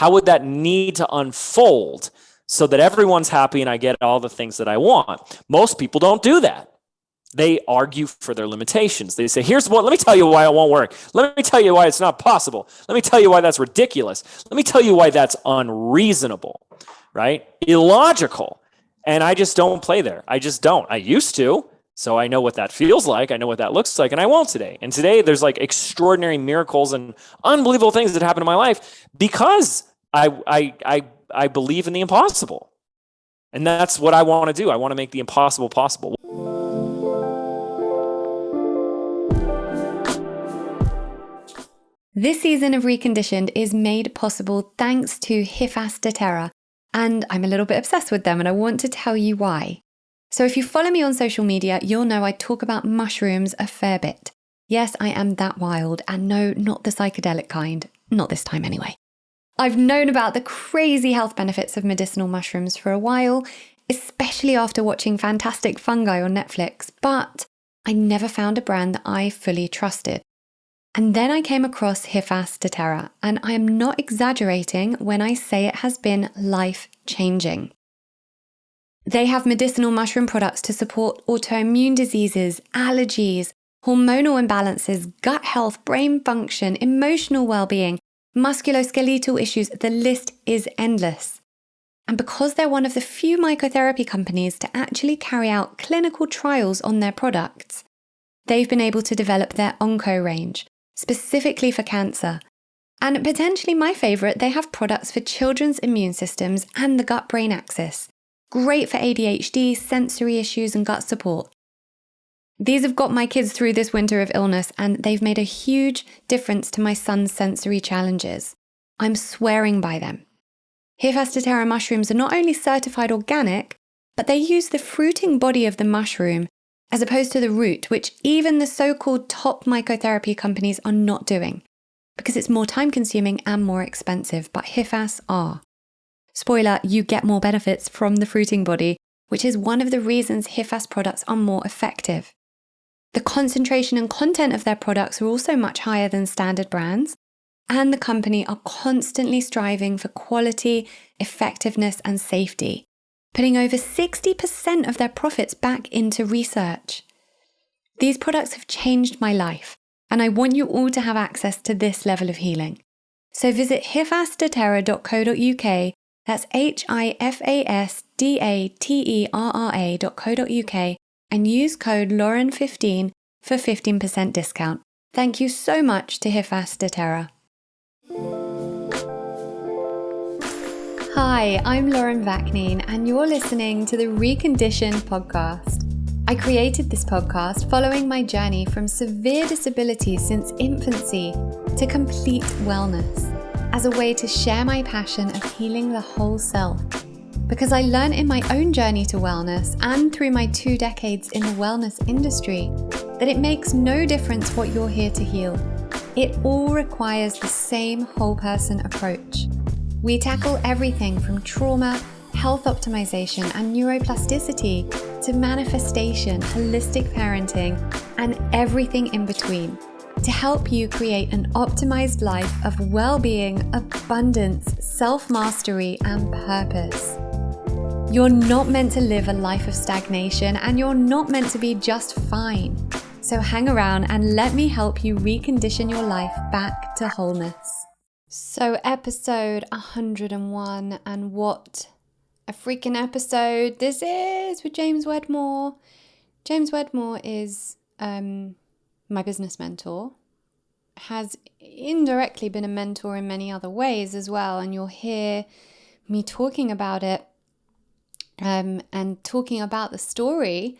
How would that need to unfold so that everyone's happy and I get all the things that I want? Most people don't do that. They argue for their limitations. They say, let me tell you why it won't work. Let me tell you why it's not possible. Let me tell you why that's ridiculous. Let me tell you why that's unreasonable, right? Illogical. And I just don't play there. I just don't. I used to. So I know what that feels like. I know what that looks like, and I won't today. And today there's like extraordinary miracles and unbelievable things that happen in my life because I believe in the impossible. And that's what I want to do. I want to make the impossible possible. This season of Reconditioned is made possible thanks to ethos, and I'm a little bit obsessed with them, and I want to tell you why. So if you follow me on social media, you'll know I talk about mushrooms a fair bit. Yes, I am that wild, and no, not the psychedelic kind. Not this time anyway. I've known about the crazy health benefits of medicinal mushrooms for a while, especially after watching Fantastic Fungi on Netflix, but I never found a brand that I fully trusted. And then I came across ethos, and I am not exaggerating when I say it has been life-changing. They have medicinal mushroom products to support autoimmune diseases, allergies, hormonal imbalances, gut health, brain function, emotional well-being, musculoskeletal issues. The list is endless. And because they're one of the few mycotherapy companies to actually carry out clinical trials on their products, they've been able to develop their Onco range, specifically for cancer. And potentially my favorite, they have products for children's immune systems and the gut-brain axis. Great for ADHD, sensory issues, and gut support. These have got my kids through this winter of illness, and they've made a huge difference to my son's sensory challenges. I'm swearing by them. ethos mushrooms are not only certified organic, but they use the fruiting body of the mushroom as opposed to the root, which even the so-called top mycotherapy companies are not doing, because it's more time-consuming and more expensive, but ethos are. Spoiler, you get more benefits from the fruiting body, which is one of the reasons ethos products are more effective. The concentration and content of their products are also much higher than standard brands, and the company are constantly striving for quality, effectiveness, and safety, putting over 60% of their profits back into research. These products have changed my life, and I want you all to have access to this level of healing. So visit ethosdaterra.co.uk. That's HIFASDATERRA.co.uk and use code Lauren15 for 15% discount. Thank you so much to ethos. Hi, I'm Lauren Vaknine, and you're listening to the Reconditioned podcast. I created this podcast following my journey from severe disability since infancy to complete wellness, as a way to share my passion of healing the whole self. Because I learned in my own journey to wellness and through my 2 decades in the wellness industry that it makes no difference what you're here to heal. It all requires the same whole person approach. We tackle everything from trauma, health optimization, and neuroplasticity to manifestation, holistic parenting, and everything in between, to help you create an optimized life of well-being, abundance, self-mastery, and purpose. You're not meant to live a life of stagnation, and you're not meant to be just fine. So hang around and let me help you recondition your life back to wholeness. So episode 101, and what a freaking episode this is with James Wedmore. James Wedmore is my business mentor, has indirectly been a mentor in many other ways as well, and you'll hear me talking about it and talking about the story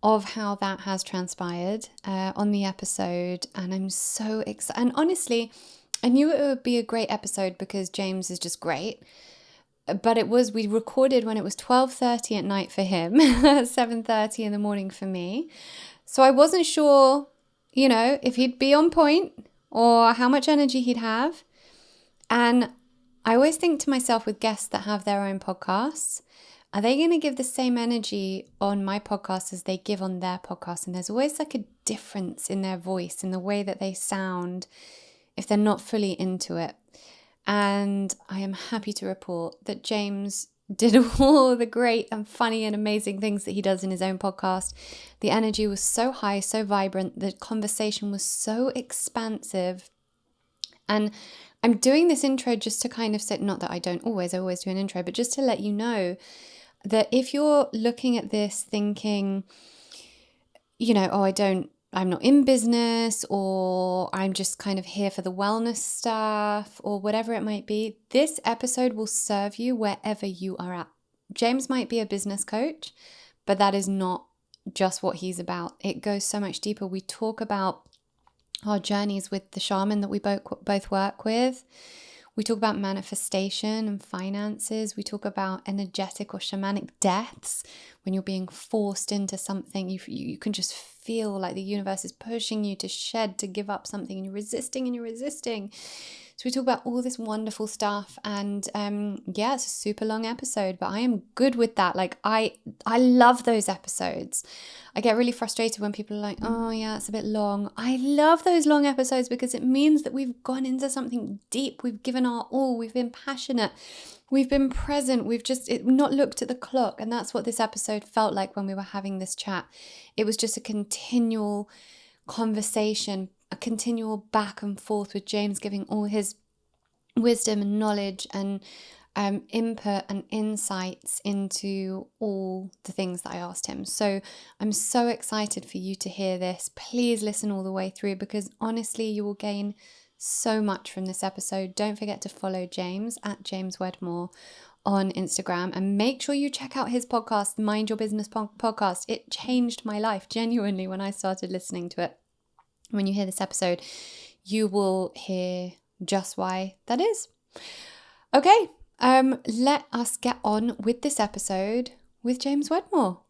of how that has transpired on the episode. And I'm so excited, and honestly I knew it would be a great episode because James is just great. But we recorded when it was 12:30 at night for him, 7:30 in the morning for me. So I wasn't sure, if he'd be on point or how much energy he'd have. And I always think to myself with guests that have their own podcasts, are they going to give the same energy on my podcast as they give on their podcast? And there's always like a difference in their voice, in the way that they sound, if they're not fully into it. And I am happy to report that James did all the great and funny and amazing things that he does in his own podcast. The energy was so high, so vibrant. The conversation was so expansive. And I'm doing this intro just to kind of say, not that I always do an intro, but just to let you know that if you're looking at this thinking, I'm not in business, or I'm just kind of here for the wellness stuff, or whatever it might be, this episode will serve you wherever you are at. James might be a business coach, but that is not just what he's about. It goes so much deeper. We talk about our journeys with the shaman that we both work with. We talk about manifestation and finances. We talk about energetic or shamanic deaths. When you're being forced into something, you can just feel like the universe is pushing you to shed, to give up something, and you're resisting. So we talk about all this wonderful stuff, and it's a super long episode, but I am good with that. Like I love those episodes. I get really frustrated when people are like, oh yeah, it's a bit long. I love those long episodes because it means that we've gone into something deep. We've given our all. We've been passionate. We've been present. We've just not looked at the clock. And that's what this episode felt like when we were having this chat. It was just a continual conversation, a continual back and forth with James giving all his wisdom and knowledge and input and insights into all the things that I asked him. So I'm so excited for you to hear this. Please listen all the way through, because honestly, you will gain so much from this episode. Don't forget to follow James at James Wedmore on Instagram, and make sure you check out his podcast, Mind Your Business Podcast. It changed my life genuinely when I started listening to it. When you hear this episode, you will hear just why that is. Okay, let us get on with this episode with James Wedmore.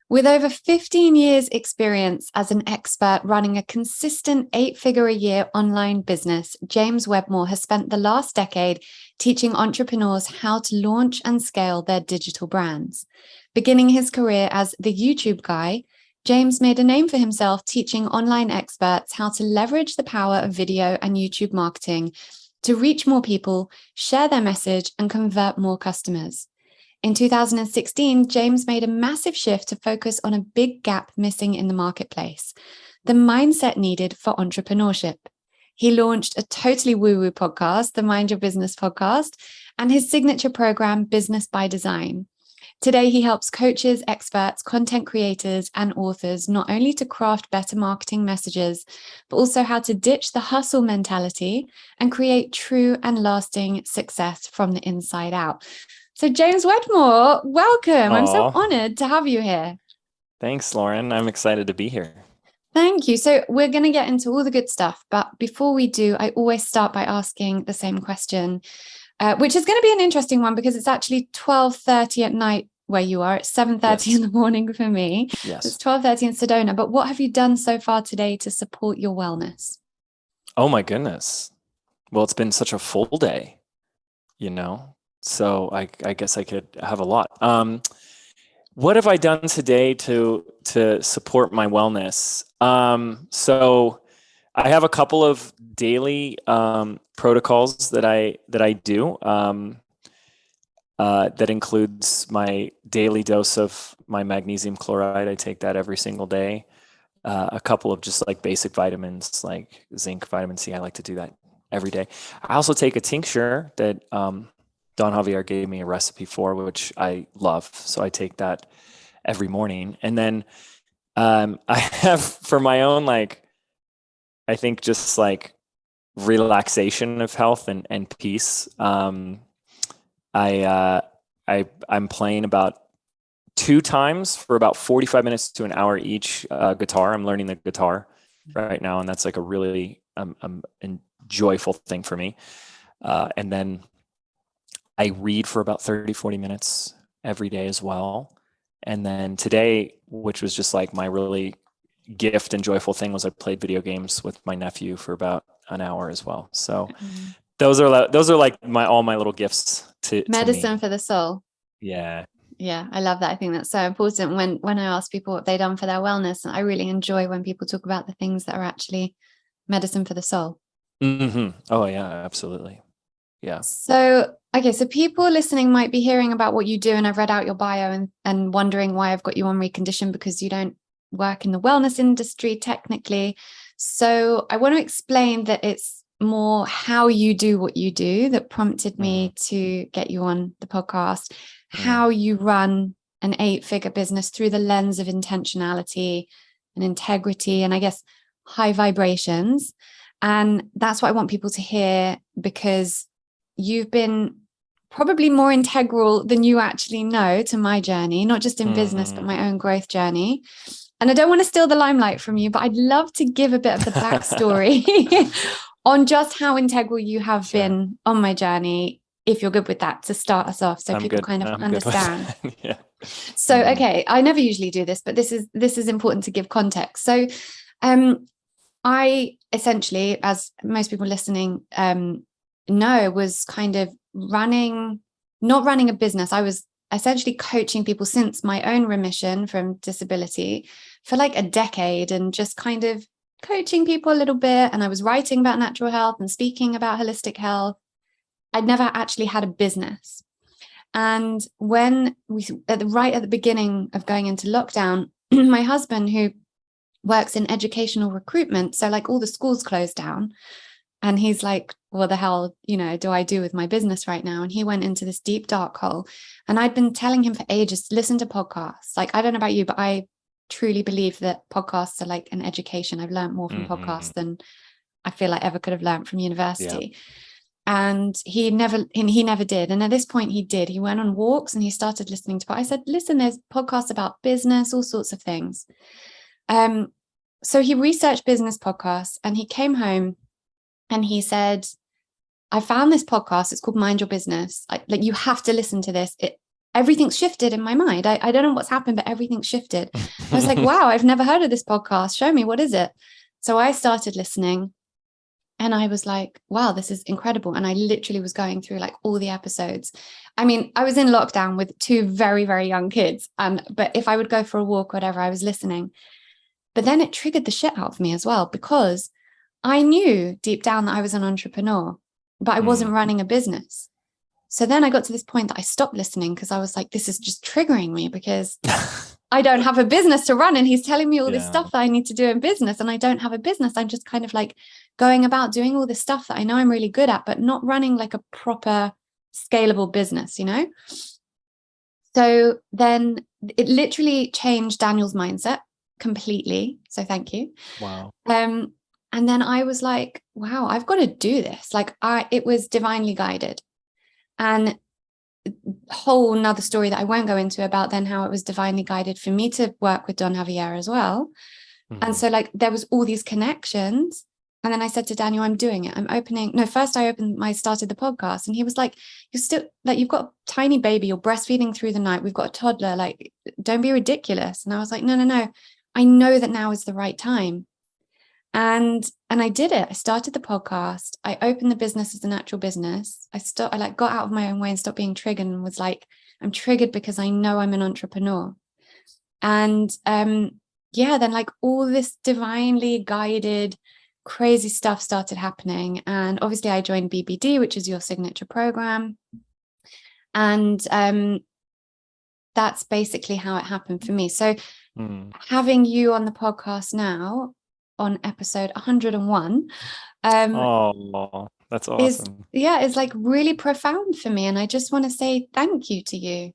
With over 15 years experience as an expert running a consistent 8-figure-a-year online business, James Wedmore has spent the last decade teaching entrepreneurs how to launch and scale their digital brands. Beginning his career as the YouTube guy, James made a name for himself teaching online experts how to leverage the power of video and YouTube marketing to reach more people, share their message, and convert more customers. In 2016, James made a massive shift to focus on a big gap missing in the marketplace: the mindset needed for entrepreneurship. He launched a totally woo-woo podcast, the Mind Your Business podcast, and his signature program, Business by Design. Today, he helps coaches, experts, content creators, and authors not only to craft better marketing messages, but also how to ditch the hustle mentality and create true and lasting success from the inside out. So James Wedmore, welcome. Aww. I'm so honored to have you here. Thanks, Lauren. I'm excited to be here. Thank you. So we're going to get into all the good stuff. But before we do, I always start by asking the same question, which is going to be an interesting one because it's actually 12:30 at night where you are. It's 7:30 in the morning for me. Yes. It's 12:30 in Sedona. But what have you done so far today to support your wellness? Oh, my goodness. Well, it's been such a full day, So I guess I could have a lot. What have I done today to support my wellness? So I have a couple of daily protocols that I do. That includes my daily dose of my magnesium chloride. I take that every single day. A couple of just like basic vitamins like zinc, vitamin C. I like to do that every day. I also take a tincture that Don Javier gave me a recipe for, which I love. So I take that every morning. And then I have, for my own, I think just relaxation of health and peace. I'm playing about 2 times for about 45 minutes to an hour each guitar. I'm learning the guitar right now, and that's a really joyful thing for me. And then I read for about 30, 40 minutes every day as well. And then today, which was just my really gift and joyful thing, was I played video games with my nephew for about an hour as well. So those are all my little gifts to medicine me. For the soul. Yeah. Yeah, I love that. I think that's so important when I ask people what they've done for their wellness. And I really enjoy when people talk about the things that are actually medicine for the soul. Oh yeah, absolutely. Yeah. So, okay, so people listening might be hearing about what you do, and I've read out your bio and wondering why I've got you on Reconditioned, because you don't work in the wellness industry technically. So I want to explain that it's more how you do what you do that prompted me to get you on the podcast, how you run an 8-figure business through the lens of intentionality and integrity, and I guess high vibrations. And that's what I want people to hear, because you've been probably more integral than you actually know to my journey, not just in business, but my own growth journey. And I don't want to steal the limelight from you, but I'd love to give a bit of the backstory on just how integral you have been on my journey, if you're good with that, to start us off, so people kind of understand. Yeah. So, okay, I never usually do this, but this is important to give context. So, I essentially, as most people listening know, was kind of not running a business. I was essentially coaching people since my own remission from disability for like a decade, and just kind of coaching people a little bit. And I was writing about natural health and speaking about holistic health. I'd never actually had a business. And when right at the beginning of going into lockdown, my husband, who works in educational recruitment, so like all the schools closed down, and he's like, what the hell, do I do with my business right now? And he went into this deep dark hole. And I'd been telling him for ages, listen to podcasts. Like, I don't know about you, but I truly believe that podcasts are like an education. I've learned more from podcasts than I feel I ever could have learned from university. Yeah. And he never did. And at this point he did. He went on walks and he started listening to, I said, listen, there's podcasts about business, all sorts of things. So he researched business podcasts, and he came home and he said, I found this podcast. It's called Mind Your Business. Like, you have to listen to this. Everything's shifted in my mind. I don't know what's happened, but everything's shifted. I was like, wow, I've never heard of this podcast. Show me, what is it? So I started listening, and I was like, wow, this is incredible. And I literally was going through like all the episodes. I mean, I was in lockdown with 2 very, very young kids. But if I would go for a walk or whatever, I was listening. But then it triggered the shit out of me as well, because I knew deep down that I was an entrepreneur, but I wasn't running a business. So then I got to this point that I stopped listening, because I was like, this is just triggering me, because I don't have a business to run. And he's telling me all this stuff that I need to do in business, and I don't have a business. I'm just kind of like going about doing all this stuff that I know I'm really good at, but not running like a proper scalable business, So then it literally changed Daniel's mindset completely. So thank you. Wow. And then I was like, wow, I've got to do this. Like, it was divinely guided. And whole nother story that I won't go into about then how it was divinely guided for me to work with Don Javier as well. And so like there was all these connections. And then I said to Daniel, I'm doing it. First I started the podcast, and he was like, you're still like, you've got a tiny baby, you're breastfeeding through the night. We've got a toddler, like, don't be ridiculous. And I was like, no. I know that now is the right time. And I did it. I started the podcast. I opened the business as a natural business. I got out of my own way and stopped being triggered, and was like, I'm triggered because I know I'm an entrepreneur. And then like all this divinely guided crazy stuff started happening. And obviously I joined BBD, which is your signature program. And that's basically how it happened for me. So having you on the podcast now on episode 101 that's awesome. Is like really profound for me, and I just want to say thank you to you.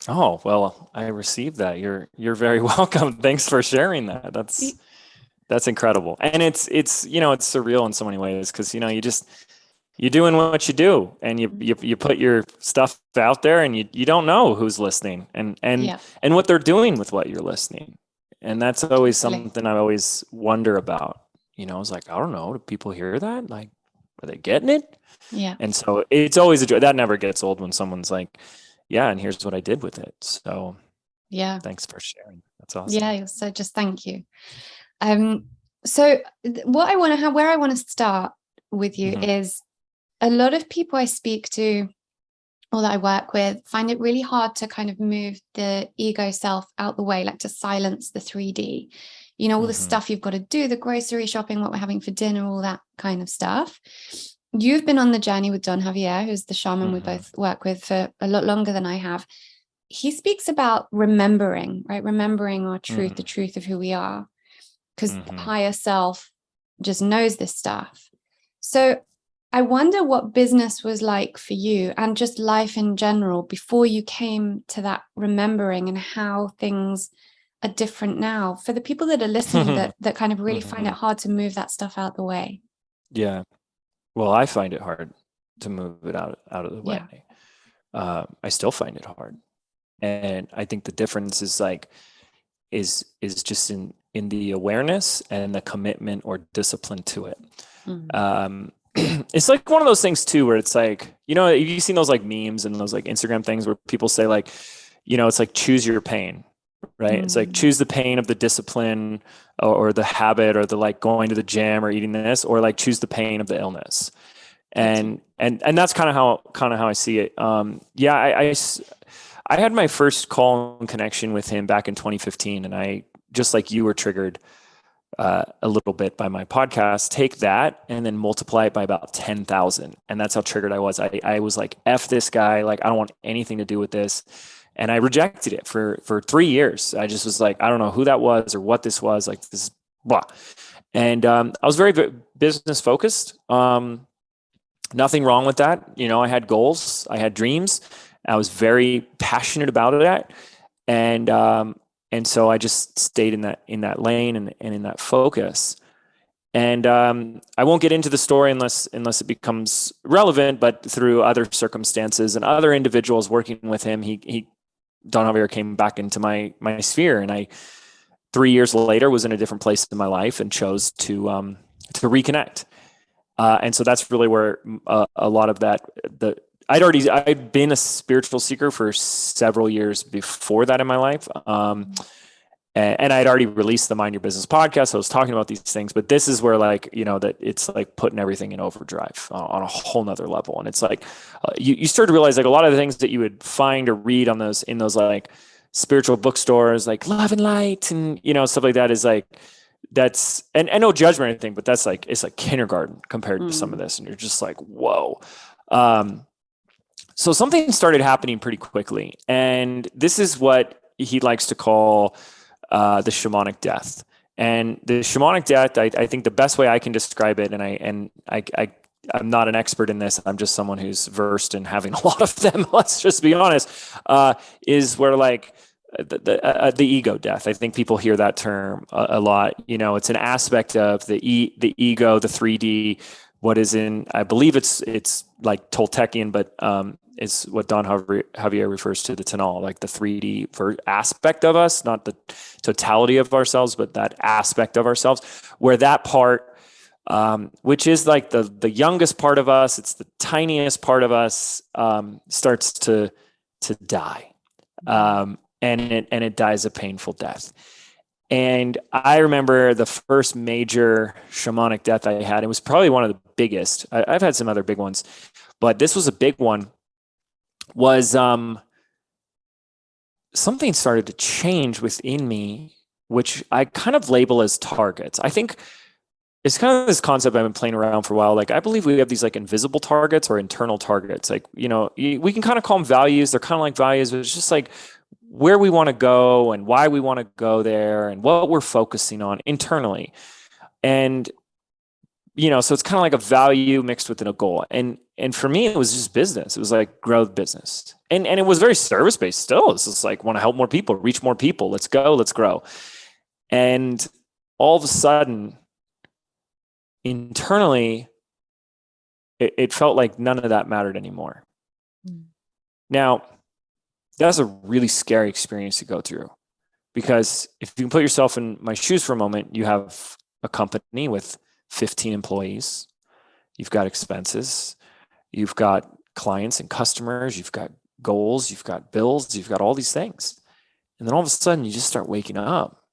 Oh, well, I received that. You're very welcome. Thanks for sharing that. That's incredible. And it's it's surreal in so many ways, because you're doing what you do, and you put your stuff out there, and you don't know who's listening and what they're doing with what you're listening. And that's always something I always wonder about. I was like, I don't know, do people hear that? Like, are they getting it? Yeah. And so it's always a joy. That never gets old when someone's like, yeah, and here's what I did with it. So yeah, thanks for sharing. That's awesome. Yeah. So just thank you. So where I want to start with you is, a lot of people I speak to, or that I work with find it really hard to kind of move the ego self out the way, like to silence the 3D, all the stuff you've got to do, the grocery shopping, what we're having for dinner, all that kind of stuff. You've been on the journey with Don Javier, who's the shaman we both work with for a lot longer than I have. He speaks about remembering, right? Remembering our truth, the truth of who we are, because the higher self just knows this stuff. So I wonder what business was like for you and just life in general before you came to that remembering, and how things are different now for the people that are listening that kind of really find it hard to move that stuff out the way. Yeah. Well, I find it hard to move it out of the way. I still find it hard. And I think the difference is just in the awareness and the commitment or discipline to it. It's like one of those things too, where it's like, you've seen those like memes and those like Instagram things where people say like, it's like, choose your pain, right? It's like, choose the pain of the discipline or the habit or the like going to the gym or eating this, or like choose the pain of the illness. And that's kind of how I see it. I had my first call and connection with him back in 2015, and I, just like you, were triggered a little bit by my podcast. Take that and then multiply it by about 10,000. And that's how triggered I was. I was like, F this guy. Like, I don't want anything to do with this. And I rejected it for 3 years. I just was like, I don't know who that was or what this was. Like, this is blah. And I was very business focused. Nothing wrong with that. I had goals, I had dreams. I was very passionate about it. And so I just stayed in that lane and in that focus. And I won't get into the story unless it becomes relevant, but through other circumstances and other individuals working with him, Don Javier came back into my sphere, and I 3 years later was in a different place in my life and chose to reconnect. And so that's really where a lot of that, I'd been a spiritual seeker for several years before that in my life. And I'd already released the Mind Your Business podcast. So I was talking about these things, but this is where that it's like putting everything in overdrive on a whole nother level. And it's like, you start to realize like a lot of the things that you would find or read in those like spiritual bookstores, like Love and Light and, stuff like that, is like, that's, and no judgment or anything, but that's like, it's like kindergarten compared to some of this. And you're just like, whoa. So something started happening pretty quickly. And this is what he likes to call the shamanic death. And the shamanic death, I think the best way I can describe it, and I'm not an expert in this, I'm just someone who's versed in having a lot of them, let's just be honest, is where like the ego death. I think people hear that term a lot. It's an aspect of the ego, the 3D, what is in, I believe it's like Toltecan, but is what Don Javier refers to the Tanal, like the 3D aspect of us, not the totality of ourselves, but that aspect of ourselves, where that part, which is like the youngest part of us, it's the tiniest part of us, starts to die. And it dies a painful death. And I remember the first major shamanic death I had. It was probably one of the biggest. I've had some other big ones, but this was a big one. Was something started to change within me, which I kind of label as targets. I think it's kind of this concept I've been playing around for a while. Like, I believe we have these like invisible targets or internal targets. Like, we can kind of call them values. They're kind of like values, but it's just like where we want to go and why we want to go there and what we're focusing on internally. And, so it's kind of like a value mixed with a goal. And for me, it was just business. It was like grow the business. And it was very service-based still. It's just like, want to help more people, reach more people. Let's go, let's grow. And all of a sudden, internally, it felt like none of that mattered anymore. Now, that's a really scary experience to go through, because if you can put yourself in my shoes for a moment, you have a company with 15 employees, you've got expenses, you've got clients and customers, you've got goals, you've got bills, you've got all these things. And then all of a sudden you just start waking up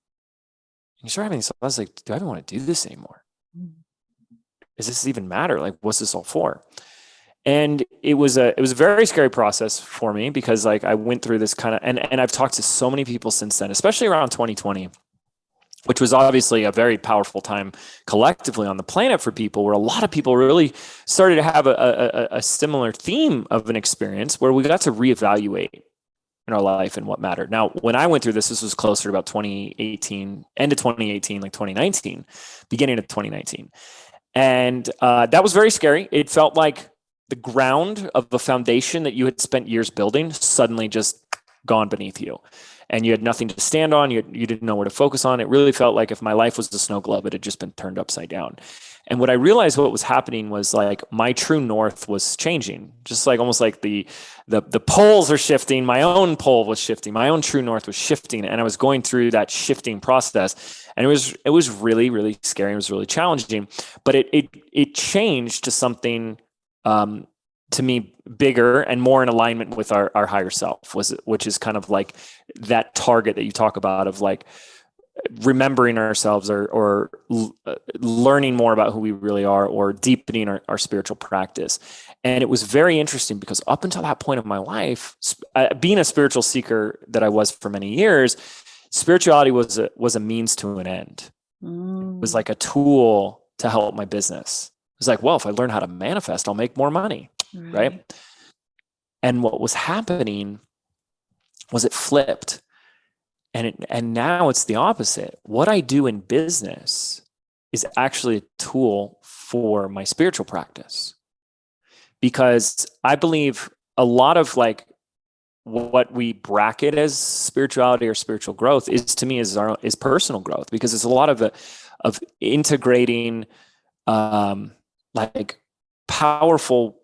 and you start having these thoughts like, do I even want to do this anymore? Does this even matter? Like, what's this all for? And it was a very scary process for me because like I went through this kind of, and I've talked to so many people since then, especially around 2020, which was obviously a very powerful time collectively on the planet for people, where a lot of people really started to have a similar theme of an experience where we got to reevaluate in our life and what mattered. Now, when I went through this was closer to about 2018, end of 2018, like 2019, beginning of 2019. And that was very scary. It felt like the ground of the foundation that you had spent years building suddenly just gone beneath you. And you had nothing to stand on. You didn't know where to focus on. It really felt like if my life was a snow globe, it had just been turned upside down. And what I realized what was happening was like my true north was changing, just like almost like the poles are shifting. My own pole was shifting. My own true north was shifting. And I was going through that shifting process. And it was really, really scary. It was really challenging, but it changed to something, to me, bigger and more in alignment with our higher self, which is kind of like that target that you talk about of like remembering ourselves or learning more about who we really are, or deepening our spiritual practice. And it was very interesting because up until that point of my life, being a spiritual seeker that I was for many years, spirituality was a means to an end. It was like a tool to help my business. It was like, well, if I learn how to manifest, I'll make more money. Right. And what was happening was it flipped. And now it's the opposite. What I do in business is actually a tool for my spiritual practice, because I believe a lot of like what we bracket as spirituality or spiritual growth is, to me, is personal growth, because it's a lot of integrating like powerful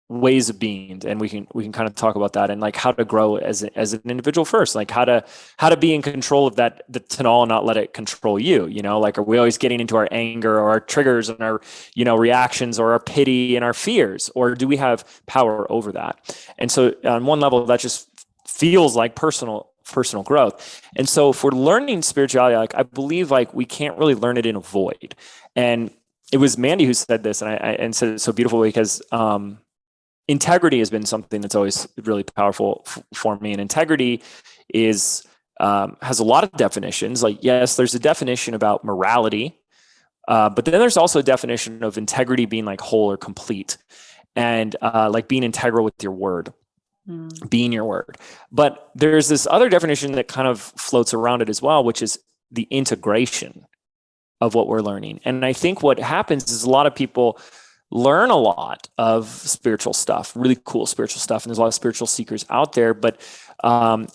ways of being, and we can kind of talk about that, and like how to grow as an individual first, like how to be in control of the Tanal and not let it control you. Like, are we always getting into our anger or our triggers and our reactions, or our pity and our fears, or do we have power over that? And so on one level, that just feels like personal growth. And so if we're learning spirituality, like I believe like we can't really learn it in a void. And it was Mandy who said this, and said it so beautifully, because integrity has been something that's always really powerful for me. And integrity is has a lot of definitions. Like, yes, there's a definition about morality, but then there's also a definition of integrity being like whole or complete, and like being integral with your word, being your word. But there's this other definition that kind of floats around it as well, which is the integration of what we're learning. And I think what happens is a lot of people learn a lot of spiritual stuff, really cool spiritual stuff. And there's a lot of spiritual seekers out there, but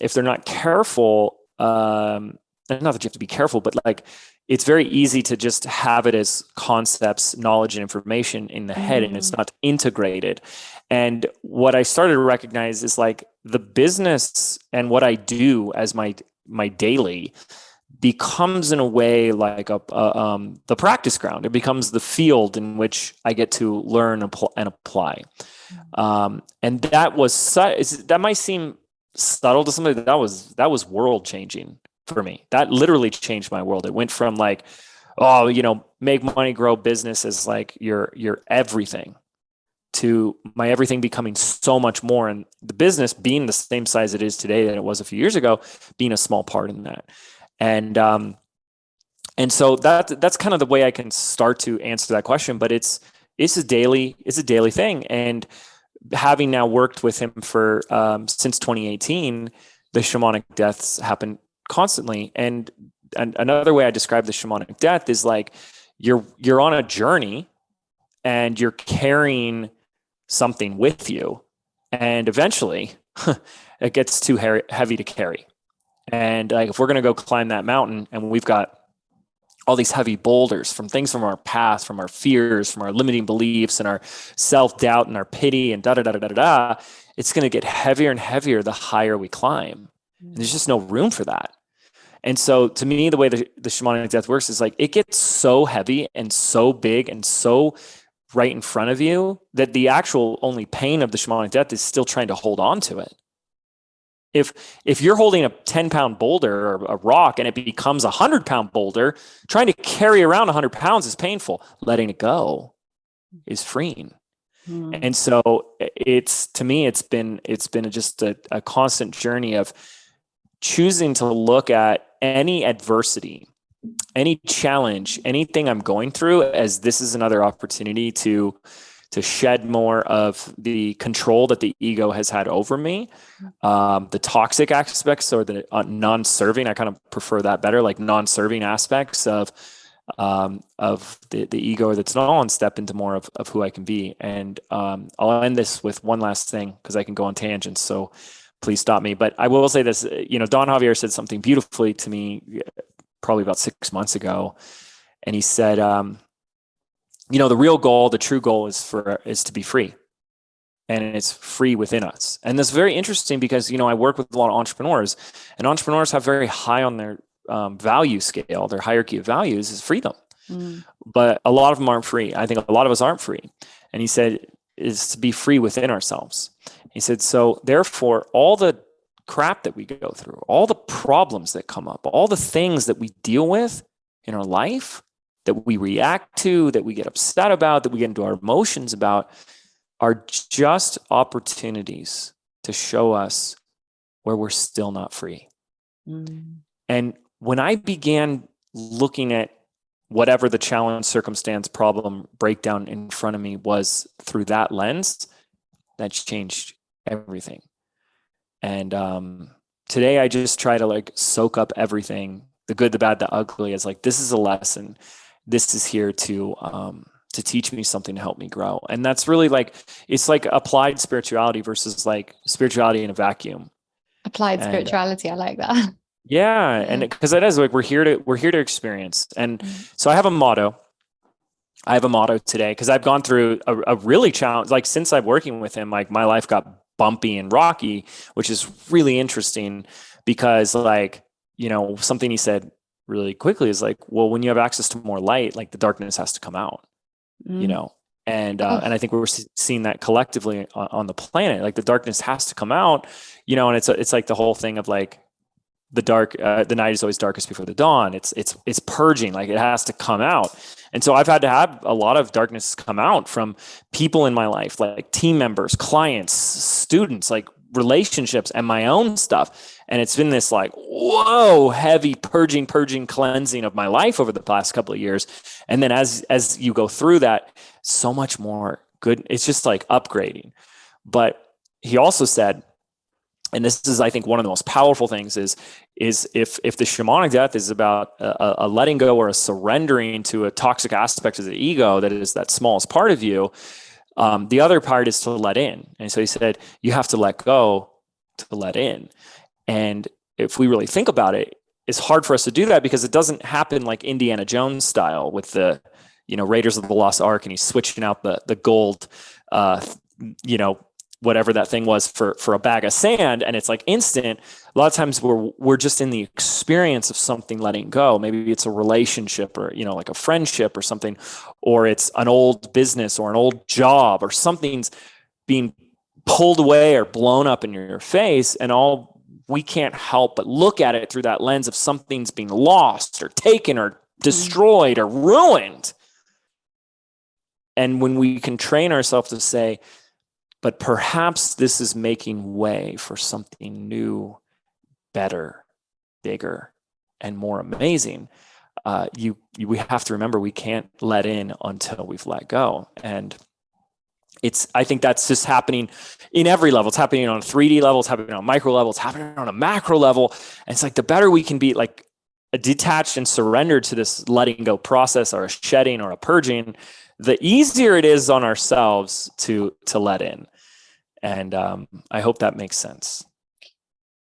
if they're not careful, not that you have to be careful, but like, it's very easy to just have it as concepts, knowledge, and information in the head, and it's not integrated. And what I started to recognize is like the business and what I do as my daily becomes in a way like the practice ground. It becomes the field in which I get to learn and apply. And that might seem subtle to somebody, that was world changing for me. That literally changed my world. It went from like, make money, grow business as like your everything, to my everything becoming so much more, and the business being the same size it is today that it was a few years ago, being a small part in that. And so that's kind of the way I can start to answer that question. But it's a daily thing. And having now worked with him for since 2018, the shamanic deaths happen constantly. And another way I describe the shamanic death is like you're on a journey and you're carrying something with you, and eventually it gets too heavy to carry. And like, if we're going to go climb that mountain and we've got all these heavy boulders from things from our past, from our fears, from our limiting beliefs and our self-doubt and our pity and it's going to get heavier and heavier the higher we climb. And there's just no room for that. And so to me, the way the shamanic death works is like, it gets so heavy and so big and so right in front of you that the actual only pain of the shamanic death is still trying to hold on to it. If you're holding a 10-pound boulder or a rock and it becomes a 100-pound boulder, trying to carry around 100 pounds is painful. Letting it go is freeing. And so to me, it's been just a constant journey of choosing to look at any adversity, any challenge, anything I'm going through as this is another opportunity to shed more of the control that the ego has had over me. The toxic aspects or the non-serving, I kind of prefer that better, like non-serving aspects of the ego that's null, and step into more of who I can be. And I'll end this with one last thing because I can go on tangents. So please stop me. But I will say this, Don Javier said something beautifully to me probably about 6 months ago. And he said, the real goal, the true goal is to be free. And it's free within us. And that's very interesting because, I work with a lot of entrepreneurs, and entrepreneurs have very high on their value scale, their hierarchy of values is freedom. But a lot of them aren't free. I think a lot of us aren't free. And he said, is to be free within ourselves. He said, so therefore, all the crap that we go through, all the problems that come up, all the things that we deal with in our life, that we react to, that we get upset about, that we get into our emotions about, are just opportunities to show us where we're still not free. And when I began looking at whatever the challenge, circumstance, problem, breakdown in front of me was through that lens, that changed everything. And today I just try to soak up everything, the good, the bad, the ugly, as this is a lesson. This is here to teach me something, to help me grow. And that's really it's applied spirituality versus spirituality in a vacuum. Applied spirituality. I like that. Yeah. And because it is we're here to experience. And so I have a motto today, because I've gone through a really challenge, since I'm working with him, my life got bumpy and rocky, which is really interesting because something he said really quickly is well, when you have access to more light, the darkness has to come out, and I think we're seeing that collectively on the planet, the darkness has to come out, and it's the whole thing of the night is always darkest before the dawn. It's purging, it has to come out. And so I've had to have a lot of darkness come out from people in my life, team members, clients, students, relationships, and my own stuff. And it's been this whoa, heavy purging, cleansing of my life over the past couple of years. And then as you go through that, so much more good. It's just upgrading. But he also said, and this is, I think, one of the most powerful things is if the shamanic death is about a letting go or a surrendering to a toxic aspect of the ego that is that smallest part of you, the other part is to let in. And so he said, you have to let go to let in. And if we really think about it, it's hard for us to do that because it doesn't happen like Indiana Jones style with the, Raiders of the Lost Ark, and he's switching out the gold, whatever that thing was for a bag of sand, and it's instant. A lot of times we're just in the experience of something letting go. Maybe it's a relationship or a friendship or something, or it's an old business or an old job or something's being pulled away or blown up in your face, and all we can't help but look at it through that lens of something's being lost or taken or destroyed or ruined. And when we can train ourselves to say, but perhaps this is making way for something new, better, bigger, and more amazing. We have to remember we can't let in until we've let go. And I think that's just happening in every level. It's happening on a 3D level. It's happening on a micro level. It's happening on a macro level. And it's the better we can be detached and surrendered to this letting go process, or a shedding or a purging, the easier it is on ourselves to let in. And I hope that makes sense.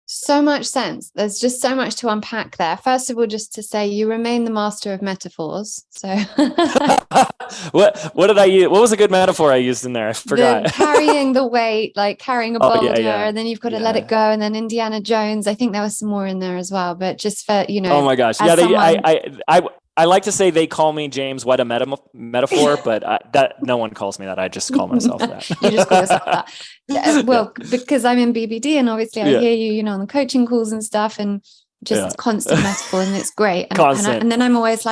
So much sense. There's just so much to unpack there. First of all, just to say you remain the master of metaphors. So what did I use? What was a good metaphor I used in there? I forgot. Carrying the weight, carrying a boulder, and then you've got to let it go. And then Indiana Jones, I think there was some more in there as well. But just for, Oh my gosh. Yeah, I like to say they call me James What a Metaphor, but that no one calls me that. I just call myself that. You just call yourself that. Well, because I'm in BBD, and obviously I hear you, on the coaching calls and stuff, and just constant metaphor, and it's great. And then I'm always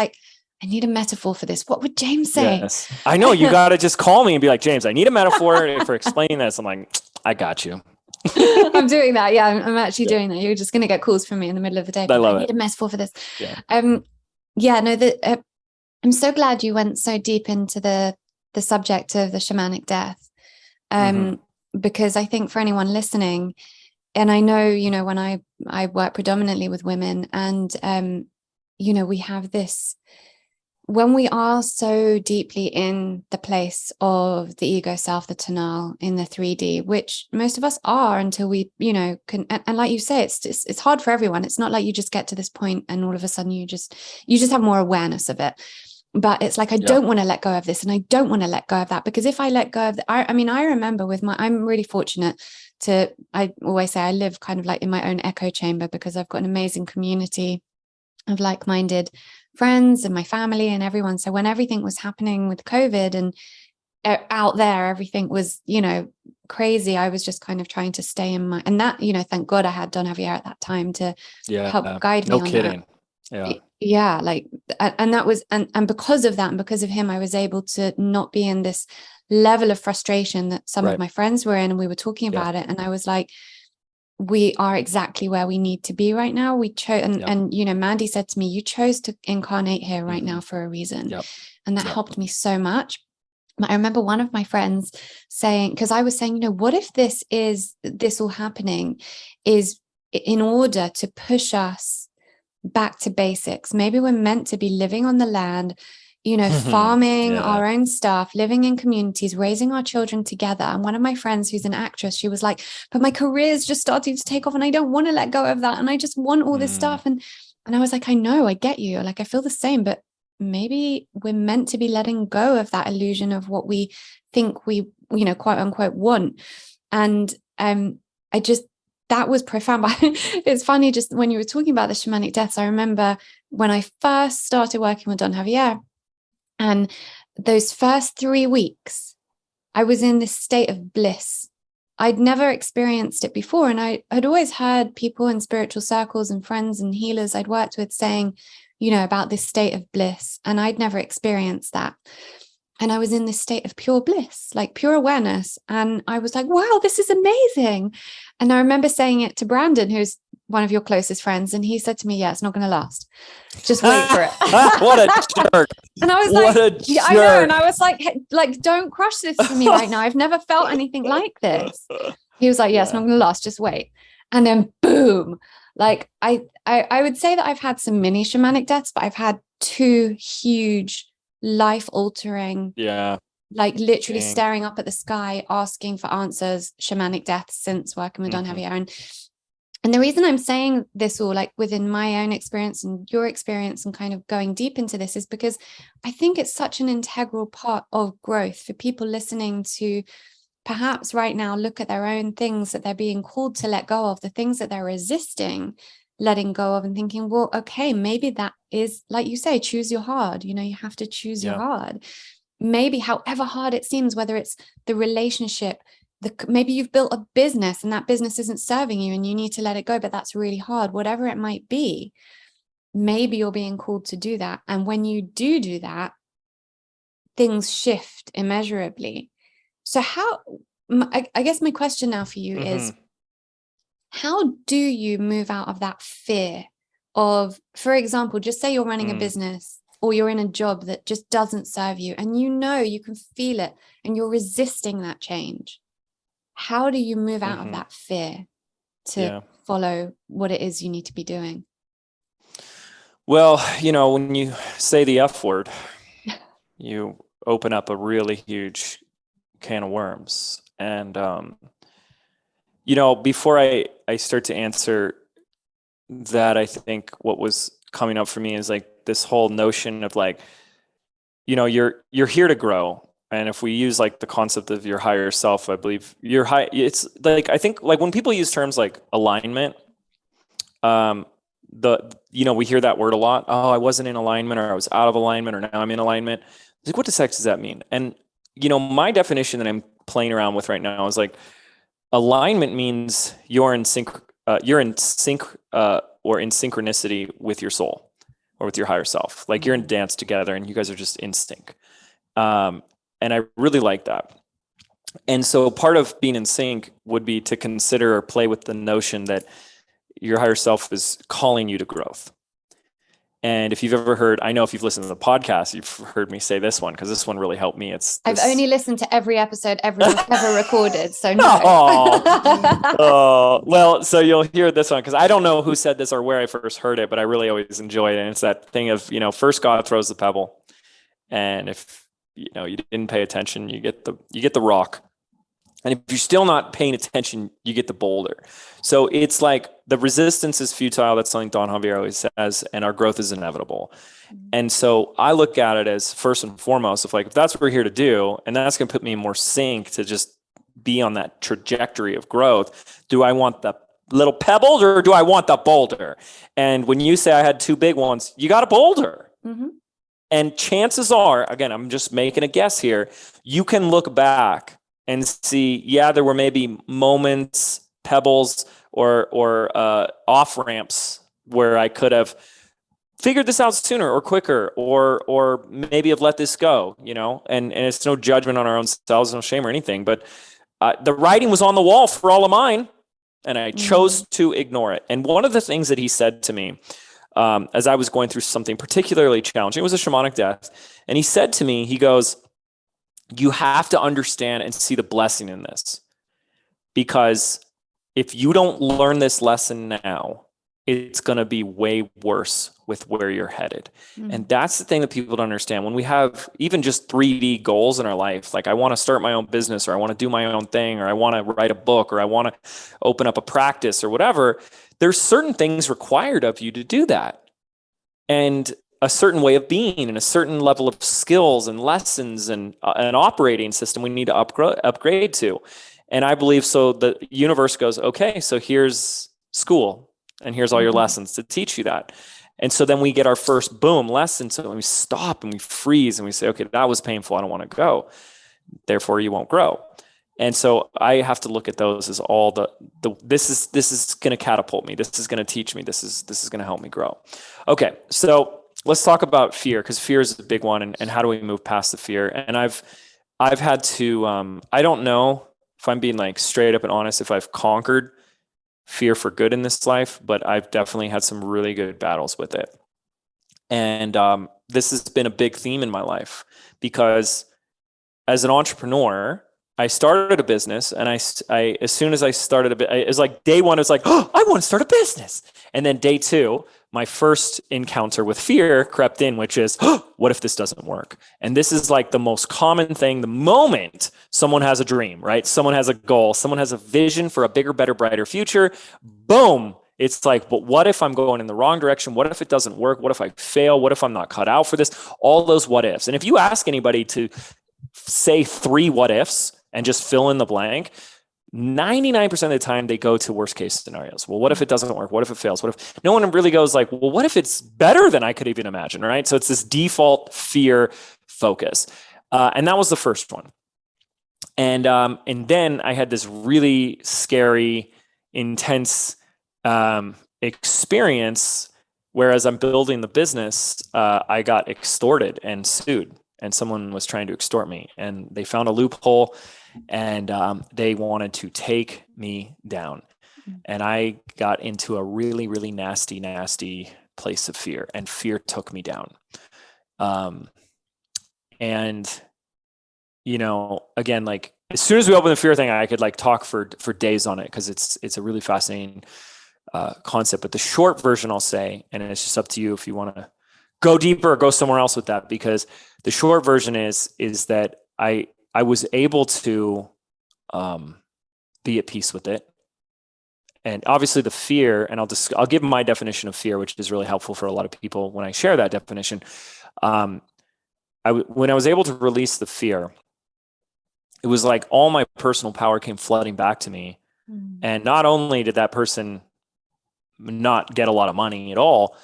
I need a metaphor for this. What would James say? Yes. I know, you got to just call me and be like, James, I need a metaphor for explaining this. I'm like, I got you. I'm doing that. Yeah, I'm actually doing that. You're just going to get calls from me in the middle of the day. I love I need a metaphor for this. Yeah. Yeah, no, I'm so glad you went so deep into the subject of the shamanic death. Because I think for anyone listening, and I know, when I work predominantly with women, and, we have this, when we are so deeply in the place of the ego self, the tonal, in the 3D, which most of us are until we, can, and like you say, it's hard for everyone. It's not like you just get to this point and all of a sudden you just have more awareness of it. But it's like, I don't want to let go of this, and I don't want to let go of that, because if I let go of I remember I'm really fortunate I always say I live kind of like in my own echo chamber, because I've got an amazing community of like-minded friends and my family and everyone. So when everything was happening with COVID and out there, everything was, crazy, I was just kind of trying to stay in my, and that, thank God I had Don Javier at that time to help guide me on kidding. that. Yeah, like, and that was, and because of that, and because of him, I was able to not be in this level of frustration that some of my friends were in, and we were talking about it, and I was like, we are exactly where we need to be right now. We chose, and Mandy said to me, you chose to incarnate here right now for a reason. And that helped me so much. I remember one of my friends saying, because I was saying, what if this all happening is in order to push us back to basics? Maybe we're meant to be living on the land, farming our own stuff, living in communities, raising our children together. And one of my friends who's an actress, she was like, but my career's just starting to take off and I don't want to let go of that. And I just want all this stuff. And I was like, I know, I get you. Like, I feel the same, but maybe we're meant to be letting go of that illusion of what we think we, quote unquote, want. And that was profound. But it's funny, just when you were talking about the shamanic deaths, I remember when I first started working with Don Javier, and those first 3 weeks, I was in this state of bliss. I'd never experienced it before. And I had always heard people in spiritual circles and friends and healers I'd worked with saying, about this state of bliss. And I'd never experienced that. And I was in this state of pure bliss, like pure awareness. And I was like, wow, this is amazing. And I remember saying it to Brandon, who's one of your closest friends. And he said to me, yeah, it's not going to last. Just wait for it. What a jerk. And I was what like, a yeah, I know. And I was like, hey, don't crush this for me right now. I've never felt anything like this. He was like, yeah, it's not going to last. Just wait. And then boom, like I would say that I've had some mini shamanic deaths, but I've had 2 huge life-altering, like literally staring up at the sky, asking for answers, shamanic deaths since working with Don Javier. And the reason I'm saying this all, like within my own experience and your experience and kind of going deep into this, is because I think it's such an integral part of growth for people listening to perhaps right now look at their own things that they're being called to let go of, the things that they're resisting letting go of, and thinking, well, okay, maybe that is, like you say, choose your hard. You have to choose your hard. Maybe however hard it seems, whether it's the relationship, maybe you've built a business and that business isn't serving you and you need to let it go, but that's really hard, whatever it might be. Maybe you're being called to do that. And when you do that, things shift immeasurably. So I guess my question now for you is, how do you move out of that fear of, for example, just say you're running a business or you're in a job that just doesn't serve you, and you can feel it and you're resisting that change. How do you move out of that fear to follow what it is you need to be doing? Well, when you say the F word, you open up a really huge can of worms. And, before I start to answer that, I think what was coming up for me is like this whole notion of like, you're here to grow. And if we use like the concept of your higher self, I believe it's like, I think like when people use terms like alignment, we hear that word a lot. Oh, I wasn't in alignment, or I was out of alignment, or now I'm in alignment. Like, what the heck does that mean? And, my definition that I'm playing around with right now is like, alignment means you're in sync or in synchronicity with your soul, or with your higher self. Like you're in dance together and you guys are just in sync. And I really like that. And so part of being in sync would be to consider or play with the notion that your higher self is calling you to growth. And if you've ever heard, I know if you've listened to the podcast, you've heard me say this one, because this one really helped me. I've only listened to every episode ever recorded, so no. Well, so you'll hear this one, because I don't know who said this or where I first heard it, but I really always enjoy it. And it's that thing of, first God throws the pebble, and if you didn't pay attention, you get the rock. And if you're still not paying attention, you get the boulder. So it's like the resistance is futile. That's something Don Javier always says, and our growth is inevitable. And so I look at it as first and foremost, if that's what we're here to do, and that's going to put me in more sync to just be on that trajectory of growth. Do I want the little pebbles or do I want the boulder? And when you say I had two big ones, you got a boulder. Mm-hmm. And chances are, again, I'm just making a guess here, you can look back and see, there were maybe moments, pebbles, or off ramps where I could have figured this out sooner or quicker, or maybe have let this go, and it's no judgment on our own selves, no shame or anything, but the writing was on the wall for all of mine, and I chose to ignore it. And one of the things that he said to me, as I was going through something particularly challenging, it was a shamanic death, and he said to me, he goes, you have to understand and see the blessing in this, because if you don't learn this lesson now, it's going to be way worse with where you're headed. And that's the thing that people don't understand. When we have even just 3D goals in our life, like I want to start my own business, or I want to do my own thing, or I want to write a book, or I want to open up a practice or whatever, there's certain things required of you to do that. And a certain way of being and a certain level of skills and lessons and an operating system we need to upgrade to. And I believe so the universe goes, okay, so here's school and here's all your lessons to teach you that. And so then we get our first boom lesson. So when we stop and we freeze and we say, okay, that was painful, I don't want to go. Therefore you won't grow. And so I have to look at those as all this is going to catapult me. This is going to teach me. This is going to help me grow. Okay. So let's talk about fear, because fear is a big one, and how do we move past the fear? And I've had to, I don't know if I'm being straight up and honest, if I've conquered fear for good in this life, but I've definitely had some really good battles with it. And this has been a big theme in my life, because as an entrepreneur, I started a business, and I as soon as I started it was like day one, it was like, oh, I want to start a business. And then day two, my first encounter with fear crept in, which is, oh, what if this doesn't work? And this is like the most common thing. The moment someone has a dream, right? Someone has a goal, someone has a vision for a bigger, better, brighter future, boom. It's like, but what if I'm going in the wrong direction? What if it doesn't work? What if I fail? What if I'm not cut out for this? All those what ifs. And if you ask anybody to say 3 what ifs and just fill in the blank, 99% of the time they go to worst case scenarios. Well, what if it doesn't work? What if it fails? What if no one really goes like, well, what if it's better than I could even imagine, right? So it's this default fear focus. And that was the first one. And then I had this really scary, intense experience, whereas I'm building the business, I got extorted and sued, and someone was trying to extort me, and they found a loophole, and they wanted to take me down. And I got into a really, really nasty place of fear, and fear took me down. And, again, like as soon as we open the fear thing, I could talk for days on it, because it's a really fascinating concept. But the short version I'll say, and it's just up to you if you want to go deeper or go somewhere else with that, because the short version is that I was able to be at peace with it. And obviously the fear, and I'll give my definition of fear, which is really helpful for a lot of people when I share that definition. When I was able to release the fear, it was like all my personal power came flooding back to me. And not only did that person not get a lot of money at all,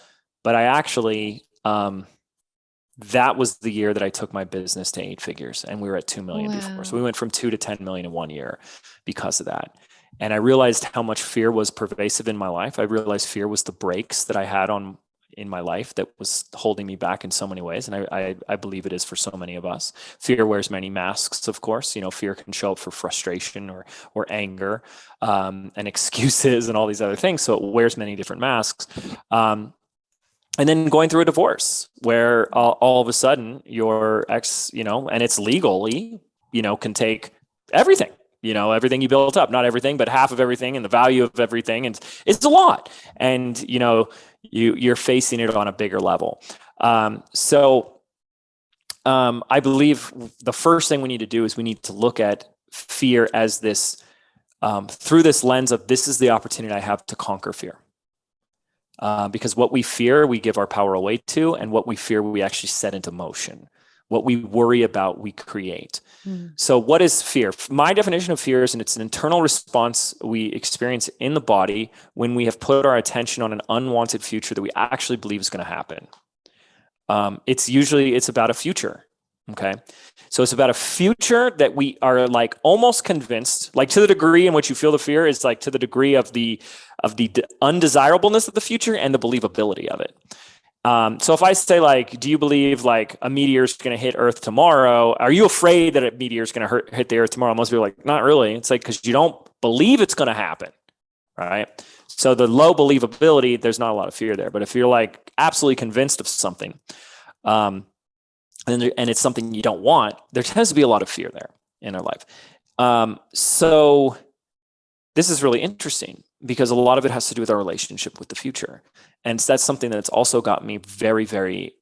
but I actually, that was the year that I took my business to 8 figures, and we were at 2 million before. So we went from 2 to 10 million in 1 year because of that. And I realized how much fear was pervasive in my life. I realized fear was the brakes that I had on in my life that was holding me back in so many ways. And I believe it is for so many of us. Fear wears many masks, of course. Fear can show up for frustration or anger, and excuses and all these other things. So it wears many different masks. And then going through a divorce where all of a sudden your ex, and it's legally, can take everything. Everything you built up, not everything, but half of everything and the value of everything. And it's a lot. And, you're facing it on a bigger level. So I believe the first thing we need to do is we need to look at fear as this, through this lens of this is the opportunity I have to conquer fear. Because what we fear, we give our power away to, and what we fear, we actually set into motion. What we worry about, we create. So what is fear? My definition of fear is, and it's an internal response we experience in the body when we have put our attention on an unwanted future that we actually believe is going to happen. It's about a future. Okay. So it's about a future that we are like almost convinced, like to the degree in which you feel the fear is like to the degree of the undesirableness of the future and the believability of it. So if I say like, do you believe like a meteor is going to hit Earth tomorrow? Are you afraid that a meteor is going to hit the Earth tomorrow? Most people are like, not really. It's like, because you don't believe it's going to happen. Right. So the low believability, there's not a lot of fear there. But if you're like absolutely convinced of something, and it's something you don't want, there tends to be a lot of fear there in our life. So this is really interesting because a lot of it has to do with our relationship with the future. And that's something that's also got me very, very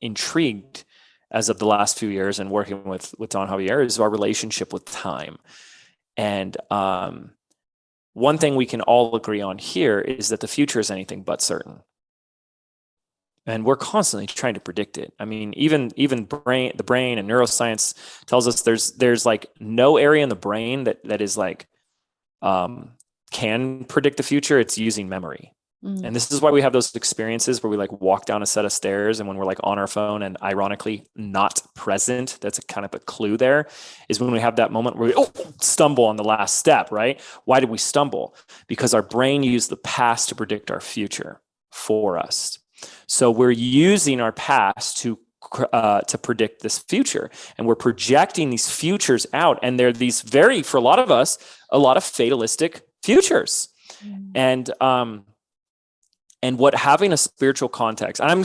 intrigued as of the last few years and working with Don Javier is our relationship with time. And one thing we can all agree on here is that the future is anything but certain. And we're constantly trying to predict it. I mean, even the brain and neuroscience tells us there's like no area in the brain that is like can predict the future. It's using memory. And this is why we have those experiences where we like walk down a set of stairs and when we're like on our phone and ironically not present, that's a kind of a clue there, is when we have that moment where we stumble on the last step, right? Why did we stumble? Because our brain used the past to predict our future for us. So we're using our past to predict this future, and we're projecting these futures out. And they're these for a lot of us, a lot of fatalistic futures. And what having a spiritual context, I'm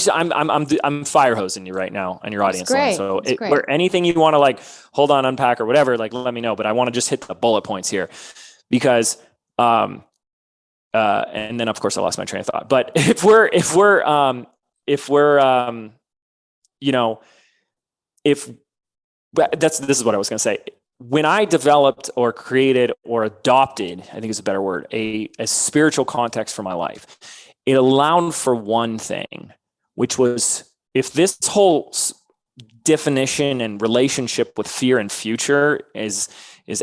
fire hosing you right now and your audience. Great. So where anything you want to like, hold on, unpack or whatever, like let me know. But I want to just hit the bullet points here because, and then of course I lost my train of thought. But this is what I was going to say. When I developed or created or adopted, I think is a better word, a spiritual context for my life, it allowed for one thing, which was if this whole definition and relationship with fear and future is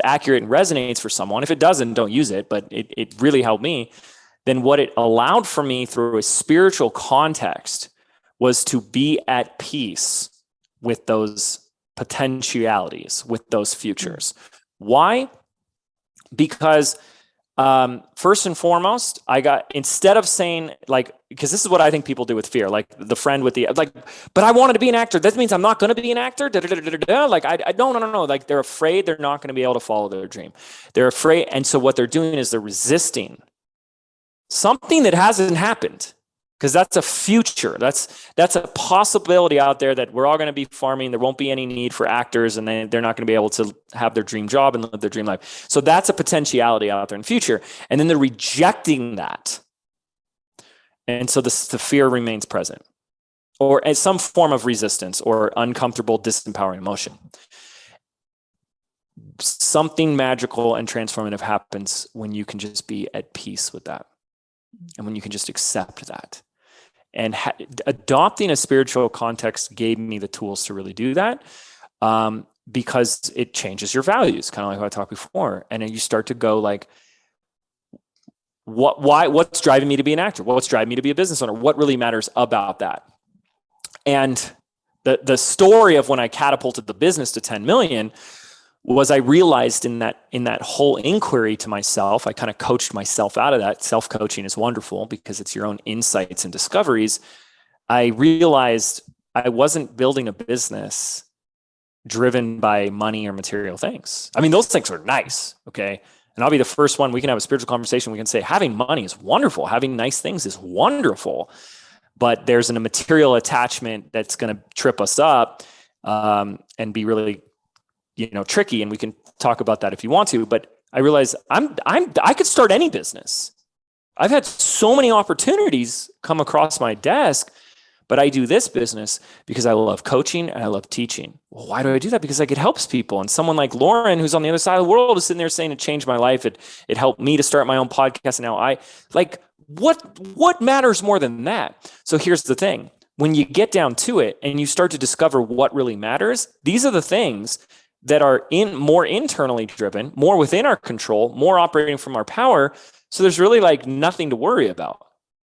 accurate and resonates for someone, if it doesn't, don't use it, but it really helped me, then what it allowed for me through a spiritual context was to be at peace with those potentialities, with those futures. Why? Because first and foremost, instead of saying like, because this is what I think people do with fear, like the friend with but I wanted to be an actor. That means I'm not going to be an actor. Like no. Like they're afraid they're not going to be able to follow their dream. They're afraid. And so what they're doing is they're resisting something that hasn't happened. Because that's a future. That's a possibility out there that we're all going to be farming. There won't be any need for actors, and they're not going to be able to have their dream job and live their dream life. So that's a potentiality out there in the future. And then they're rejecting that. And so the fear remains present, or as some form of resistance or uncomfortable, disempowering emotion. Something magical and transformative happens when you can just be at peace with that. And when you can just accept that. And adopting a spiritual context gave me the tools to really do that, because it changes your values, kind of like how I talked before. And then you start to go like, what's driving me to be an actor? What's driving me to be a business owner? What really matters about that? And the story of when I catapulted the business to 10 million was I realized in that whole inquiry to myself, I kind of coached myself out of that. Self-coaching is wonderful because it's your own insights and discoveries. I realized I wasn't building a business driven by money or material things. I mean, those things are nice. Okay. And I'll be the first one. We can have a spiritual conversation. We can say having money is wonderful. Having nice things is wonderful. But there's a material attachment that's going to trip us up and be really, tricky. And we can talk about that if you want to. But I realized I could start any business. I've had so many opportunities come across my desk, but I do this business because I love coaching and I love teaching. Well, why do I do that? Because it helps people. And someone like Lauren, who's on the other side of the world, is sitting there saying it changed my life. It helped me to start my own podcast. And now what matters more than that? So here's the thing. When you get down to it and you start to discover what really matters, these are the things that are more internally driven, more within our control, more operating from our power. So there's really nothing to worry about.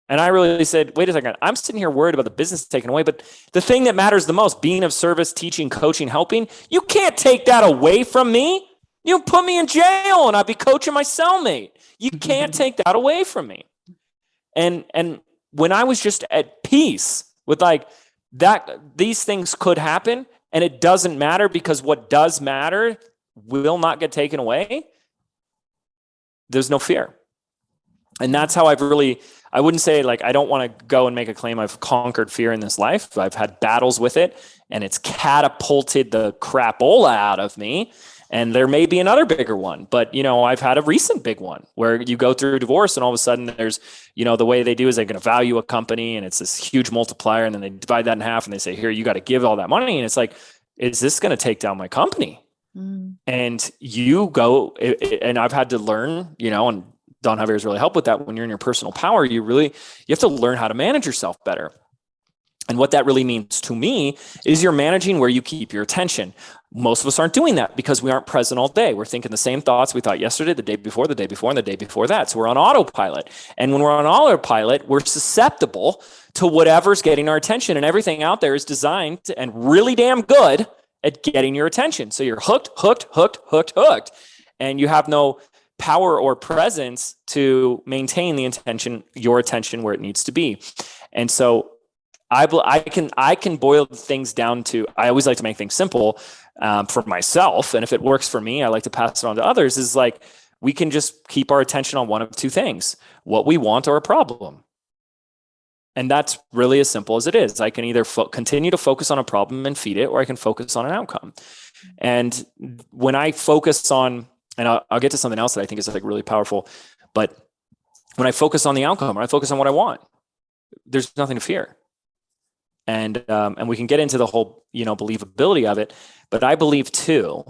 And I really said, wait a second, I'm sitting here worried about the business taken away, but the thing that matters the most, being of service, teaching, coaching, helping, you can't take that away from me. You put me in jail and I'd be coaching my cellmate. You can't take that away from me. And when I was just at peace with that, these things could happen and it doesn't matter because what does matter will not get taken away. There's no fear. And that's how I wouldn't say I don't want to go and make a claim I've conquered fear in this life. I've had battles with it and it's catapulted the crapola out of me. And there may be another bigger one, but I've had a recent big one where you go through a divorce and all of a sudden there's, the way they do is they're going to value a company and it's this huge multiplier and then they divide that in half and they say, here, you got to give all that money. And it's is this going to take down my company? And you go, and I've had to learn, and Don Javier's really helped with that. When you're in your personal power, you have to learn how to manage yourself better. And what that really means to me is you're managing where you keep your attention. Most of us aren't doing that because we aren't present all day. We're thinking the same thoughts we thought yesterday, the day before, and the day before that. So we're on autopilot. And when we're on autopilot, we're susceptible to whatever's getting our attention. And everything out there is designed and really damn good at getting your attention. So you're hooked. And you have no power or presence to maintain your attention where it needs to be. And so I can boil things down to, I always like to make things simple for myself. And if it works for me, I like to pass it on to others, is we can just keep our attention on one of two things, what we want or a problem. And that's really as simple as it is. I can either continue to focus on a problem and feed it, or I can focus on an outcome. And when I focus on, and I'll get to something else that I think is really powerful, but when I focus on the outcome, or I focus on what I want, there's nothing to fear. And we can get into the whole, believability of it, but I believe too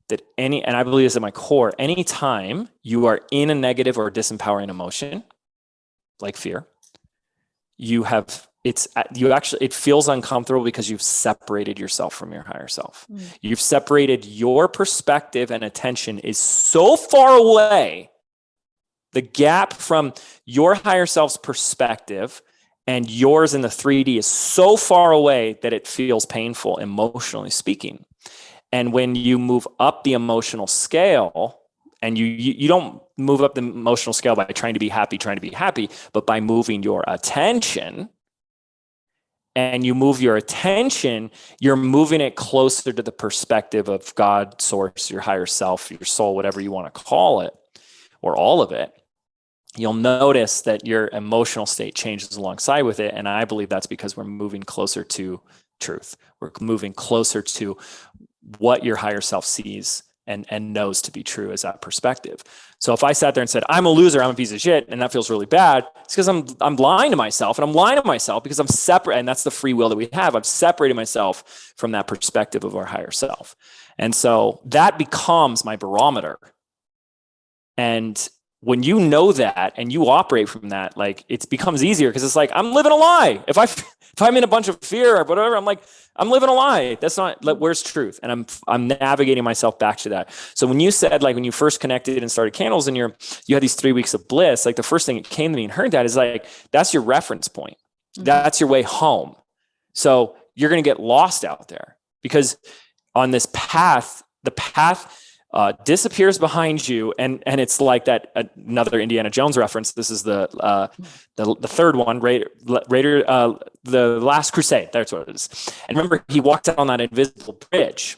that and I believe this at my core, anytime you are in a negative or disempowering emotion, like fear, it feels uncomfortable because you've separated yourself from your higher self. You've separated your perspective, and attention is so far away. The gap from your higher self's perspective and yours in the 3D is so far away that it feels painful, emotionally speaking. And when you move up the emotional scale, and you don't move up the emotional scale by trying to be happy, but by moving your attention, and you move your attention, you're moving it closer to the perspective of God, source, your higher self, your soul, whatever you want to call it, or all of it. You'll notice that your emotional state changes alongside with it. And I believe that's because we're moving closer to truth. We're moving closer to what your higher self sees and knows to be true as that perspective. So if I sat there and said, I'm a loser, I'm a piece of shit, and that feels really bad, it's because I'm lying to myself, and I'm lying to myself because I'm separate. And that's the free will that we have. I've separated myself from that perspective of our higher self. And so that becomes my barometer. And when you know that and you operate from that, it becomes easier, because it's I'm living a lie. If I'm in a bunch of fear or whatever, I'm living a lie. That's not, where's truth? And I'm navigating myself back to that. So when you said, when you first connected and started candles and you had these 3 weeks of bliss, the first thing that came to me and heard that is that's your reference point. Mm-hmm. That's your way home. So you're going to get lost out there, because on this path, the path disappears behind you, and it's like that another Indiana Jones reference. This is the third one, the Last Crusade. That's what it is. And remember, he walked out on that invisible bridge.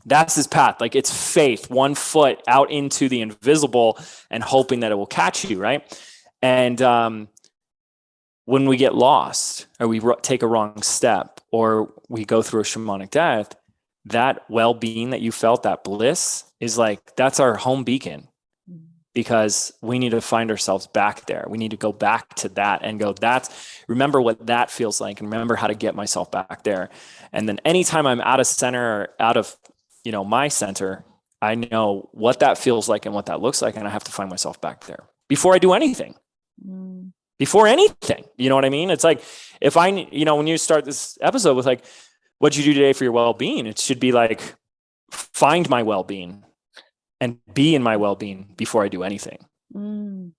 That's his path. Like, it's faith, 1 foot out into the invisible and hoping that it will catch you, right? And when we get lost, or we take a wrong step, or we go through a shamanic death, that well-being that you felt, that bliss, is like, that's our home beacon, because we need to find ourselves back there. We need to go back to that and go, remember what that feels like, and remember how to get myself back there. And then anytime I'm out of center, or out of, my center, I know what that feels like and what that looks like. And I have to find myself back there before I do anything. Before anything, you know what I mean? It's like, if when you start this episode with like, what'd you do today for your well-being? It should be like, find my well-being and be in my well-being before I do anything. And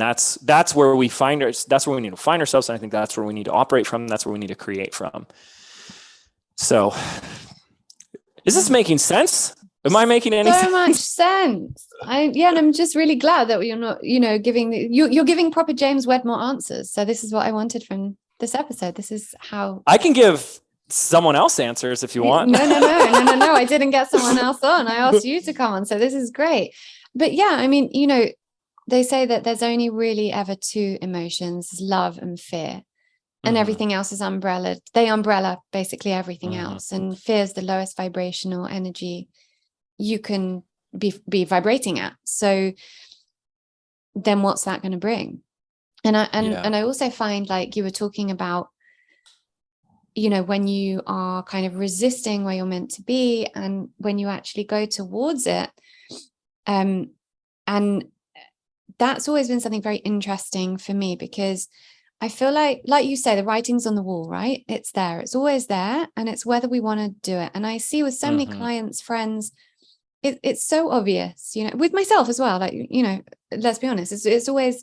that's where we that's where we need to find ourselves. And I think that's where we need to operate from. That's where we need to create from. So, is this making sense? Am I making any sense? So much sense. And I'm just really glad that you're not, giving you're giving proper James Wedmore answers. So this is what I wanted from this episode. This is how I can give someone else answers if you want. No. I didn't get someone else on. I asked you to come on. So this is great. But yeah, I mean, they say that there's only really ever 2 emotions, love and fear. And everything else is umbrella. They umbrella basically everything else. And fear is the lowest vibrational energy you can be vibrating at. So then what's that going to bring? And I also find, like you were talking about, when you are kind of resisting where you're meant to be, and when you actually go towards it, and that's always been something very interesting for me, because I feel like you say, the writing's on the wall, right? It's there. It's always there. And it's whether we want to do it. And I see with so many clients, friends, it's so obvious, with myself as well. Like, let's be honest, it's always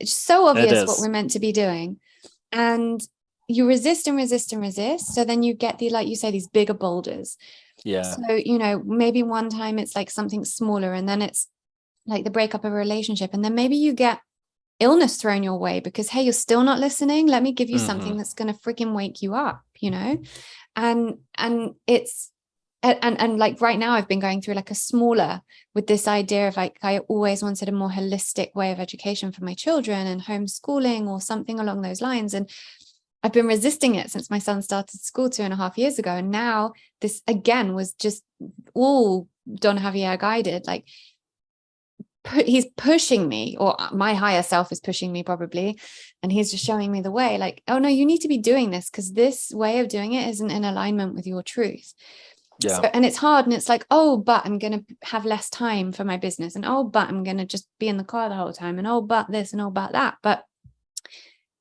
so obvious what we're meant to be doing. And you resist and resist and resist. So then you get like you say, these bigger boulders. Yeah. So, maybe one time it's like something smaller, and then it's like the breakup of a relationship. And then maybe you get illness thrown your way because, hey, you're still not listening. Let me give you something that's going to freaking wake you up, and it's, and like right now I've been going through like a smaller, with this idea of like, I always wanted a more holistic way of education for my children and homeschooling or something along those lines. And I've been resisting it since my son started school 2.5 years ago. And now this again was just all Don Javier guided, like, he's pushing me, or my higher self is pushing me probably, and he's just showing me the way, like, oh no, you need to be doing this, because this way of doing it isn't in alignment with your truth. So, and it's hard, and it's like, oh, but I'm going to have less time for my business, and oh, but I'm going to just be in the car the whole time, and oh, but this, and oh, but that. But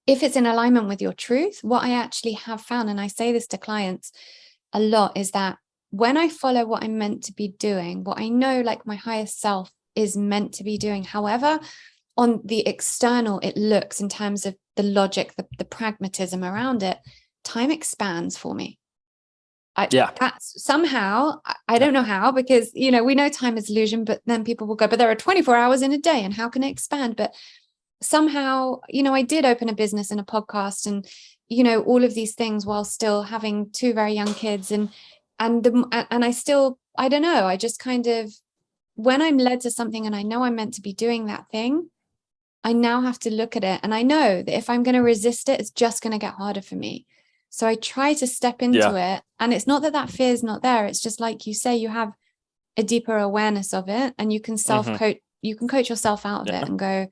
if it's in alignment with your truth, what I actually have found, and I say this to clients a lot, is that when I follow what I'm meant to be doing, what I know, like my highest self is meant to be doing, however on the external it looks in terms of the logic, the pragmatism around it, time expands for me. That's somehow, I don't know how, because we know time is illusion, but then people will go, but there are 24 hours in a day, and how can it expand? But somehow, I did open a business and a podcast, and all of these things while still having 2 very young kids, and I still, I don't know, I just kind of, when I'm led to something and I know I'm meant to be doing that thing, I now have to look at it, and I know that if I'm going to resist it, it's just going to get harder for me. So I try to step into it, and it's not that fear is not there. It's just like you say, you have a deeper awareness of it, and you can self-coach, you can coach yourself out of it and go,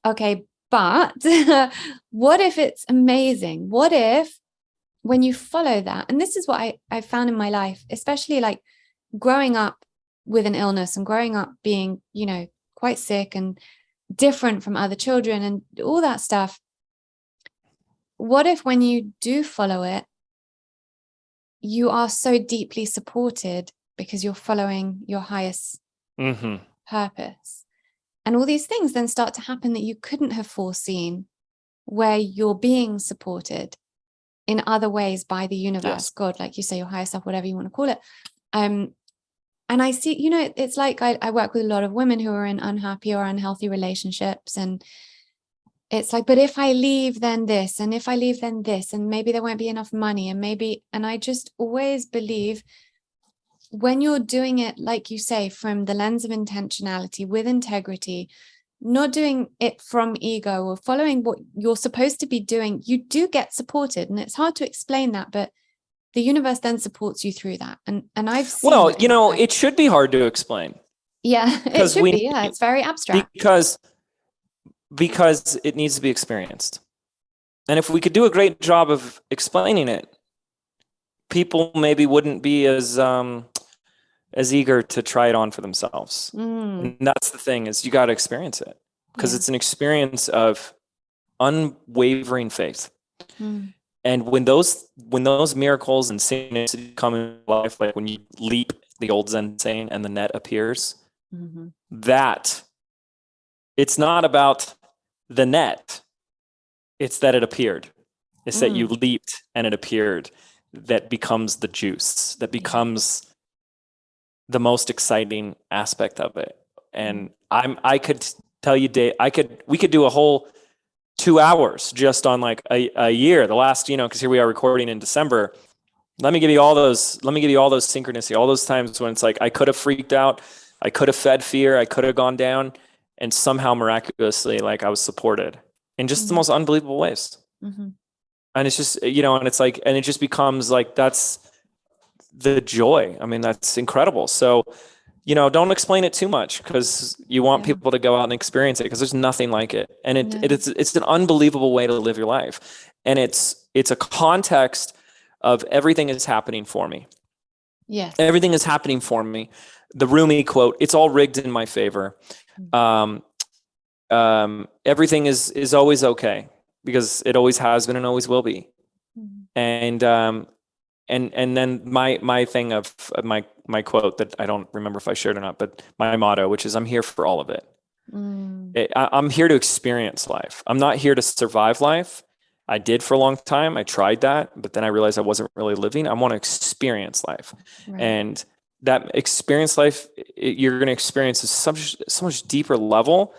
okay, but what if it's amazing? What if when you follow that, and this is what I found in my life, especially like growing up with an illness and growing up being, quite sick and different from other children and all that stuff. What if when you do follow it, you are so deeply supported because you're following your highest purpose? And all these things then start to happen that you couldn't have foreseen, where you're being supported in other ways by the universe, God, like you say, your higher self, whatever you want to call it. And I see, it's like I work with a lot of women who are in unhappy or unhealthy relationships. And it's like, but if I leave, then this, and if I leave, then this, and maybe there won't be enough money. And I just always believe when you're doing it, like you say, from the lens of intentionality, with integrity, not doing it from ego or following what you're supposed to be doing, you do get supported. And it's hard to explain that, but the universe then supports you through that. And I've seen Well, that in fact. it should be hard to explain Yeah, it should be. Yeah, it's very abstract. Because it needs to be experienced. And if we could do a great job of explaining it, people maybe wouldn't be as eager to try it on for themselves. And that's the thing, is you got to experience it, because it's an experience of unwavering faith. And when those miracles and synchronicity come in life, like when you leap the old Zen saying and the net appears, that it's not about the net, it's that it appeared. It's that you leaped and it appeared, that becomes the juice, that becomes the most exciting aspect of it. And I could tell you, Dave, we could do a whole 2 hours just on like a year, the last, because here we are recording in December. Let me give you all those synchronicity, all those times when it's like, I could have freaked out, I could have fed fear, I could have gone down, and somehow miraculously, like, I was supported in just the most unbelievable ways. And it's just, and it's like, and it just becomes like, that's the joy. I mean, that's incredible. So, don't explain it too much, because you want people to go out and experience it, because there's nothing like it. And it's an unbelievable way to live your life. And it's a context of everything is happening for me. Yes. Everything is happening for me. The Rumi quote, it's all rigged in my favor. Everything is always okay, because it always has been and always will be. And then my thing of my quote that I don't remember if I shared or not, but my motto, which is, I'm here for all of it. I'm here to experience life. I'm not here to survive life. I did for a long time. I tried that, but then I realized I wasn't really living. I want to experience life. Right. And that experience life, you're going to experience at so much deeper level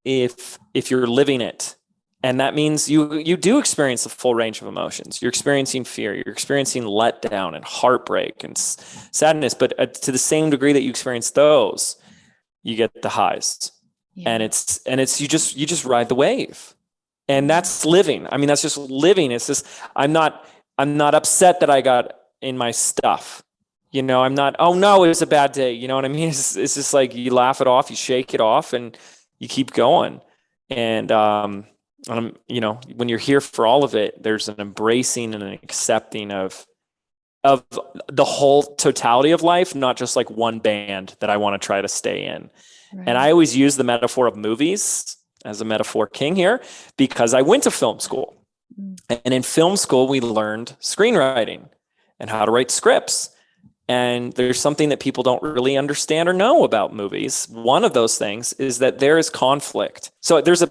if you're living it. And that means you do experience the full range of emotions. You're experiencing fear, you're experiencing letdown and heartbreak and sadness, but to the same degree that you experience those, you get the highs. And it's you just ride the wave. And that's living. I mean, that's just living. It's just, I'm not upset that I got in my stuff. I'm not, oh no, it was a bad day. You know what I mean? It's just like, you laugh it off, you shake it off, and you keep going. And when you're here for all of it, there's an embracing and an accepting of the whole totality of life, not just like one band that I want to try to stay in. Right. And I always use the metaphor of movies as a metaphor king here, because I went to film school. And in film school, we learned screenwriting and how to write scripts. And there's something that people don't really understand or know about movies. One of those things is that there is conflict. So there's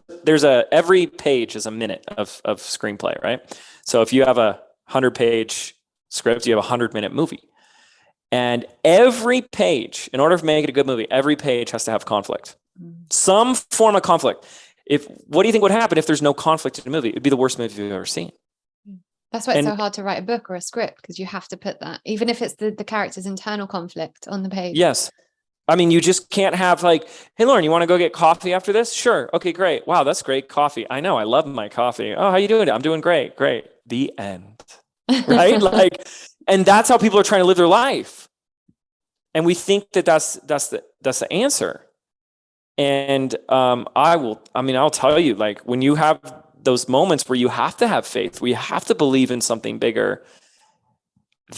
every page is a minute of screenplay, right? So if you have a 100-page script, you have a 100-minute movie. And every page, in order to make it a good movie, every page has to have conflict. Some form of conflict. What do you think would happen if there's no conflict in a movie? It'd be the worst movie you've ever seen. That's why it's so hard to write a book or a script, because you have to put that, even if it's the character's internal conflict on the page. Yes. I mean, you just can't have like, hey, Lauren, you want to go get coffee after this? Sure. Okay, great. Wow, that's great coffee. I know. I love my coffee. Oh, how you doing? I'm doing great. Great. The end. Right? Like, and that's how people are trying to live their life. And we think that that's the answer. And I'll tell you, like, when you have those moments where you have to have faith, where you have to believe in something bigger,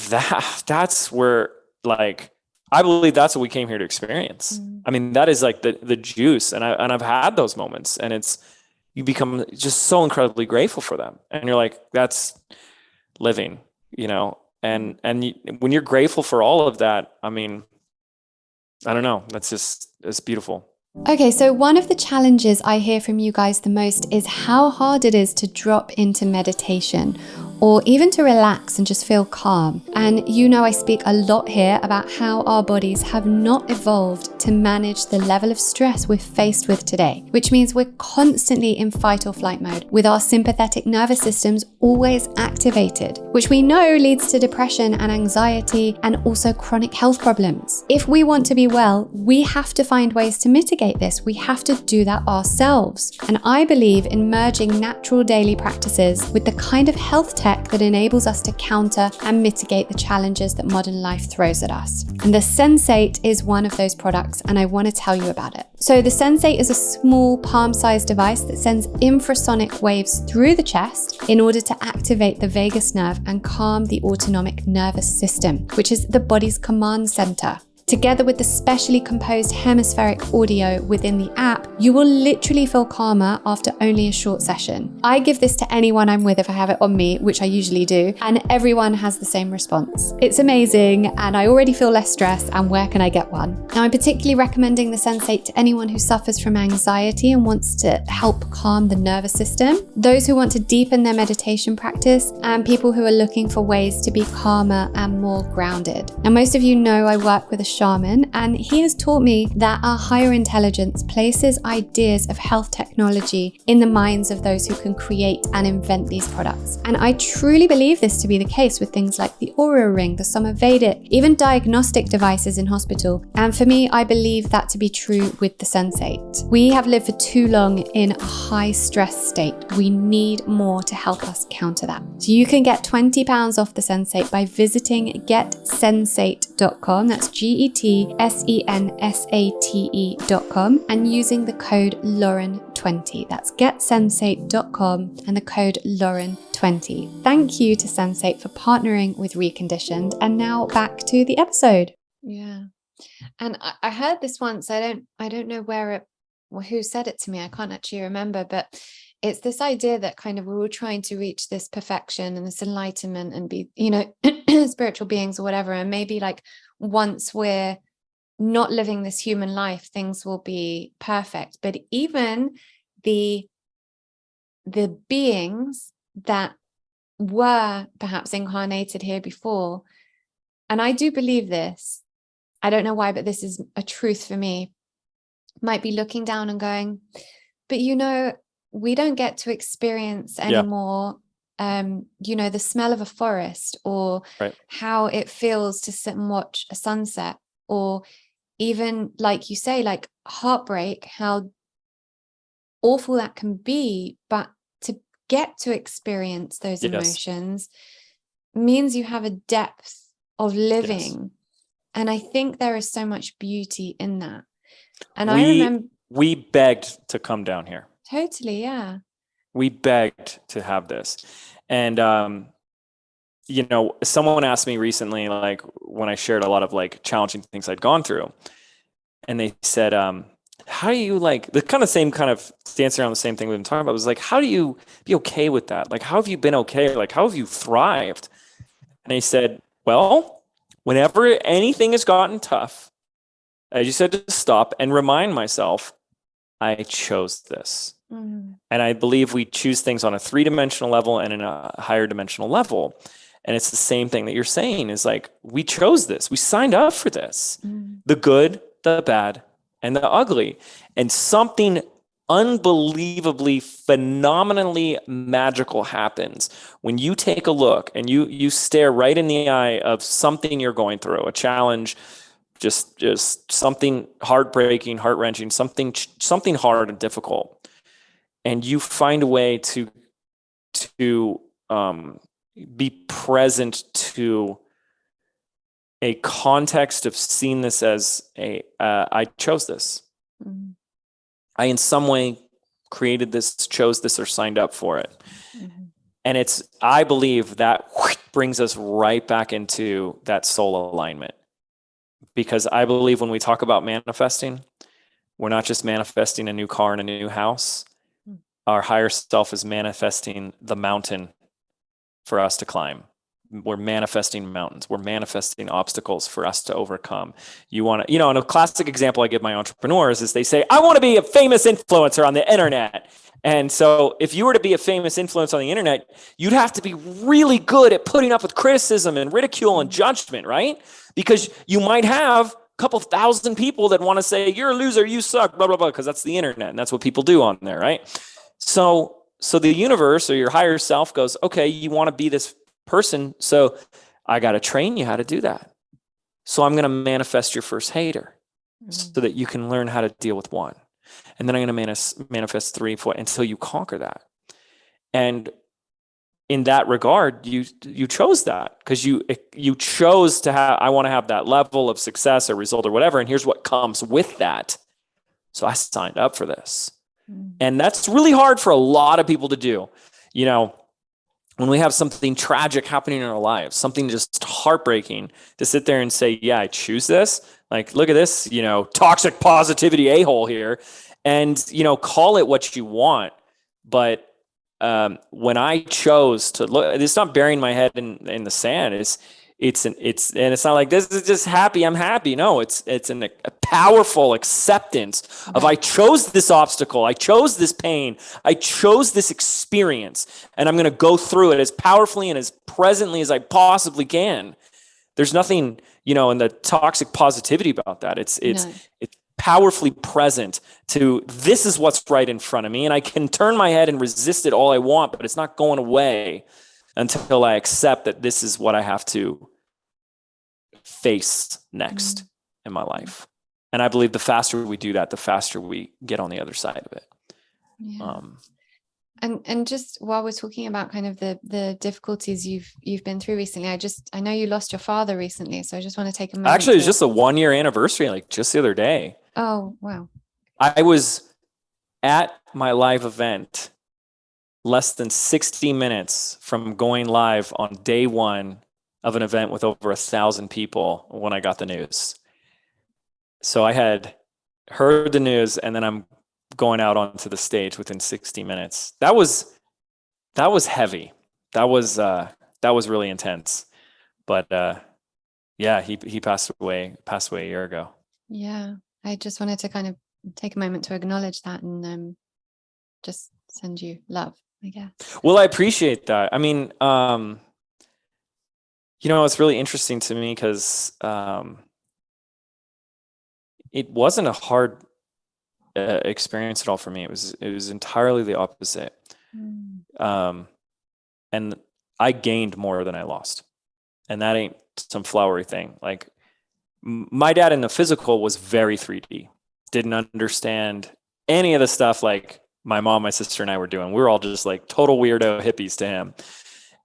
that's where, like, I believe that's what we came here to experience. I mean, that is like the juice. And I've had those moments, and you become just so incredibly grateful for them. And you're like, that's living, and when you're grateful for all of that, I mean, I don't know, it's beautiful. Okay, so one of the challenges I hear from you guys the most is how hard it is to drop into meditation, or even to relax and just feel calm. And you know I speak a lot here about how our bodies have not evolved to manage the level of stress we're faced with today, which means we're constantly in fight or flight mode with our sympathetic nervous systems always activated, which we know leads to depression and anxiety and also chronic health problems. If we want to be well, we have to find ways to mitigate this. We have to do that ourselves. And I believe in merging natural daily practices with the kind of health tech that enables us to counter and mitigate the challenges that modern life throws at us. And the Sensate is one of those products, and I want to tell you about it. So the Sensate is a small palm-sized device that sends infrasonic waves through the chest in order to activate the vagus nerve and calm the autonomic nervous system, which is the body's command center. Together with the specially composed hemispheric audio within the app, you will literally feel calmer after only a short session. I give this to anyone I'm with if I have it on me, which I usually do, and everyone has the same response. It's amazing, and I already feel less stressed, and where can I get one? Now, I'm particularly recommending the Sensate to anyone who suffers from anxiety and wants to help calm the nervous system, those who want to deepen their meditation practice, and people who are looking for ways to be calmer and more grounded. Now, most of you know I work with a shaman, and he has taught me that our higher intelligence places ideas of health technology in the minds of those who can create and invent these products. And I truly believe this to be the case with things like the Oura Ring, the Somavedic, even diagnostic devices in hospital. And for me, I believe that to be true with the Sensate. We have lived for too long in a high stress state. We need more to help us counter that. So you can get £20 off the Sensate by visiting getsensate.com. That's GETSENSATE.com and using the code Lauren20. That's getsensate.com and the code Lauren20. Thank you to Sensate for partnering with Reconditioned. And now back to the episode. Yeah. And I heard this once. I don't know who said it to me. I can't actually remember, but it's this idea that kind of we're all trying to reach this perfection and this enlightenment and be, spiritual beings or whatever. And maybe like once we're not living this human life, things will be perfect. But even the beings that were perhaps incarnated here before, and I do believe this, I don't know why, but this is a truth for me, might be looking down and going, but we don't get to experience anymore, the smell of a forest, or right, how it feels to sit and watch a sunset, or even, like you say, like heartbreak, how awful that can be. But to get to experience those emotions means you have a depth of living. Yes. And I think there is so much beauty in that. And I remember we begged to come down here. Totally, yeah. We begged to have this. And, someone asked me recently, like when I shared a lot of like challenging things I'd gone through, and they said, how do you like the kind of same kind of dancing around the same thing we've been talking about, was like, how do you be okay with that? Like, how have you been okay? Like, how have you thrived? And they said, well, whenever anything has gotten tough, I just had to stop and remind myself, I chose this. Mm-hmm. And I believe we choose things on a 3-dimensional level and in a higher dimensional level. And it's the same thing that you're saying, is like, we chose this. We signed up for this. Mm-hmm. The good, the bad, and the ugly. And something unbelievably, phenomenally magical happens when you take a look and you stare right in the eye of something you're going through, a challenge, just something heartbreaking, heart-wrenching, something hard and difficult, and you find a way to be present to a context of seeing this as I chose this. Mm-hmm. I in some way created this, chose this, or signed up for it. Mm-hmm. And I believe that brings us right back into that soul alignment. Because I believe when we talk about manifesting, we're not just manifesting a new car and a new house. Our higher self is manifesting the mountain for us to climb, we're manifesting mountains. We're manifesting obstacles for us to overcome. You want to, and a classic example I give my entrepreneurs is they say, I want to be a famous influencer on the internet. And so if you were to be a famous influencer on the internet, you'd have to be really good at putting up with criticism and ridicule and judgment, right? Because you might have a couple thousand people that want to say, you're a loser, you suck, blah, blah, blah, because that's the internet. And that's what people do on there, right? So the universe or your higher self goes, okay, you want to be this person. So I got to train you how to do that. So I'm going to manifest your first hater so that you can learn how to deal with one. And then I'm going to manifest 3, 4 until you conquer that. And in that regard, you chose that because you chose to have, I want to have that level of success or result or whatever. And here's what comes with that. So I signed up for this. And that's really hard for a lot of people to do. When we have something tragic happening in our lives, something just heartbreaking, to sit there and say, yeah, I choose this. Like, look at this, toxic positivity a-hole here, and, call it what you want. But when I chose to look, it's not burying my head in the sand. It's not like, this is just happy, I'm happy. No, it's a powerful acceptance of, I chose this obstacle, I chose this pain, I chose this experience, and I'm going to go through it as powerfully and as presently as I possibly can. There's nothing, in the toxic positivity about that. It's powerfully present to, this is what's right in front of me, and I can turn my head and resist it all I want, but it's not going away until I accept that this is what I have to face next in my life. And I believe the faster we do that, the faster we get on the other side of it. Yeah. And just while we're talking about kind of the difficulties you've been through recently, I know you lost your father recently, so I just want to take a moment. Actually, it's just a 1-year anniversary, like just the other day. Oh, wow. I was at my live event less than 60 minutes from going live on day 1 of an event with over 1,000 people when I got the news. So I had heard the news, and then I'm going out onto the stage within 60 minutes. That was heavy. That was really intense. But yeah, he passed away a year ago. Yeah. I just wanted to kind of take a moment to acknowledge that and just send you love, I guess. Well, I appreciate that. I mean, it's really interesting to me because it wasn't a hard experience at all for me. It was entirely the opposite. And I gained more than I lost, and that ain't some flowery thing. Like, my dad in the physical was very 3D, didn't understand any of the stuff like my mom, my sister, and I were doing. We were all just like total weirdo hippies to him.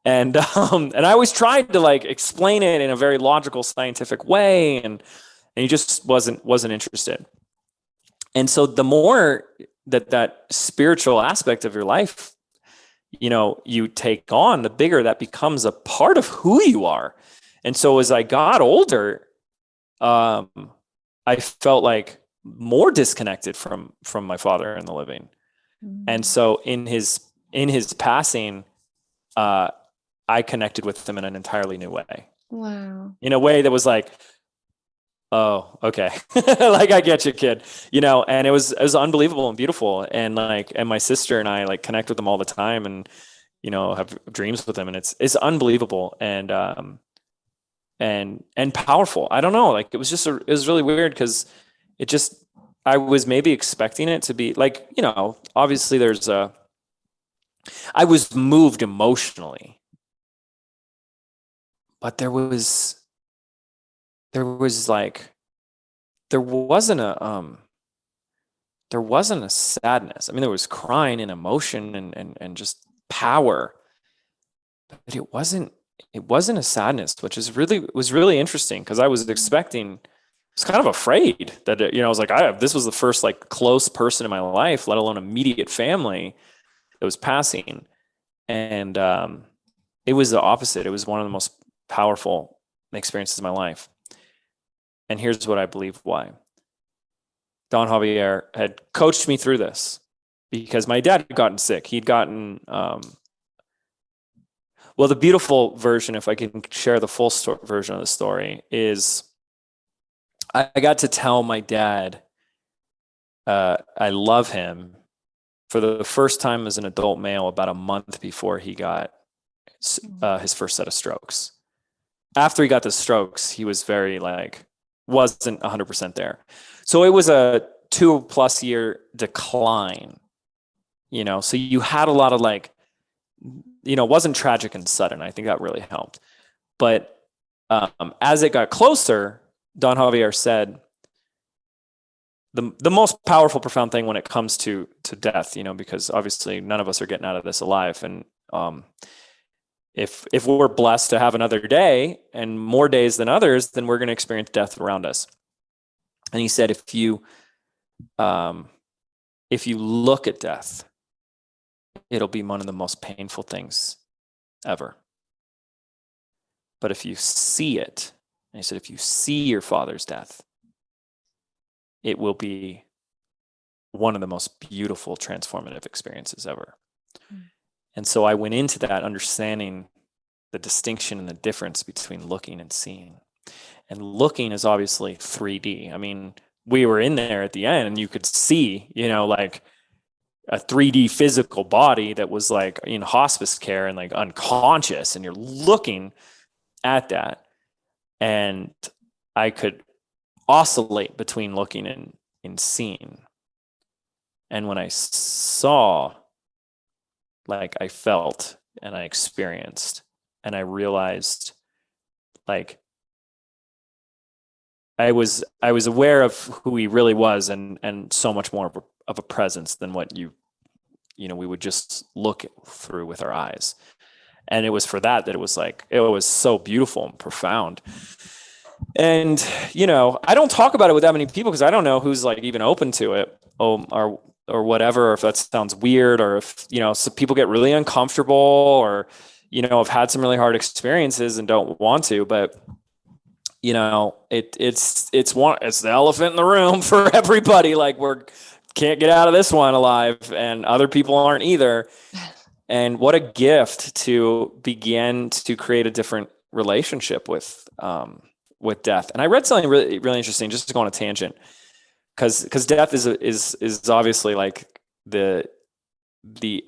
And I always tried to like explain it in a very logical, scientific way, and he just wasn't interested. And so the more that spiritual aspect of your life, you take on, the bigger that becomes a part of who you are. And so as I got older, I felt like more disconnected from my father in the living. And so in his passing, I connected with him in an entirely new way. Wow. In a way that was like, oh, okay. Like, I get you, kid, and it was unbelievable and beautiful. And my sister and I like connect with them all the time, and, have dreams with them, and it's unbelievable. And powerful. I don't know. Like, it was really weird because I was maybe expecting it to be like, obviously I was moved emotionally, but there wasn't a sadness. I mean, there was crying and emotion and just power, but it wasn't a sadness, which was really interesting because I was expecting, I was kind of afraid that, I was like, this was the first like close person in my life, let alone immediate family, that was passing. And it was the opposite. It was one of the most powerful experiences of my life. And here's what I believe why. Don Javier had coached me through this because my dad had gotten sick. He'd gotten, Well, the beautiful version, if I can share the full version of the story, is I got to tell my dad I love him for the first time as an adult male about a month before he got his first set of strokes. After he got the strokes, he was very wasn't 100% there. So it was a 2+ year decline, so you had a lot of it wasn't tragic and sudden. I think that really helped. But as it got closer, Don Javier said, the most powerful, profound thing when it comes to death, because obviously none of us are getting out of this alive. And if we're blessed to have another day and more days than others, then we're going to experience death around us. And he said, if you look at death, it'll be one of the most painful things ever. But if you see it, and he said, if you see your father's death, it will be one of the most beautiful, transformative experiences ever. And so I went into that understanding the distinction and the difference between looking and seeing. And looking is obviously 3D. I mean, we were in there at the end and you could see, a 3D physical body that was in hospice care and unconscious, and you're looking at that. And I could oscillate between looking and seeing. And when I saw, I felt and I experienced, and I realized I was aware of who he really was, and so much more of a presence than what we would just look through with our eyes. And it was for that it was it was so beautiful and profound. And, I don't talk about it with that many people because I don't know who's even open to it or whatever, or if that sounds weird, or if, some people get really uncomfortable or, have had some really hard experiences and don't want to, but it's the elephant in the room for everybody. We're can't get out of this one alive, and other people aren't either. And what a gift to begin to create a different relationship with death. And I read something really, really interesting, just to go on a tangent, because death is obviously the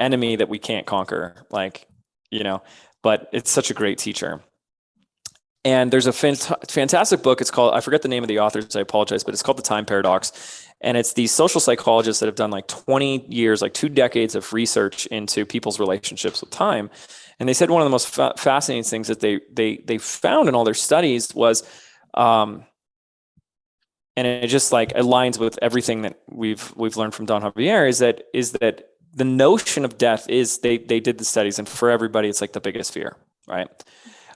enemy that we can't conquer, but it's such a great teacher. And there's a fantastic book. It's called, I forget the name of the authors, I apologize, but it's called The Time Paradox. And it's these social psychologists that have done 20 years, 2 decades of research into people's relationships with time. And they said one of the most fascinating things that they found in all their studies was, and it just aligns with everything that we've learned from Don Javier, is that the notion of death is, they did the studies, and for everybody it's the biggest fear, right?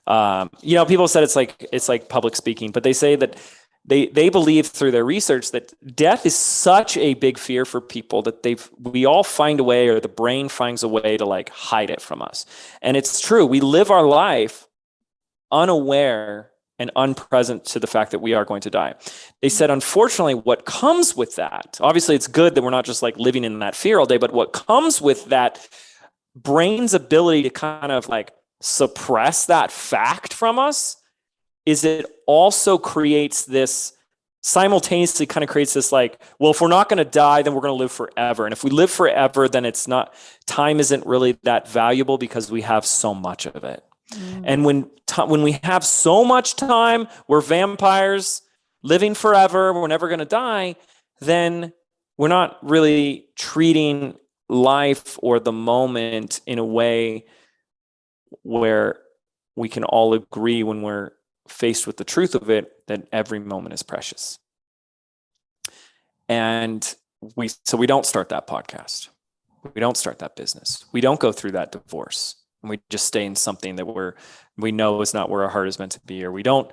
People said it's like public speaking, but they say that they believe through their research that death is such a big fear for people that we all find a way, or the brain finds a way to hide it from us. And it's true. We live our life unaware and unpresent to the fact that we are going to die. They said, unfortunately, what comes with that, obviously it's good that we're not just living in that fear all day, but what comes with that brain's ability to kind of suppress that fact from us is it also creates this, simultaneously kind of creates this well, if we're not going to die, then we're going to live forever. And if we live forever, then time isn't really that valuable because we have so much of it. And when we have so much time, we're vampires living forever, we're never going to die, then we're not really treating life or the moment in a way where we can all agree, when we're faced with the truth of it, that every moment is precious. And we don't start that podcast. We don't start that business. We don't go through that divorce. And we just stay in something that we know is not where our heart is meant to be, or we don't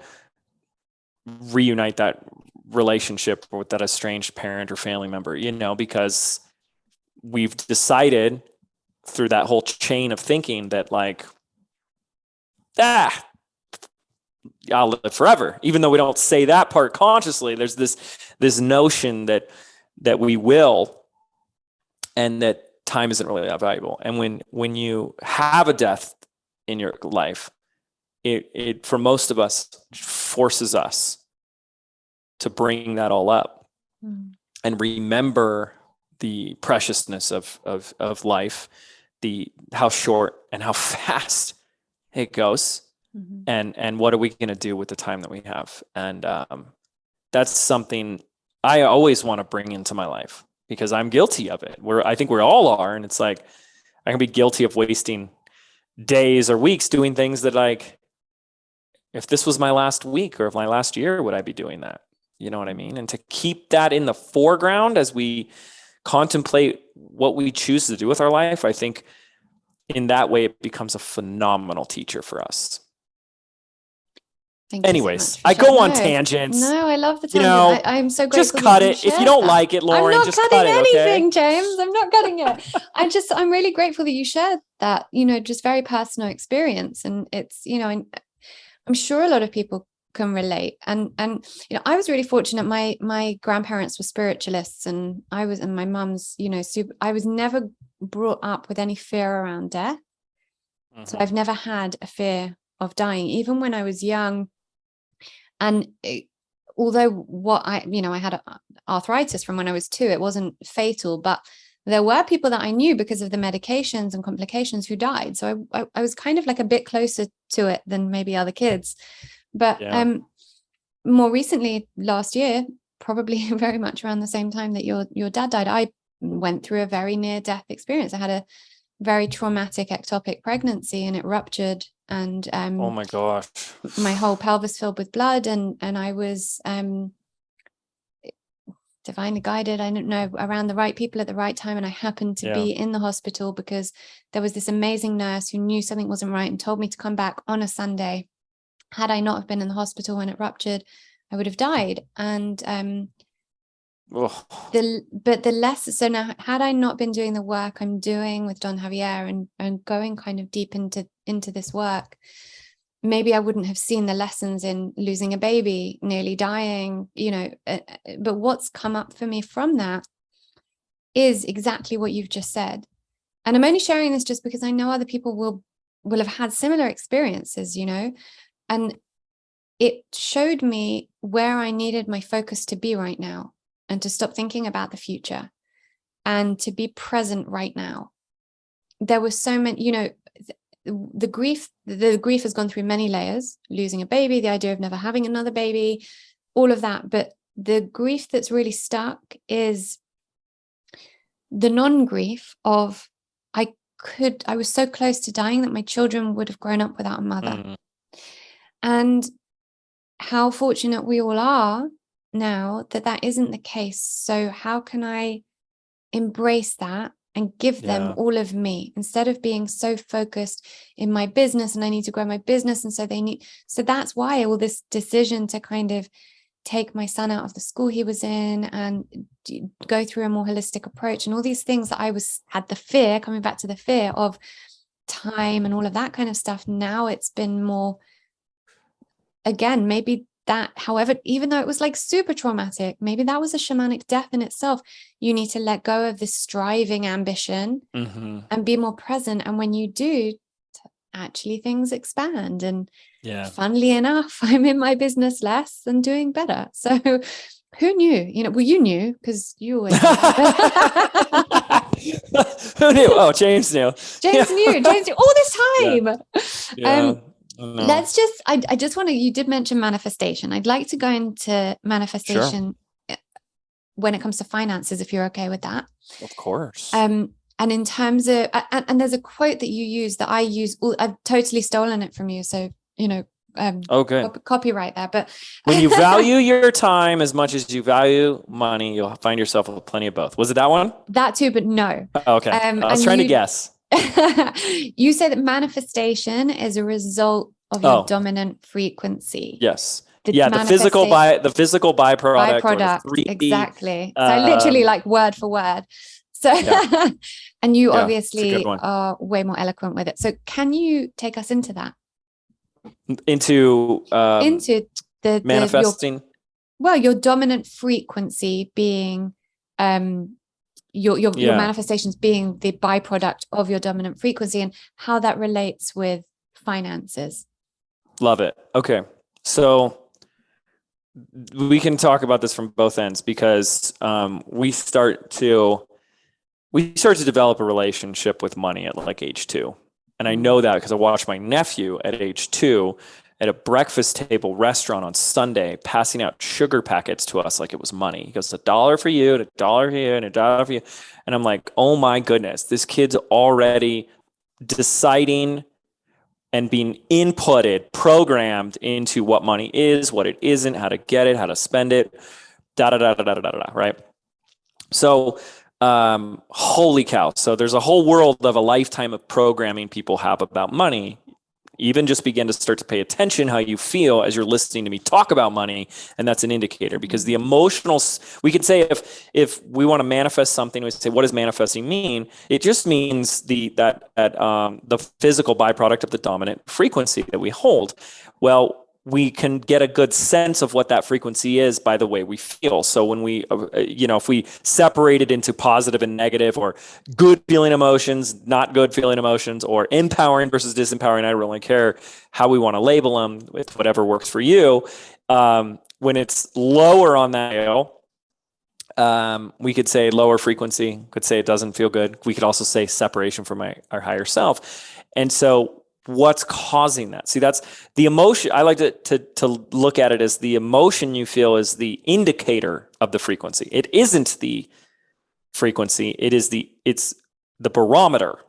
reunite that relationship with that estranged parent or family member, because we've decided through that whole chain of thinking that I'll live forever, even though we don't say that part consciously. There's this notion that we will, and that time isn't really that valuable. And when you have a death in your life, it for most of us forces us to bring that all up and remember the preciousness of life, how short and how fast it goes, and what are we going to do with the time that we have? And that's something I always want to bring into my life, because I'm guilty of it. I think we all are, and it's like I can be guilty of wasting days or weeks doing things that, like, if this was my last week or if my last year, would I be doing that? You know what I mean? And to keep that in the foreground as we contemplate what we choose to do with our life, I think in that way it becomes a phenomenal teacher for us. Thank Anyways, you so much I go on tangents. No, I love the tangent. I'm so grateful. Just cut it. If you don't like it, Lauren, I'm not just cutting cut it, anything, okay? James. I'm not cutting it. I'm really grateful that you shared that, just very personal experience. And it's, I'm sure a lot of people can relate. And I was really fortunate. My grandparents were spiritualists, and my mum's, I was never brought up with any fear around death. So I've never had a fear of dying, even when I was young. And although I had arthritis from when I was 2, it wasn't fatal, but there were people that I knew because of the medications and complications who died. So I was kind of like a bit closer to it than maybe other kids. But more recently, last year, probably very much around the same time that your dad died, I went through a very near-death experience. I had a very traumatic ectopic pregnancy, and it ruptured, and oh my gosh, my whole pelvis filled with blood, and I was divinely guided, I don't know, around the right people at the right time, and I happened to be in the hospital because there was this amazing nurse who knew something wasn't right and told me to come back on a Sunday. Had I not have been in the hospital when it ruptured, I would have died. And the less, so now, had I not been doing the work I'm doing with Don Javier and going kind of deep into this work, maybe I wouldn't have seen the lessons in losing a baby, nearly dying, but what's come up for me from that is exactly what you've just said. And I'm only sharing this just because I know other people will have had similar experiences, and it showed me where I needed my focus to be right now, and to stop thinking about the future and to be present right now. There were so many, the grief has gone through many layers, losing a baby, the idea of never having another baby, all of that. But the grief that's really stuck is the non-grief of I was so close to dying that my children would have grown up without a mother. And how fortunate we all are now that isn't the case. So how can I embrace that and give them all of me, instead of being so focused in my business and I need to grow my business, and so that's why all this decision to kind of take my son out of the school he was in and go through a more holistic approach, and all these things that had the fear, coming back to the fear of time and all of that kind of stuff. Now it's been more, again, maybe that, however, even though it was like super traumatic, maybe that was a shamanic death in itself. You need to let go of this striving ambition and be more present. And when you do, actually things expand. And funnily enough, I'm in my business less and doing better. So who knew? Well, you knew because you always knew. Who knew? Oh, James knew. James knew all this time. Let's just, I just want to, you did mention manifestation. I'd like to go into manifestation when it comes to finances, if you're okay with that. Of course. And in terms of, and there's a quote that you use that I use, I've totally stolen it from you. So, copyright there. But when you value your time as much as you value money, you'll find yourself with plenty of both. Was it that one? That too, but no. Okay. I was trying to guess. You say that manifestation is a result of your dominant frequency. Yes. The physical byproduct. Exactly. So literally like word for word. So and you obviously are way more eloquent with it. So can you take us into that? Into the manifesting? Your dominant frequency being your manifestations being the byproduct of your dominant frequency, and how that relates with finances? Love it. Okay. So we can talk about this from both ends because we start to develop a relationship with money at like age 2. And I know that because I watched my nephew at age 2 at a breakfast table restaurant on Sunday passing out sugar packets to us like it was money. He goes, $1 for you, and $1 for you, and $1 for you. And I'm like, oh my goodness, this kid's already deciding and being inputted, programmed into what money is, what it isn't, how to get it, how to spend it, right? So, holy cow. So there's a whole world of a lifetime of programming people have about money. Even just begin to start to pay attention how you feel as you're listening to me talk about money. And that's an indicator, because the emotional, we could say if we want to manifest something, we say, what does manifesting mean? It just means the physical byproduct of the dominant frequency that we hold. Well, we can get a good sense of what that frequency is by the way we feel. So when we, if we separate it into positive and negative, or good feeling emotions, not good feeling emotions, or empowering versus disempowering, I don't really care how we want to label them, with whatever works for you. When it's lower on that scale, we could say lower frequency, could say it doesn't feel good. We could also say separation from our higher self. And so what's causing that? See, that's the emotion. I like to look at it as the emotion you feel is the indicator of the frequency. It isn't the frequency. It's the barometer.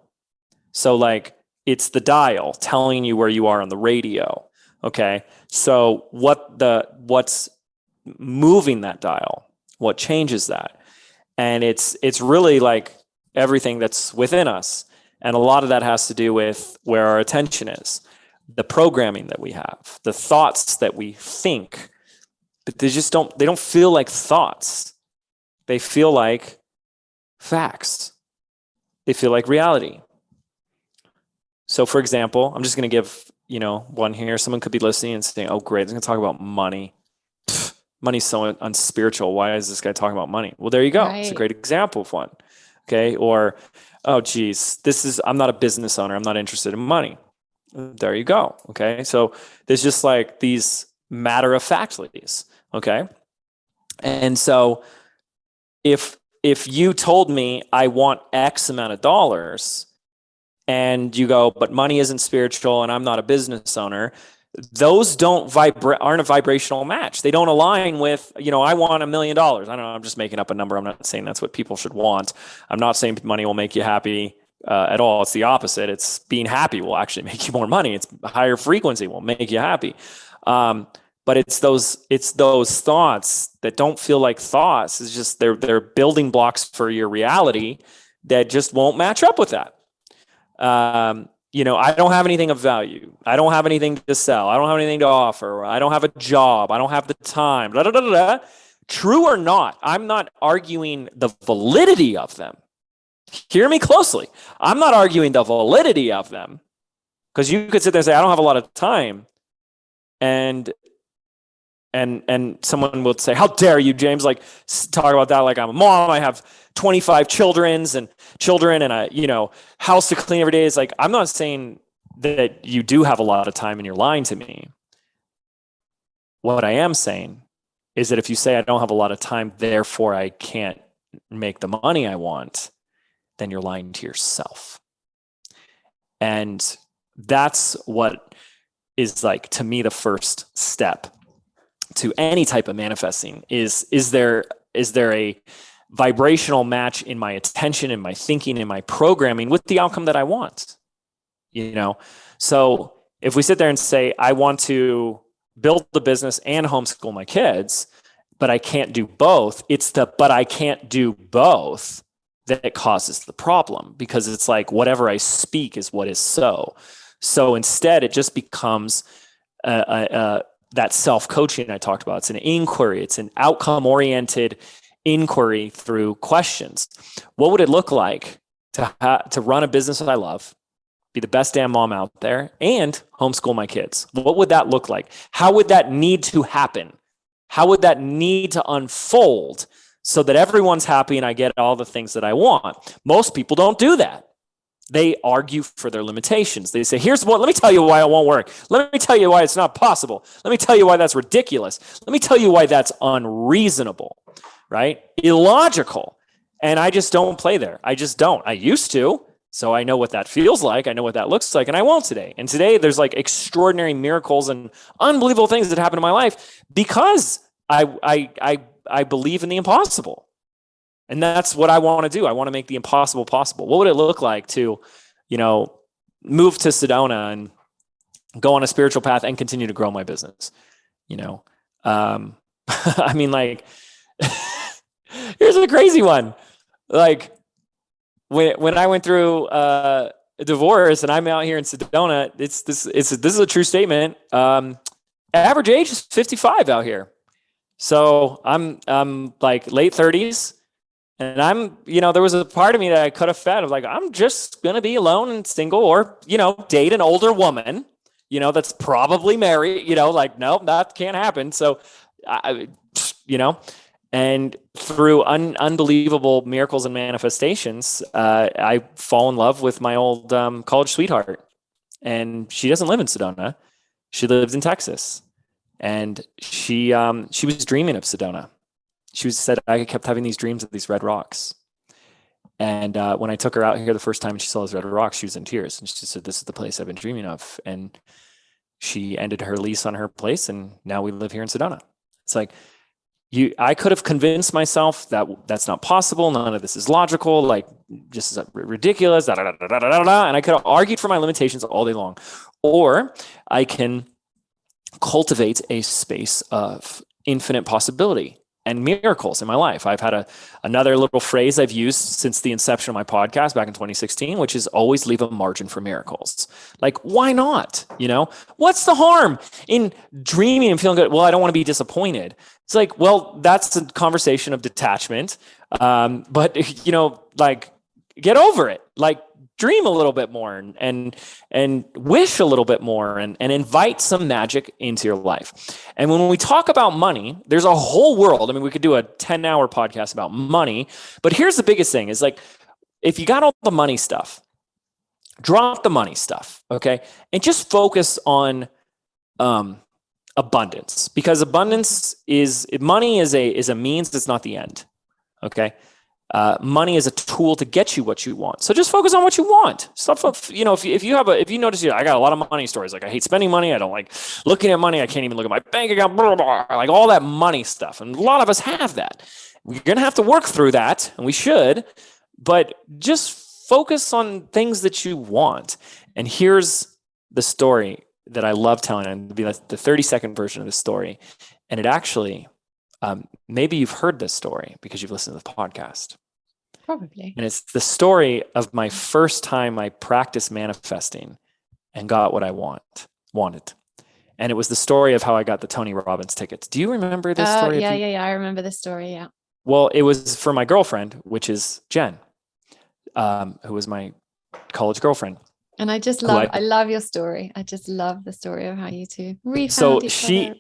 So like it's the dial telling you where you are on the radio. Okay. So what's moving that dial? What changes that? And it's really like everything that's within us. And a lot of that has to do with where our attention is, the programming that we have, the thoughts that we think. But they don't feel like thoughts. They feel like facts. They feel like reality. So for example, I'm just going to give, one here. Someone could be listening and saying, oh, great, they're going to talk about money. Money's so unspiritual. Why is this guy talking about money? Well, there you go. Right. It's a great example of one. Okay. Or, oh, geez, I'm not a business owner. I'm not interested in money. There you go. Okay. So there's just like these matter of factlities. Okay. And so if you told me I want X amount of dollars and you go, but money isn't spiritual and I'm not a business owner, those aren't a vibrational match. They don't align with, I want $1 million. I don't know. I'm just making up a number. I'm not saying that's what people should want. I'm not saying money will make you happy at all. It's the opposite. It's being happy will actually make you more money. It's higher frequency will make you happy. But it's those thoughts that don't feel like thoughts. It's just they're building blocks for your reality that just won't match up with that. I don't have anything of value. I don't have anything to sell. I don't have anything to offer. I don't have a job. I don't have the time. True or not, I'm not arguing the validity of them. Hear me closely. I'm not arguing the validity of them, because you could sit there and say, I don't have a lot of time. And someone will say, how dare you, James, like talk about that like I'm a mom. I have 25 children and a house to clean every day. It's like, I'm not saying that you do have a lot of time and you're lying to me. What I am saying is that if you say I don't have a lot of time, therefore I can't make the money I want, then you're lying to yourself. And that's what is, like, to me, the first step to any type of manifesting is there a vibrational match in my attention, in my thinking, in my programming with the outcome that I want? So if we sit there and say, I want to build the business and homeschool my kids, but I can't do both, it's but I can't do both that causes the problem, because it's like whatever I speak is what is so. So instead, it just becomes that self-coaching I talked about. It's an inquiry. It's an outcome-oriented inquiry through questions. What would it look like to run a business that I love, be the best damn mom out there, and homeschool my kids? What would that look like? How would that need to happen? How would that need to unfold so that everyone's happy and I get all the things that I want? Most people don't do that. They argue for their limitations. They say, let me tell you why it won't work. Let me tell you why it's not possible. Let me tell you why that's ridiculous. Let me tell you why that's unreasonable, right? Illogical. And I just don't play there. I just don't. I used to. So I know what that feels like. I know what that looks like, and I won't today. And today there's like extraordinary miracles and unbelievable things that happen in my life because I believe in the impossible. And that's what I want to do. I want to make the impossible possible. What would it look like to, move to Sedona and go on a spiritual path and continue to grow my business? I mean, like, here's a crazy one. Like, when I went through a divorce and I'm out here in Sedona, this is a true statement. Average age is 55 out here. So I'm like late 30s, and there was a part of me that I could have fed of like, I'm just going to be alone and single, or, date an older woman, that's probably married, like, no, that can't happen. So and through unbelievable miracles and manifestations, I fall in love with my old college sweetheart. And she doesn't live in Sedona. She lives in Texas. And she was dreaming of Sedona. She said, I kept having these dreams of these red rocks. And when I took her out here the first time and she saw those red rocks, she was in tears. And she said, this is the place I've been dreaming of. And she ended her lease on her place. And now we live here in Sedona. It's like, I could have convinced myself that that's not possible. None of this is logical. Like, just ridiculous. And I could have argued for my limitations all day long. Or I can cultivate a space of infinite possibility and miracles in my life. I've had another little phrase I've used since the inception of my podcast back in 2016, which is always leave a margin for miracles. Like, why not? What's the harm in dreaming and feeling good? Well, I don't want to be disappointed. It's like, well, that's a conversation of detachment. But like, get over it. Like, dream a little bit more and wish a little bit more and invite some magic into your life. And when we talk about money, there's a whole world. I mean, we could do a 10-hour podcast about money, but here's the biggest thing is like, if you got all the money stuff, drop the money stuff. Okay. And just focus on, abundance, because money is a means. It's not the end. Okay. Money is a tool to get you what you want. So just focus on what you want. Stop. If you notice, I got a lot of money stories. Like, I hate spending money. I don't like looking at money. I can't even look at my bank account, blah, blah, blah, like all that money stuff. And a lot of us have that. We're going to have to work through that, and we should, but just focus on things that you want. And here's the story that I love telling, and it'll be like the 30-second version of the story. And it actually, maybe you've heard this story because you've listened to the podcast. Probably. And it's the story of my first time I practiced manifesting and got what I wanted. And it was the story of how I got the Tony Robbins tickets. Do you remember this story? Yeah. I remember this story. Yeah. Well, it was for my girlfriend, which is Jen, who was my college girlfriend. And I love your story. I just love the story of how you two refound so each other.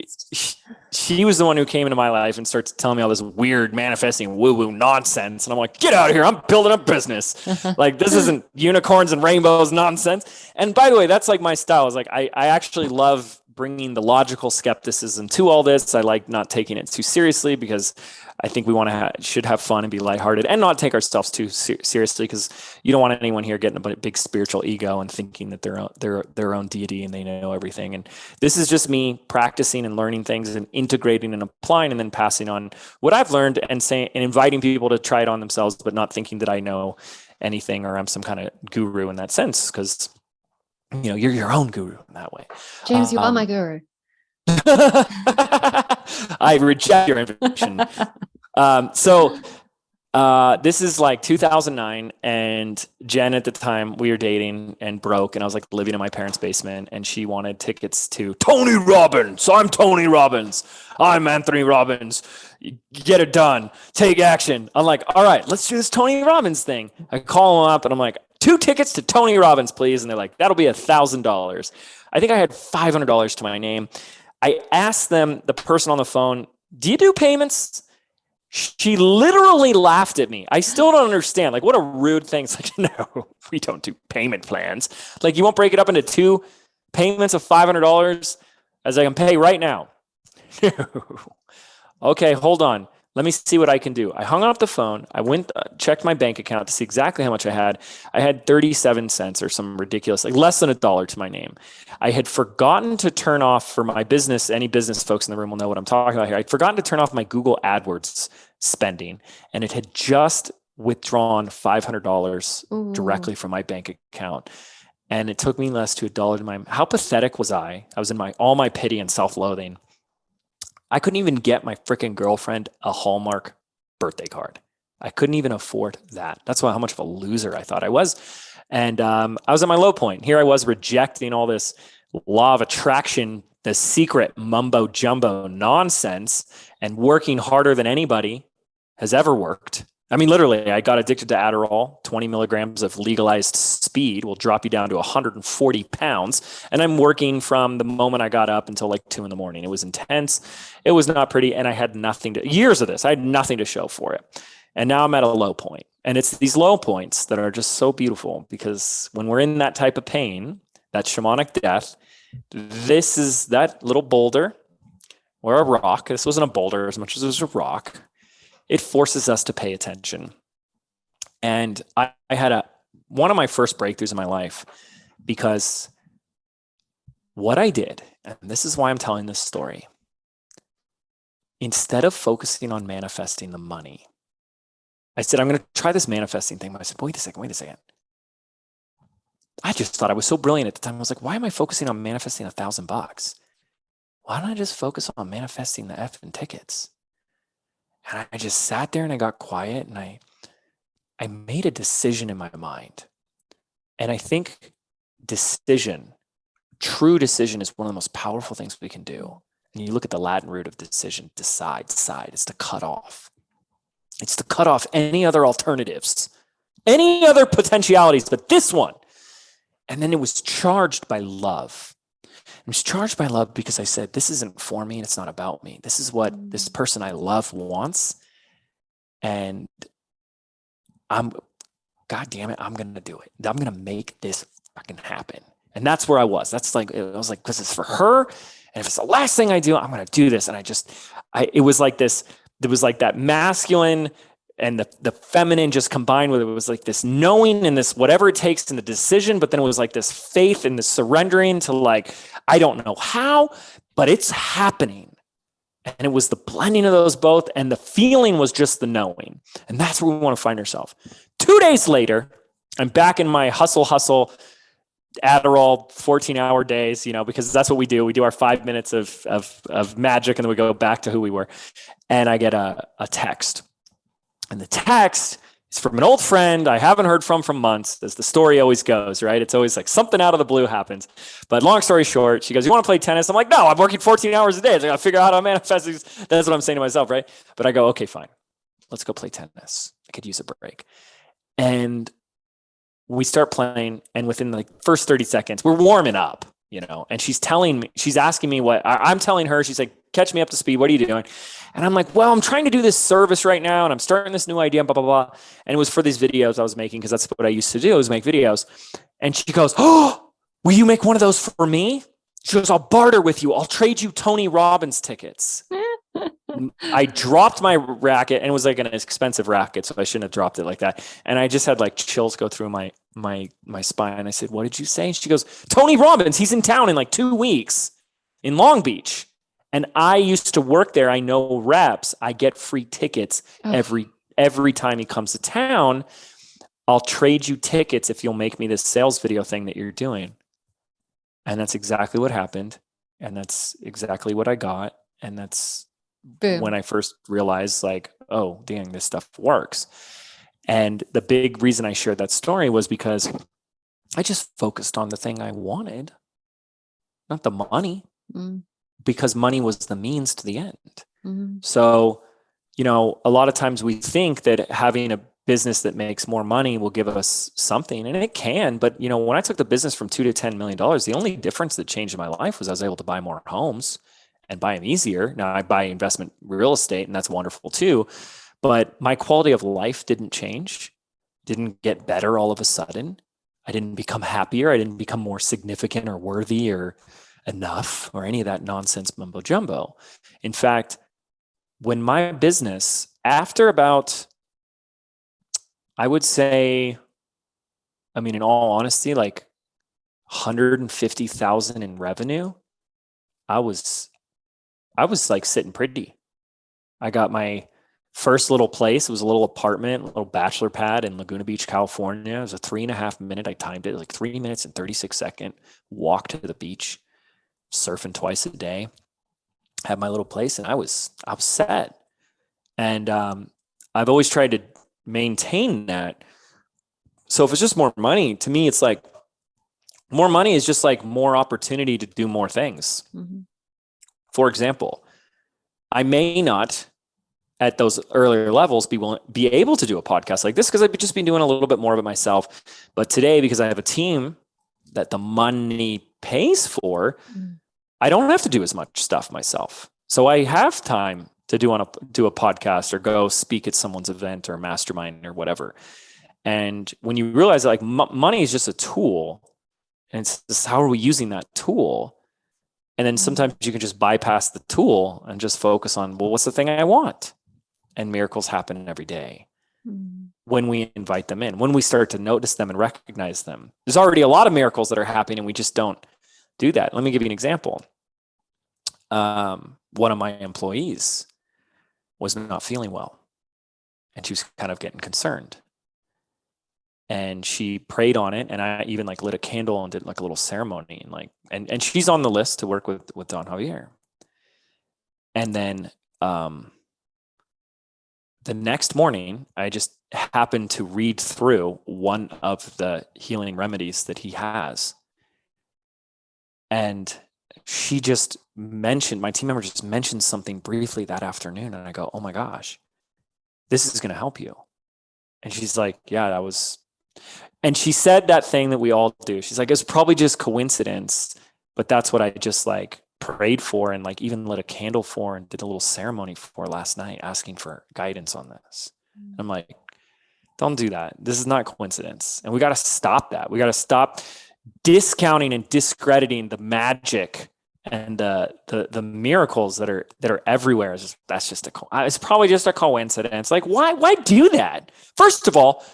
she was the one who came into my life and starts telling me all this weird manifesting woo-woo nonsense. And I'm like, get out of here. I'm building a business. Like, this isn't unicorns and rainbows nonsense. And by the way, that's like my style. Is like, I actually love bringing the logical skepticism to all this. I like not taking it too seriously, because I think we should have fun and be lighthearted and not take ourselves too seriously, because you don't want anyone here getting a big spiritual ego and thinking that they're their own deity and they know everything. And this is just me practicing and learning things and integrating and applying, and then passing on what I've learned and inviting people to try it on themselves, but not thinking that I know anything or I'm some kind of guru in that sense, because you're your own guru in that way. James, you are my guru. I reject your invitation. This is like 2009, and Jen at the time, we were dating and broke, and I was like living in my parents' basement, and she wanted tickets to Tony Robbins. I'm Tony Robbins. I'm Anthony Robbins. Get it done. Take action. I'm like, all right, let's do this Tony Robbins thing. I call them up and I'm like, 2 tickets to Tony Robbins, please. And they're like, that'll be $1,000. I think I had $500 to my name. I asked them, the person on the phone, do you do payments? She literally laughed at me. I still don't understand. Like, what a rude thing. It's like, no, we don't do payment plans. Like, you won't break it up into 2 payments of $500 as I can pay right now. Okay, hold on. Let me see what I can do. I hung up the phone. I went, checked my bank account to see exactly how much I had. I had 37 cents or some ridiculous, like less than $1 to my name. I had forgotten to turn off for my business. Any business folks in the room will know what I'm talking about here. I'd forgotten to turn off my Google AdWords spending, and it had just withdrawn $500 directly from my bank account. And it took me less to $1 to my, how pathetic was I? I was in all my pity and self-loathing. I couldn't even get my freaking girlfriend a Hallmark birthday card. I couldn't even afford that. That's how much of a loser I thought I was. And I was at my low point. Here I was rejecting all this law of attraction, the secret mumbo jumbo nonsense, and working harder than anybody has ever worked. I mean, literally, I got addicted to Adderall. 20 milligrams of legalized speed will drop you down to 140 pounds. And I'm working from the moment I got up until like 2 a.m. It was intense. It was not pretty. And I had years of this. I had nothing to show for it. And now I'm at a low point. And it's these low points that are just so beautiful, because when we're in that type of pain, that shamanic death, this is that little boulder or a rock. This wasn't a boulder as much as it was a rock. It forces us to pay attention. And I had one of my first breakthroughs in my life, because what I did, and this is why I'm telling this story, instead of focusing on manifesting the money, I said, I'm going to try this manifesting thing. But I said, wait a second. I just thought I was so brilliant at the time. I was like, why am I focusing on manifesting $1,000? Why don't I just focus on manifesting the effing tickets? And I just sat there and I got quiet, and I made a decision in my mind. And I think true decision is one of the most powerful things we can do. And you look at the Latin root of decision, decide. It's to cut off. It's to cut off any other alternatives, any other potentialities, but this one. And then it was charged by love. It was charged by love because I said, this isn't for me and it's not about me. This is what this person I love wants. And God damn it, I'm going to do it. I'm going to make this fucking happen. And that's where I was. I was like, because it's for her. And if it's the last thing I do, I'm going to do this. And it was like this, there was like that masculine and the feminine just combined with it. It was like this knowing and this whatever it takes in the decision, but then it was like this faith and the surrendering to like, I don't know how, but it's happening. And it was the blending of those both, and the feeling was just the knowing. And that's where we want to find ourselves. 2 days later, I'm back in my hustle, Adderall 14-hour days, because that's what we do. We do our 5 minutes of magic, and then we go back to who we were. And I get a text. And the text is from an old friend I haven't heard from months, as the story always goes, right? It's always like something out of the blue happens. But long story short, she goes, you want to play tennis? I'm like, no, I'm working 14 hours a day. I got to figure out how to manifest these. That's what I'm saying to myself, right? But I go, okay, fine. Let's go play tennis. I could use a break. And we start playing, and within the first 30 seconds, we're warming up, and she's asking me what I'm telling her. She's like, catch me up to speed. What are you doing? And I'm like, well, I'm trying to do this service right now, and I'm starting this new idea, blah, blah, blah. And it was for these videos I was making, because that's what I used to do, is make videos. And she goes, oh, will you make one of those for me? She goes, I'll barter with you. I'll trade you Tony Robbins tickets. I dropped my racket, and it was like an expensive racket, so I shouldn't have dropped it like that. And I just had like chills go through my spine. I said, what did you say? And she goes, Tony Robbins, he's in town in like 2 weeks in Long Beach. And I used to work there. I know reps. I get free tickets every time he comes to town. I'll trade you tickets if you'll make me this sales video thing that you're doing. And that's exactly what happened. And that's exactly what I got. And that's Boom. When I first realized like, oh, dang, this stuff works. And the big reason I shared that story was because I just focused on the thing I wanted, not the money, because money was the means to the end. Mm-hmm. So, a lot of times we think that having a business that makes more money will give us something, and it can. But, when I took the business from $2 to $10 million, the only difference that changed in my life was I was able to buy more homes and buy them easier. Now I buy investment real estate, and that's wonderful too. but my quality of life didn't change, didn't get better all of a sudden. I didn't become happier. I didn't become more significant or worthy or enough or any of that nonsense mumbo jumbo. In fact, when my business, after about, I would say, I mean, in all honesty, like 150,000 in revenue, I was like sitting pretty. I got my first little place. It was a little apartment, a little bachelor pad in Laguna Beach, California. It was a 3.5 minute. I timed it like 3 minutes and 36 second walk to the beach, surfing twice a day. Had my little place, and I was set. And I've always tried to maintain that. So if it's just more money, to me, it's like more money is just like more opportunity to do more things. Mm-hmm. For example, I may not at those earlier levels be able to do a podcast like this because I've just been doing a little bit more of it myself. But today, because I have a team that the money pays for, I don't have to do as much stuff myself. So I have time to do a podcast or go speak at someone's event or mastermind or whatever. And when you realize that like money is just a tool, and it's just how are we using that tool? And then sometimes you can just bypass the tool and just focus on, well, what's the thing I want? And miracles happen every day when we invite them in, when we start to notice them and recognize them. There's already a lot of miracles that are happening and we just don't do that. Let me give you an example. One of my employees was not feeling well and she was kind of getting concerned. And she prayed on it, and I even like lit a candle and did like a little ceremony, and she's on the list to work with Don Javier. And then the next morning, I just happened to read through one of the healing remedies that he has, and she just mentioned, my team member just mentioned something briefly that afternoon, and I go, "Oh my gosh, this is going to help you." And she's like, "Yeah, that was." And she said that thing that we all do. She's like, it's probably just coincidence, but that's what I just like prayed for and like even lit a candle for and did a little ceremony for last night, asking for guidance on this. I'm like, don't do that. This is not coincidence. And we got to stop that. We got to stop discounting and discrediting the magic and the miracles that are everywhere. It's probably just a coincidence. Like, why do that? First of all,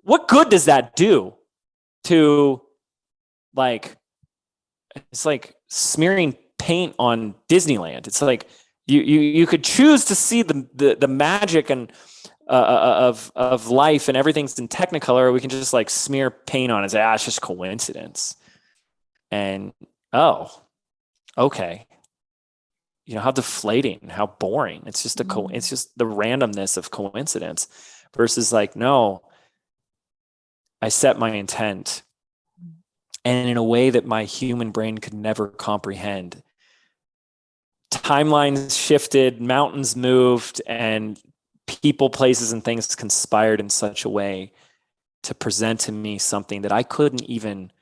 what good does that do to like, it's like smearing paint on Disneyland. It's like you could choose to see the magic and of life and everything's in Technicolor, or we can just like smear paint on it and say, it's just coincidence. And okay. You know, how deflating, how boring. It's just it's just the randomness of coincidence versus like, no, I set my intent, and in a way that my human brain could never comprehend, timelines shifted, mountains moved, and people, places, and things conspired in such a way to present to me something that I couldn't even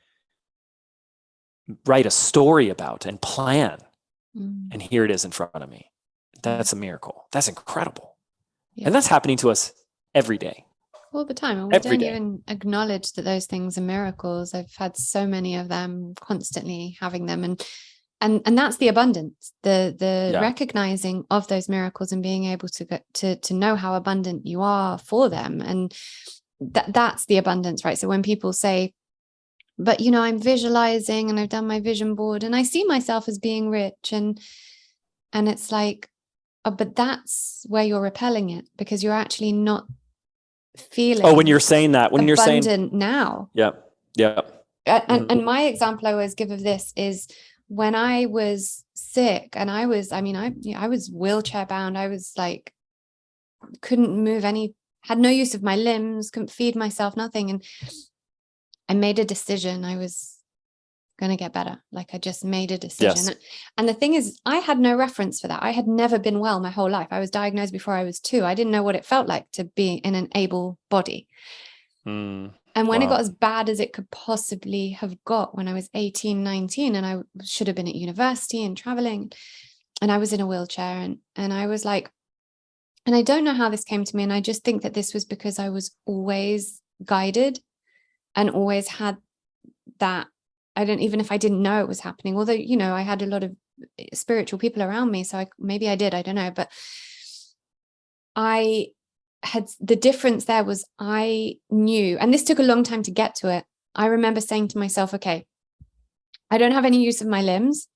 write a story about and plan. And here it is in front of me. That's a miracle. That's incredible. Yeah. And that's happening to us every day. All the time. And we don't even acknowledge that those things are miracles. I've had so many of them, constantly having them. And that's the abundance, the recognizing of those miracles and being able to know how abundant you are for them. And that's the abundance, right? So when people say, but you know, I'm visualizing and I've done my vision board and I see myself as being rich, and it's like, but that's where you're repelling it, because you're actually not feeling. When you're saying that, when you're saying abundant now. Yeah. And my example I always give of this is when I was sick and I was wheelchair bound. I was like, couldn't move had no use of my limbs, couldn't feed myself, nothing. And I made a decision. I was going to get better. Like I just made a decision. Yes. And the thing is, I had no reference for that. I had never been well my whole life. I was diagnosed before I was 2. I didn't know what it felt like to be in an able body. And when it got as bad as it could possibly have got when I was 18, 19, and I should have been at university and traveling, and I was in a wheelchair, and I was like, And I don't know how this came to me. And I just think that this was because I was always guided and always had that. Even if I didn't know it was happening, although, I had a lot of spiritual people around me. So maybe I did, I don't know. But the difference there was I knew, and this took a long time to get to it. I remember saying to myself, okay, I don't have any use of my limbs.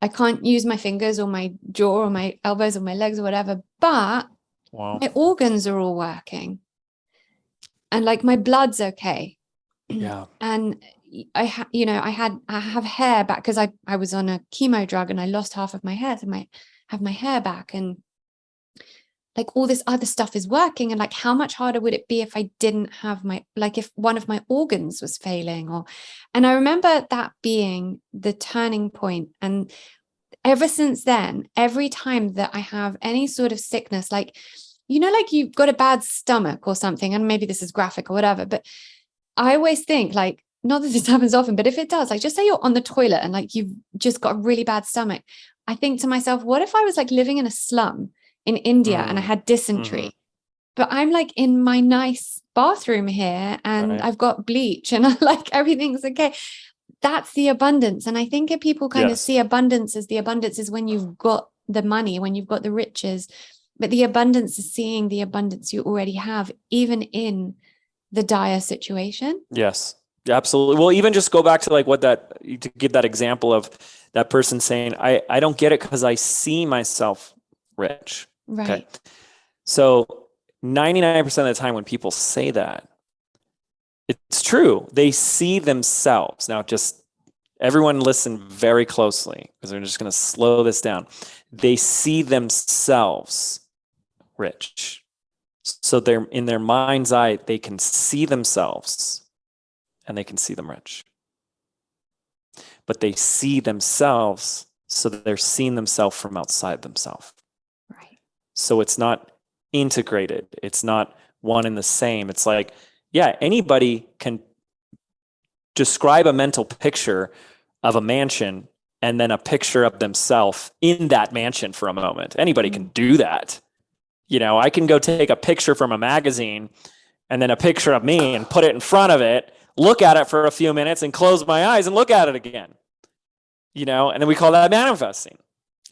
I can't use my fingers or my jaw or my elbows or my legs or whatever, but my organs are all working. And like my blood's okay. Yeah. And I have hair back because I was on a chemo drug and I lost half of my hair. So I have my hair back, and like all this other stuff is working. And like, how much harder would it be if I didn't have if one of my organs was failing? And I remember that being the turning point. And ever since then, every time that I have any sort of sickness, like you've got a bad stomach or something, and maybe this is graphic or whatever, but I always think, like, not that this happens often, but if it does, like, just say you're on the toilet and like you've just got a really bad stomach. I think to myself, what if I was like living in a slum in India and I had dysentery, but I'm like in my nice bathroom here and I've got bleach and like everything's okay. That's the abundance. And I think if people kind of see abundance as the abundance is when you've got the money, when you've got the riches, but the abundance is seeing the abundance you already have, even in the dire situation. Yes, absolutely. Well, even just go back to like to give that example of that person saying, I don't get it because I see myself rich. Right. Okay. So 99% of the time when people say that, it's true. They see themselves. Now, just everyone listen very closely because we're just going to slow this down. They see themselves rich. So they're in their mind's eye, they can see themselves and they can see them rich. But they see themselves, so that they're seeing themselves from outside themselves. Right. So it's not integrated. It's not one and the same. It's like, yeah, anybody can describe a mental picture of a mansion and then a picture of themselves in that mansion for a moment. Anybody can do that. I can go take a picture from a magazine and then a picture of me and put it in front of it, look at it for a few minutes and close my eyes and look at it again. And then we call that manifesting.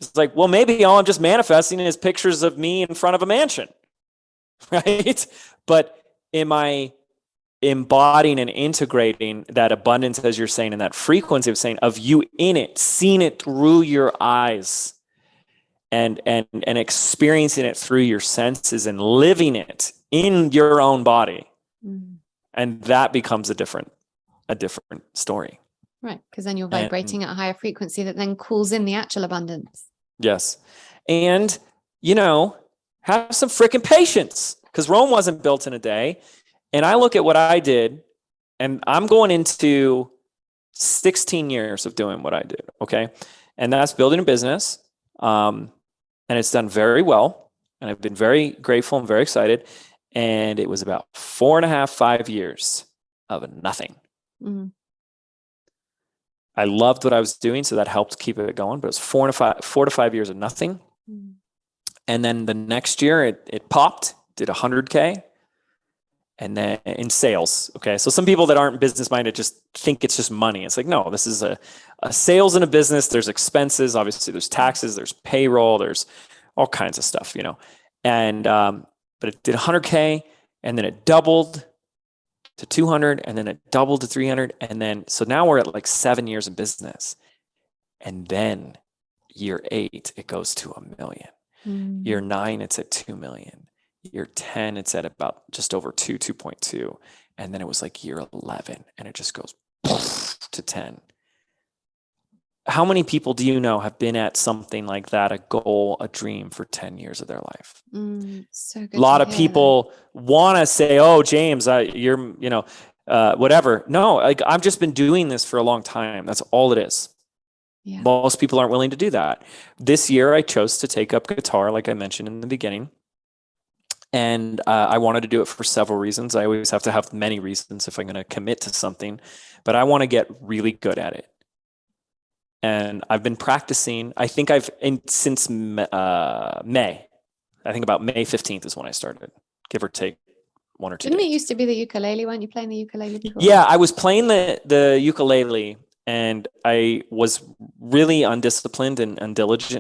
It's like, well, maybe all I'm just manifesting is pictures of me in front of a mansion, right? But am I embodying and integrating that abundance, as you're saying, and that frequency of saying, of you in it, seeing it through your eyes, and experiencing it through your senses and living it in your own body. And that becomes a different story. Right. Because then you're vibrating at a higher frequency that then calls in the actual abundance. Yes. And, have some freaking patience, because Rome wasn't built in a day. And I look at what I did, and I'm going into 16 years of doing what I did. Okay. And that's building a business. And it's done very well. And I've been very grateful and very excited. And it was about 4.5, 5 years of nothing. Mm-hmm. I loved what I was doing, so that helped keep it going. But it was 4 to 5 years of nothing. Mm-hmm. And then the next year it popped, did 100K. And then in sales. Okay. So some people that aren't business minded just think it's just money. It's like, no, this is a sales in a business. There's expenses. Obviously there's taxes, there's payroll, there's all kinds of stuff, and, but it did 100K, and then it doubled to 200, and then it doubled to 300. And then, so now we're at like 7 years in business. And then year 8, it goes to 1 million. Mm. Year 9, it's at 2 million. Year 10, it's at about just over 2.2. And then it was like year 11, and it just goes to 10. How many people do you know have been at something like that, a goal, a dream, for 10 years of their life? So good. A lot of people want to say, oh, James, you're, whatever. No, like, I've just been doing this for a long time. That's all it is. Yeah. Most people aren't willing to do that. This year, I chose to take up guitar, like I mentioned in the beginning. And I wanted to do it for several reasons. I always have to have many reasons if I'm going to commit to something, but I want to get really good at it. And I've been practicing. I think since May. I think about May 15th is when I started, give or take 1 or 2 Didn't days. it used to be the ukulele? Weren't you playing the ukulele before? Yeah, I was playing the ukulele, and I was really undisciplined and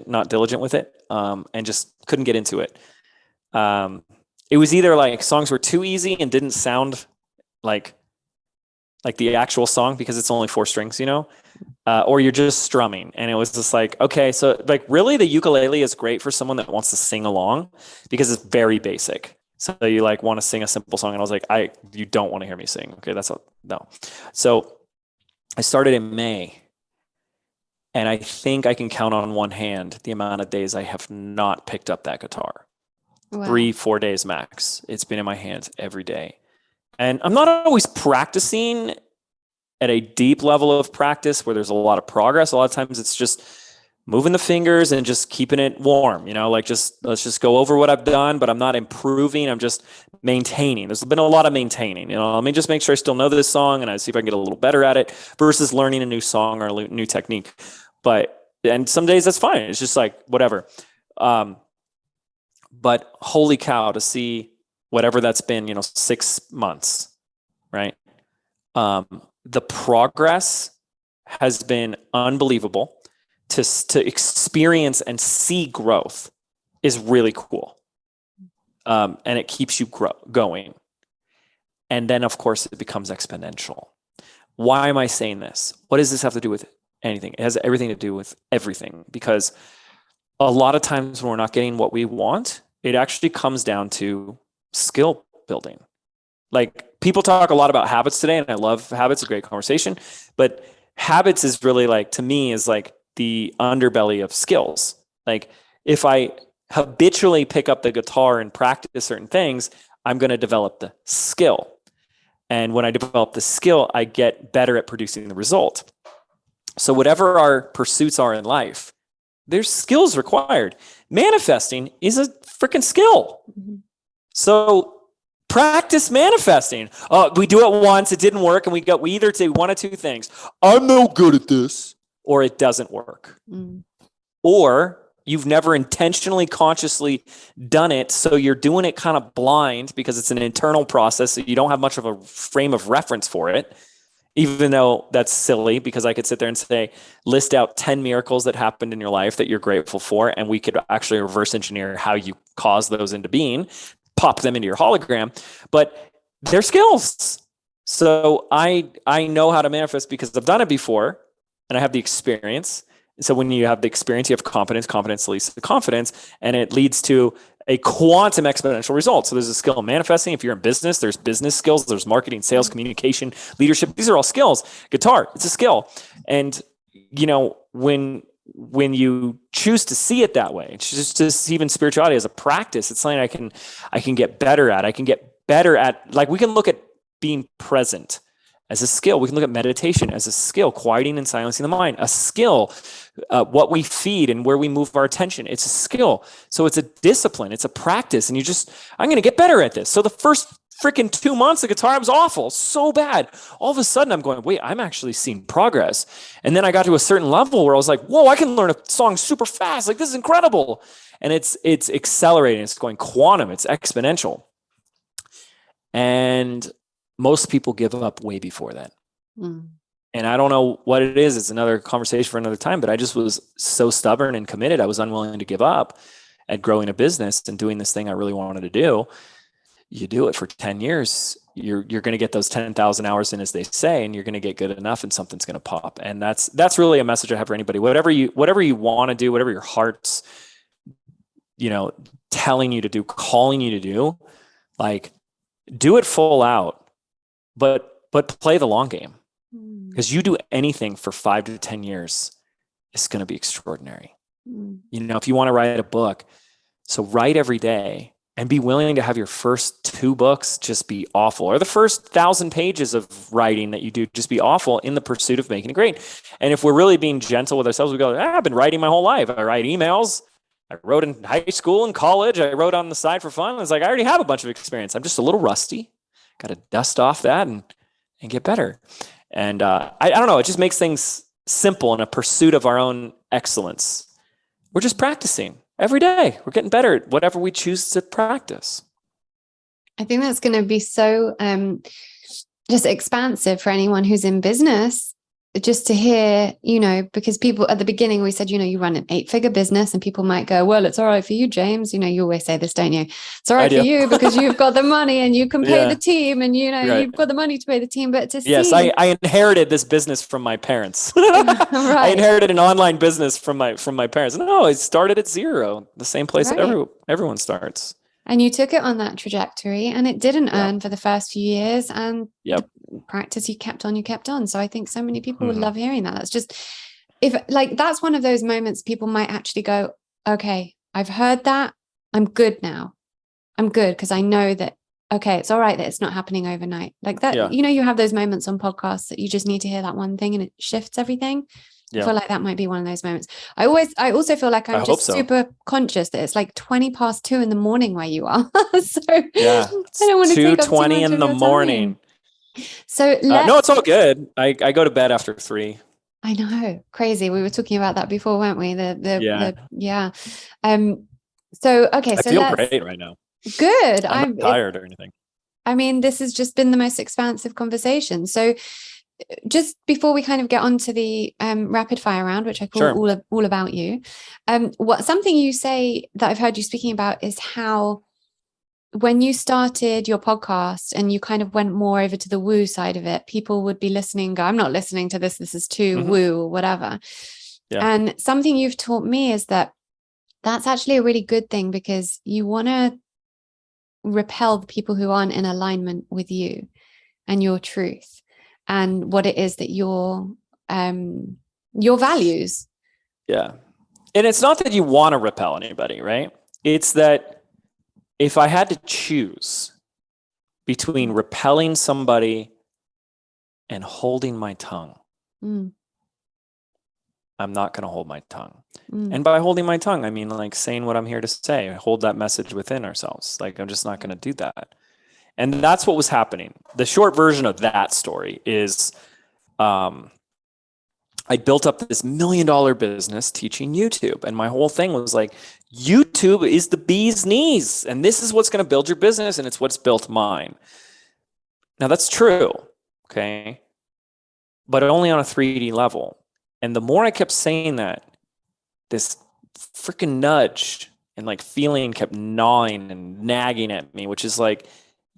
not diligent with it, and just couldn't get into it. It was either like songs were too easy and didn't sound like the actual song because it's only 4 strings, or you're just strumming. And it was just like, okay, so like really the ukulele is great for someone that wants to sing along because it's very basic. So you like want to sing a simple song. And I was like, you don't want to hear me sing. Okay, no. So I started in May, and I think I can count on one hand the amount of days I have not picked up that guitar. Wow. 3-4 days max. It's been in my hands every day. And I'm not always practicing at a deep level of practice where there's a lot of progress. A lot of times it's just moving the fingers and just keeping it warm, like let's just go over what I've done, but I'm not improving. I'm just maintaining. There's been a lot of maintaining, let me just make sure I still know this song and I see if I can get a little better at it versus learning a new song or a new technique. And some days that's fine. It's just like, whatever. But holy cow, to see whatever that's been, 6 months, right? The progress has been unbelievable. To experience and see growth is really cool. And it keeps you going. And then, of course, it becomes exponential. Why am I saying this? What does this have to do with anything? It has everything to do with everything, because a lot of times when we're not getting what we want, it actually comes down to skill building. Like, people talk a lot about habits today, and I love habits, a great conversation, but habits is really like, to me, is like the underbelly of skills. Like, if I habitually pick up the guitar and practice certain things, I'm going to develop the skill. And when I develop the skill, I get better at producing the result. So whatever our pursuits are in life, there's skills required. Manifesting is a freaking skill. Mm-hmm. So practice manifesting. We do it once, it didn't work, and we either do one of two things. I'm no good at this, or it doesn't work. Mm. Or you've never intentionally, consciously done it, so you're doing it kind of blind because it's an internal process, so you don't have much of a frame of reference for it. Even though that's silly, because I could sit there and say, list out 10 miracles that happened in your life that you're grateful for, and we could actually reverse engineer how you caused those into being, pop them into your hologram, but they're skills. So I know how to manifest because I've done it before, and I have the experience. So when you have the experience, you have confidence. Confidence leads to confidence, and it leads to a quantum exponential result. So there's a skill in manifesting. If you're in business, there's business skills, there's marketing, sales, communication, leadership. These are all skills. Guitar, it's a skill. And, when you choose to see it that way, it's just even spirituality as a practice, it's something I can get better at. I can get better at, like, we can look at being present as a skill. We can look at meditation as a skill, quieting and silencing the mind, a skill. What we feed and where we move our attention, it's a skill. So it's a discipline, it's a practice, and I'm going to get better at this. So the first freaking 2 months of guitar, I was awful, so bad. All of a sudden I'm going, wait, I'm actually seeing progress. And then I got to a certain level where I was like, whoa, I can learn a song super fast. Like, this is incredible. And it's accelerating. It's going quantum. It's exponential. And most people give up way before that. Mm. And I don't know what it is. It's another conversation for another time, but I just was so stubborn and committed. I was unwilling to give up at growing a business and doing this thing I really wanted to do. You do it for 10 years, you're going to get those 10,000 hours in, as they say, and you're going to get good enough and something's going to pop. And that's really a message I have for anybody. Whatever you want to do, whatever your heart's, telling you to do, calling you to do, like, do it full out, but play the long game. Because you do anything for 5 to 10 years, it's going to be extraordinary. If you want to write a book, so write every day and be willing to have your first 2 books just be awful, or the first 1,000 pages of writing that you do just be awful in the pursuit of making it great. And if we're really being gentle with ourselves, we go, I've been writing my whole life. I write emails. I wrote in high school and college. I wrote on the side for fun. It's like, I already have a bunch of experience. I'm just a little rusty. Got to dust off that and get better. And I don't know, it just makes things simple in a pursuit of our own excellence. We're just practicing. every day. We're getting better at whatever we choose to practice. I think that's going to be so just expansive for anyone who's in business, just to hear, because people at the beginning, we said, you run an 8-figure business, and people might go, well, it's all right for you, James. You always say this, don't you? It's all right for you because you've got the money and you can pay the team, and, you've got the money to pay the team. But to yes, see, I inherited this business from my parents. Right. I inherited an online business from my parents. No, I started at zero, the same place that everyone starts. And you took it on that trajectory, and it didn't earn for the first few years. And the practice you kept on. So I think so many people would love hearing that. That's just, that's one of those moments people might actually go, okay, I've heard that. I'm good now. I'm good because I know that, okay, it's all right that it's not happening overnight. Like that, you have those moments on podcasts that you just need to hear that one thing and it shifts everything. I feel like that might be one of those moments. I also feel like I'm just super conscious that it's like 20 past 2 in the morning where you are. So I don't want to take up too much 2:20 in the morning. So no, it's all good. I go to bed after 3. I know, crazy. We were talking about that before, weren't we? So okay, I feel great right now. Good. I'm not tired or anything. I mean, this has just been the most expansive conversation. So just before we kind of get onto the rapid fire round, which I call all about you, something you say that I've heard you speaking about is how when you started your podcast and you kind of went more over to the woo side of it, people would be listening, go, I'm not listening to this. This is too woo or whatever. Yeah. And something you've taught me is that that's actually a really good thing, because you want to repel the people who aren't in alignment with you and your truth and what it is that your values. Yeah. And it's not that you want to repel anybody, right? It's that if I had to choose between repelling somebody and holding my tongue, I'm not going to hold my tongue. And by holding my tongue, I mean like saying what I'm here to say, hold that message within ourselves. Like, I'm just not going to do that. And that's what was happening. The short version of that story is I built up this $1 million business teaching YouTube. And my whole thing was like, YouTube is the bee's knees. And this is what's going to build your business. And it's what's built mine. Now, that's true. Okay. But only on a 3D level. And the more I kept saying that, this freaking nudge and like feeling kept gnawing and nagging at me, which is like,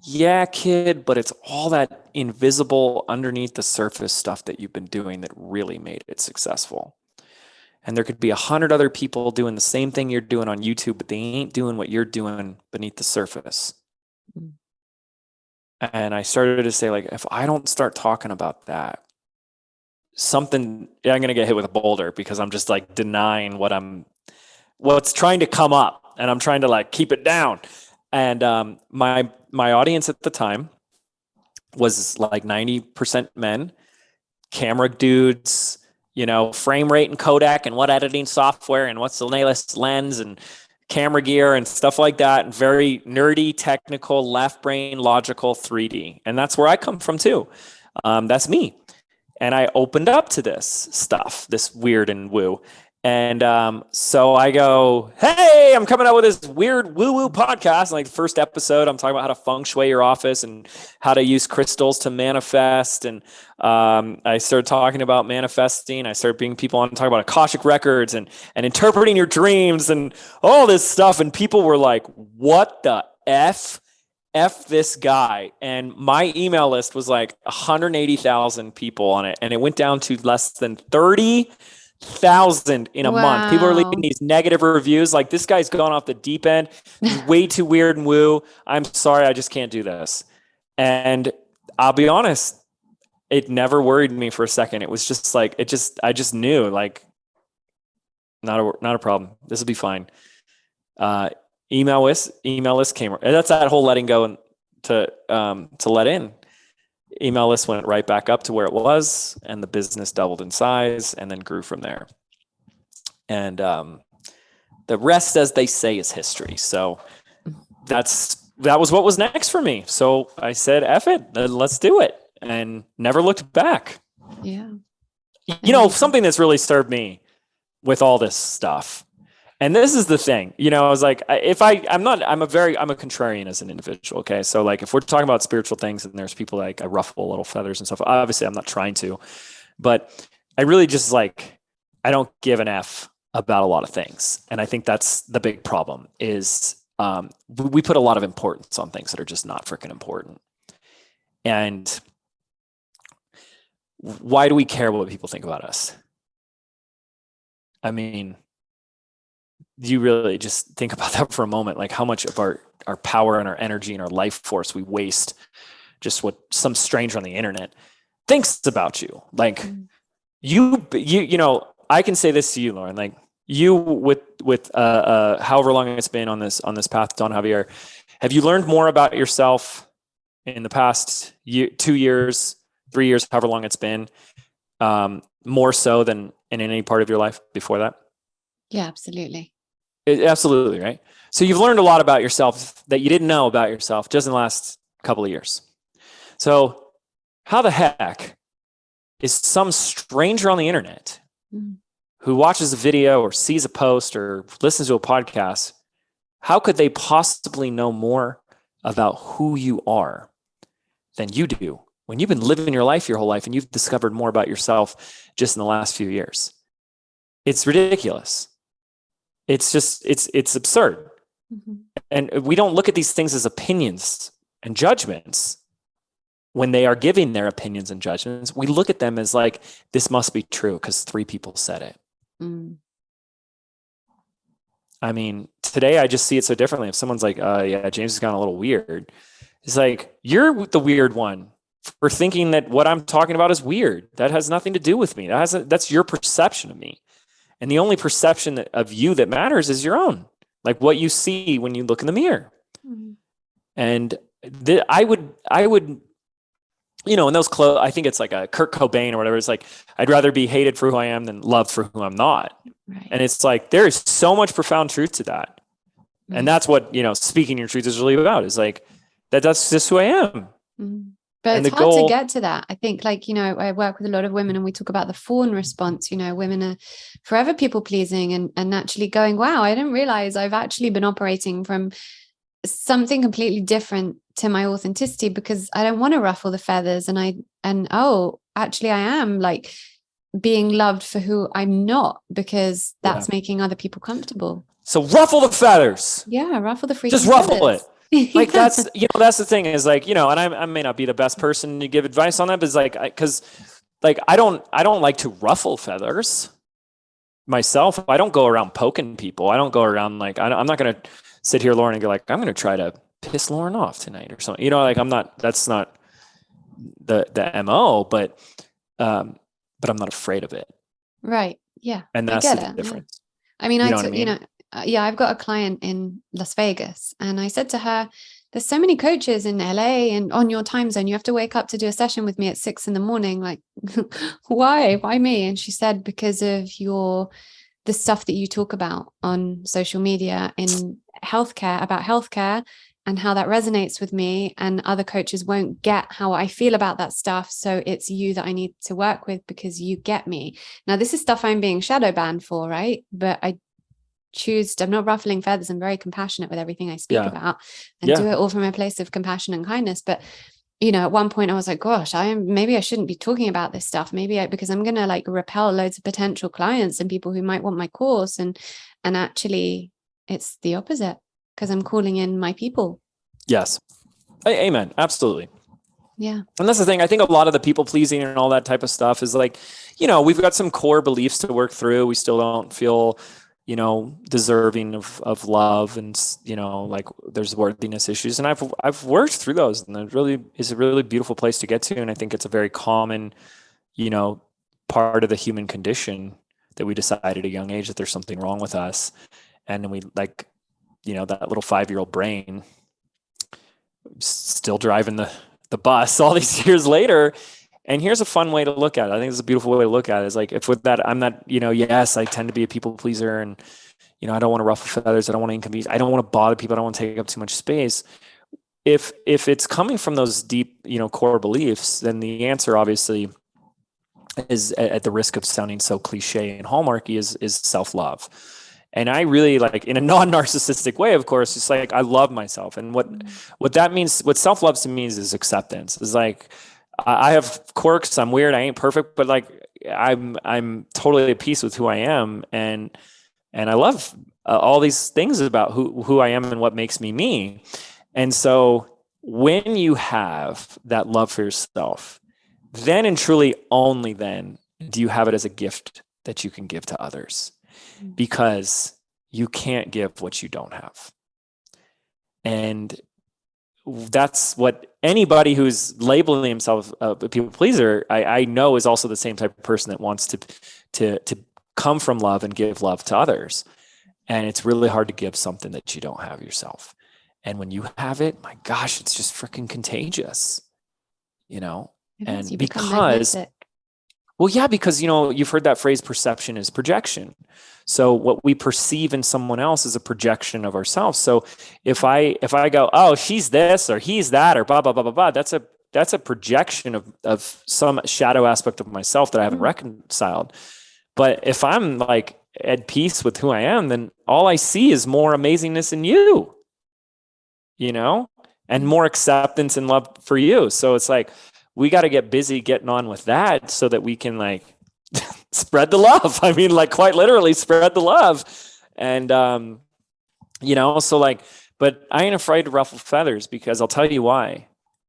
yeah, kid, but it's all that invisible underneath the surface stuff that you've been doing that really made it successful. And there could be 100 other people doing the same thing you're doing on YouTube, but they ain't doing what you're doing beneath the surface. And I started to say, like, if I don't start talking about that, I'm going to get hit with a boulder, because I'm just like denying what's trying to come up, and I'm trying to like keep it down. And my audience at the time was like 90% men, camera dudes, frame rate and Kodak and what editing software and what's the latest lens and camera gear and stuff like that. And very nerdy, technical, left brain, logical 3D. And that's where I come from too. That's me. And I opened up to this stuff, this weird and woo. And so I go, hey, I'm coming out with this weird woo-woo podcast. Like the first episode, I'm talking about how to feng shui your office and how to use crystals to manifest. And I started talking about manifesting. I started bringing people on to talk about Akashic records and interpreting your dreams and all this stuff. And people were like, what the F this guy? And my email list was like 180,000 people on it. And it went down to less than 30,000 in a month. People are leaving these negative reviews. Like, this guy's gone off the deep end. He's way too weird and woo. I'm sorry. I just can't do this. And I'll be honest, it never worried me for a second. It was just like, I just knew, like, not a problem. This will be fine. Email list came. That's that whole letting go and to let in. Email list went right back up to where it was, and the business doubled in size and then grew from there. And the rest, as they say, is history. So that was what was next for me. So I said, F it, let's do it, and never looked back. Yeah. Something that's really served me with all this stuff And this is the thing, I was like, I'm a contrarian as an individual. Okay. So like, if we're talking about spiritual things and there's people like I ruffle little feathers and stuff, obviously I'm not trying to, but I really just like, I don't give an F about a lot of things. And I think that's the big problem is, we put a lot of importance on things that are just not freaking important. And why do we care what people think about us? I mean, you really just think about that for a moment, like how much of our power and our energy and our life force we waste just what some stranger on the internet thinks about you. Like I can say this to you, Lauren, like you with however long it's been on this path, Don Javier, have you learned more about yourself in the past 2 years, 3 years, however long it's been, more so than in any part of your life before that? Yeah, absolutely. Absolutely, right? So you've learned a lot about yourself that you didn't know about yourself just in the last couple of years. So how the heck is some stranger on the internet who watches a video or sees a post or listens to a podcast, how could they possibly know more about who you are than you do when you've been living your life your whole life and you've discovered more about yourself just in the last few years? It's ridiculous. It's just, it's absurd. And we don't look at these things as opinions and judgments when they are giving their opinions and judgments. We look at them as like, this must be true because 3 people said it. I mean, today I just see it so differently. If someone's like, yeah, James has gone a little weird. It's like, you're the weird one for thinking that what I'm talking about is weird. That has nothing to do with me. That's your perception of me. And the only perception of you that matters is your own, like what you see when you look in the mirror. And I would, in those clothes, I think it's like a Kurt Cobain or whatever. It's like, I'd rather be hated for who I am than loved for who I'm not. Right. And it's like, there is so much profound truth to that. And that's what, speaking your truth is really about, is like, that's just who I am. But it's hard to get to that. I think I work with a lot of women and we talk about the fawn response. Women are forever people pleasing and naturally going, wow, I didn't realize I've actually been operating from something completely different to my authenticity because I don't want to ruffle the feathers. Actually I am like being loved for who I'm not because that's making other people comfortable. So ruffle the feathers. Yeah, ruffle the freaking Just ruffle feathers. it. Like that's the thing is like, and I may not be the best person to give advice on that, but it's like, cause like, I don't like to ruffle feathers myself. I don't go around poking people. I don't go around like, I'm not going to sit here, Lauren, and go like, I'm going to try to piss Lauren off tonight or something, like that's not the MO, but I'm not afraid of it. Right. Yeah. And that's the difference. Yeah. I mean, I've got a client in Las Vegas and I said to her, there's so many coaches in LA and on your time zone, you have to wake up to do a session with me at 6 a.m. Like, why me? And she said, because of the stuff that you talk about on social media in healthcare, about healthcare and how that resonates with me, and other coaches won't get how I feel about that stuff. So it's you that I need to work with because you get me. Now, this is stuff I'm being shadow banned for, right? But I'm not ruffling feathers. I'm very compassionate with everything I speak about and do it all from a place of compassion and kindness. But, at one point I was like, gosh, maybe I shouldn't be talking about this stuff. Because I'm going to like repel loads of potential clients and people who might want my course. And actually it's the opposite because I'm calling in my people. Yes. Amen. Absolutely. Yeah. And that's the thing. I think a lot of the people pleasing and all that type of stuff is like, we've got some core beliefs to work through. We still don't feel deserving of love and, like there's worthiness issues. And I've worked through those, and it really is a really beautiful place to get to. And I think it's a very common, part of the human condition that we decide at a young age that there's something wrong with us. And then we like, that little 5-year-old brain still driving the bus all these years later. And here's a fun way to look at it. I think it's a beautiful way to look at it. Is like, if with that, I'm not, yes, I tend to be a people pleaser and, I don't want to ruffle feathers. I don't want to inconvenience. I don't want to bother people. I don't want to take up too much space. If it's coming from those deep, core beliefs, then the answer obviously is, at the risk of sounding so cliche and hallmarky, is self-love. And I really like, in a non-narcissistic way, of course, it's like I love myself. And what that means, what self-love to me is acceptance. Is like I have quirks, I'm weird, I ain't perfect, but like I'm totally at peace with who I am, and I love all these things about who I am and what makes me me. And so when you have that love for yourself, then and truly only then do you have it as a gift that you can give to others, because you can't give what you don't have. And that's what anybody who's labeling himself a people pleaser, I know, is also the same type of person that wants to come from love and give love to others. And it's really hard to give something that you don't have yourself. And when you have it, my gosh, it's just freaking contagious, you know? And you because, well, yeah, because, you know, you've heard that phrase, perception is projection. So what we perceive in someone else is a projection of ourselves. So if I go, oh, she's this or he's that or blah, blah, blah, blah, blah, that's a projection of some shadow aspect of myself that I haven't reconciled. But if I'm like at peace with who I am, then all I see is more amazingness in you, you know, and more acceptance and love for you. So it's like, we got to get busy getting on with that so that we can like spread the love. I mean, like quite literally spread the love. And, you know, so like, but I ain't afraid to ruffle feathers, because I'll tell you why.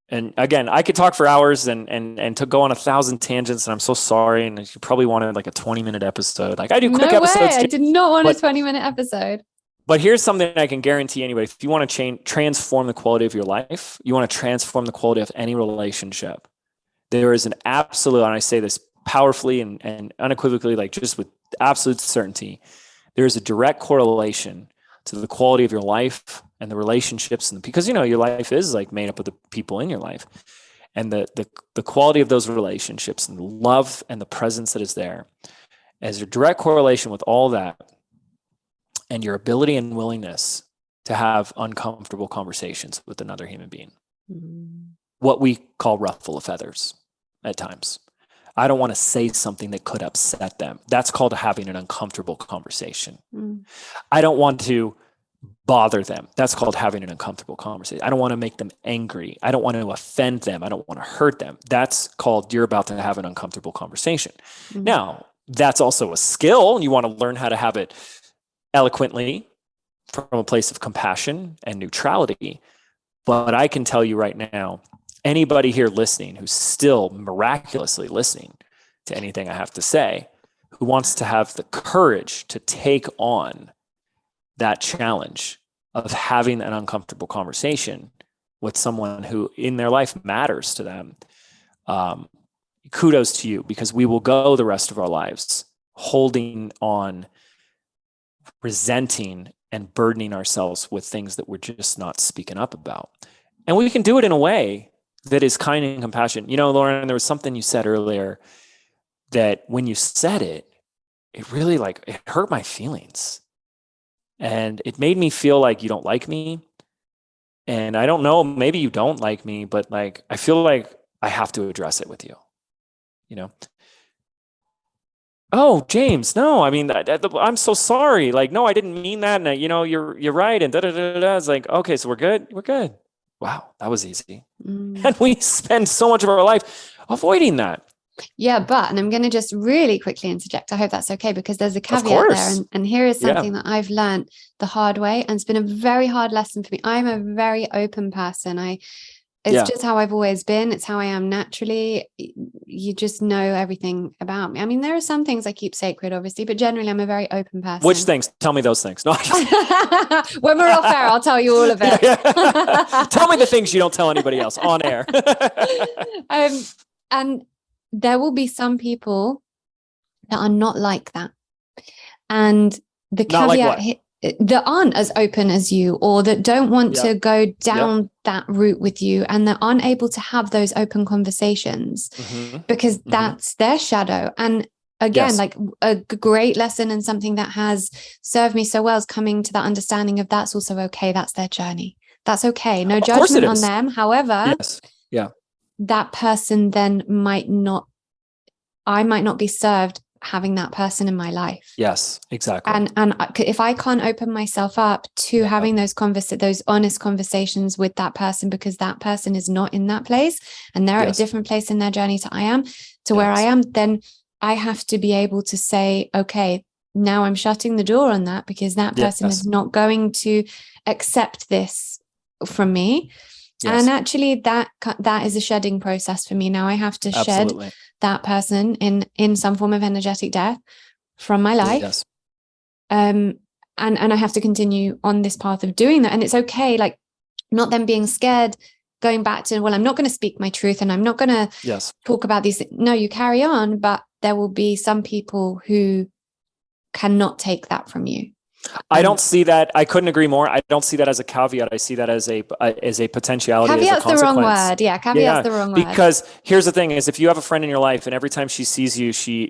And again, I could talk for hours and to go on 1,000 tangents, and I'm so sorry. And you probably wanted like a 20-minute episode. Like I do quick episodes. I did not want a 20-minute episode. But here's something I can guarantee anybody. If you want to transform the quality of your life, you want to transform the quality of any relationship, there is an absolute, and I say this powerfully and unequivocally, like just with absolute certainty, there is a direct correlation to the quality of your life and the relationships, and because, you know, your life is like made up of the people in your life, and the quality of those relationships and the love and the presence that is there as a direct correlation with all that, and your ability and willingness to have uncomfortable conversations with another human being. What we call ruffle of feathers at times. I don't want to say something that could upset them. That's called having an uncomfortable conversation. I don't want to bother them. That's called having an uncomfortable conversation. I don't want to make them angry. I don't want to offend them. I don't want to hurt them. That's called you're about to have an uncomfortable conversation. Now, that's also a skill, and you want to learn how to have it eloquently from a place of compassion and neutrality. But I can tell you right now, anybody here listening who's still miraculously listening to anything I have to say, who wants to have the courage to take on that challenge of having an uncomfortable conversation with someone who in their life matters to them, kudos to you, because we will go the rest of our lives holding on, resenting and burdening ourselves with things that we're just not speaking up about. And we can do it in a way that is kind and compassionate. You know, Lauren, there was something you said earlier that when you said it, it really it hurt my feelings. And it made me feel like you don't like me. And I don't know, maybe you don't like me, but like, I feel like I have to address it with you, you know? Oh, James, no, I mean, I'm so sorry. Like, no, I didn't mean that. And you know, you're right. And It's like, okay, so we're good. We're good. Wow, that was easy. And we spend so much of our life avoiding that. Yeah, and I'm going to just really quickly interject. I hope that's okay, because there's a caveat there. And here is something that I've learned the hard way, and it's been a very hard lesson for me. I'm a very open person. It's just how I've always been. It's how I am naturally. You just know everything about me. I mean, there are some things I keep sacred, obviously, but generally I'm a very open person. Which things? Tell me those things. No, when we're off air, I'll tell you all of it. Tell me the things you don't tell anybody else on air. And there will be some people that are not like that. And the caveat that aren't as open as you, or that don't want to go down that route with you, and that aren't able to have those open conversations because that's their shadow. And again, like a great lesson and something that has served me so well is coming to that understanding of that's also okay. That's their journey. That's okay. No judgment on them. However, that person then I might not be served having that person in my life. Yes, exactly. And if I can't open myself up to having those honest conversations with that person, because that person is not in that place and they're at a different place in their journey to where I am, then I have to be able to say, okay, now I'm shutting the door on that, because that person is not going to accept this from me. Yes. And actually that is a shedding process for me. Now I have to shed that person in some form of energetic death from my life. Yes. And I have to continue on this path of doing that. And it's okay, like not them being scared, going back to, well, I'm not going to speak my truth and I'm not going to talk about these. No, you carry on, but there will be some people who cannot take that from you. I don't see that. I couldn't agree more. I don't see that as a caveat. I see that as a potentiality. Caveat's the wrong word. Yeah, caveat's the wrong word. Because here's the thing: is if you have a friend in your life, and every time she sees you, she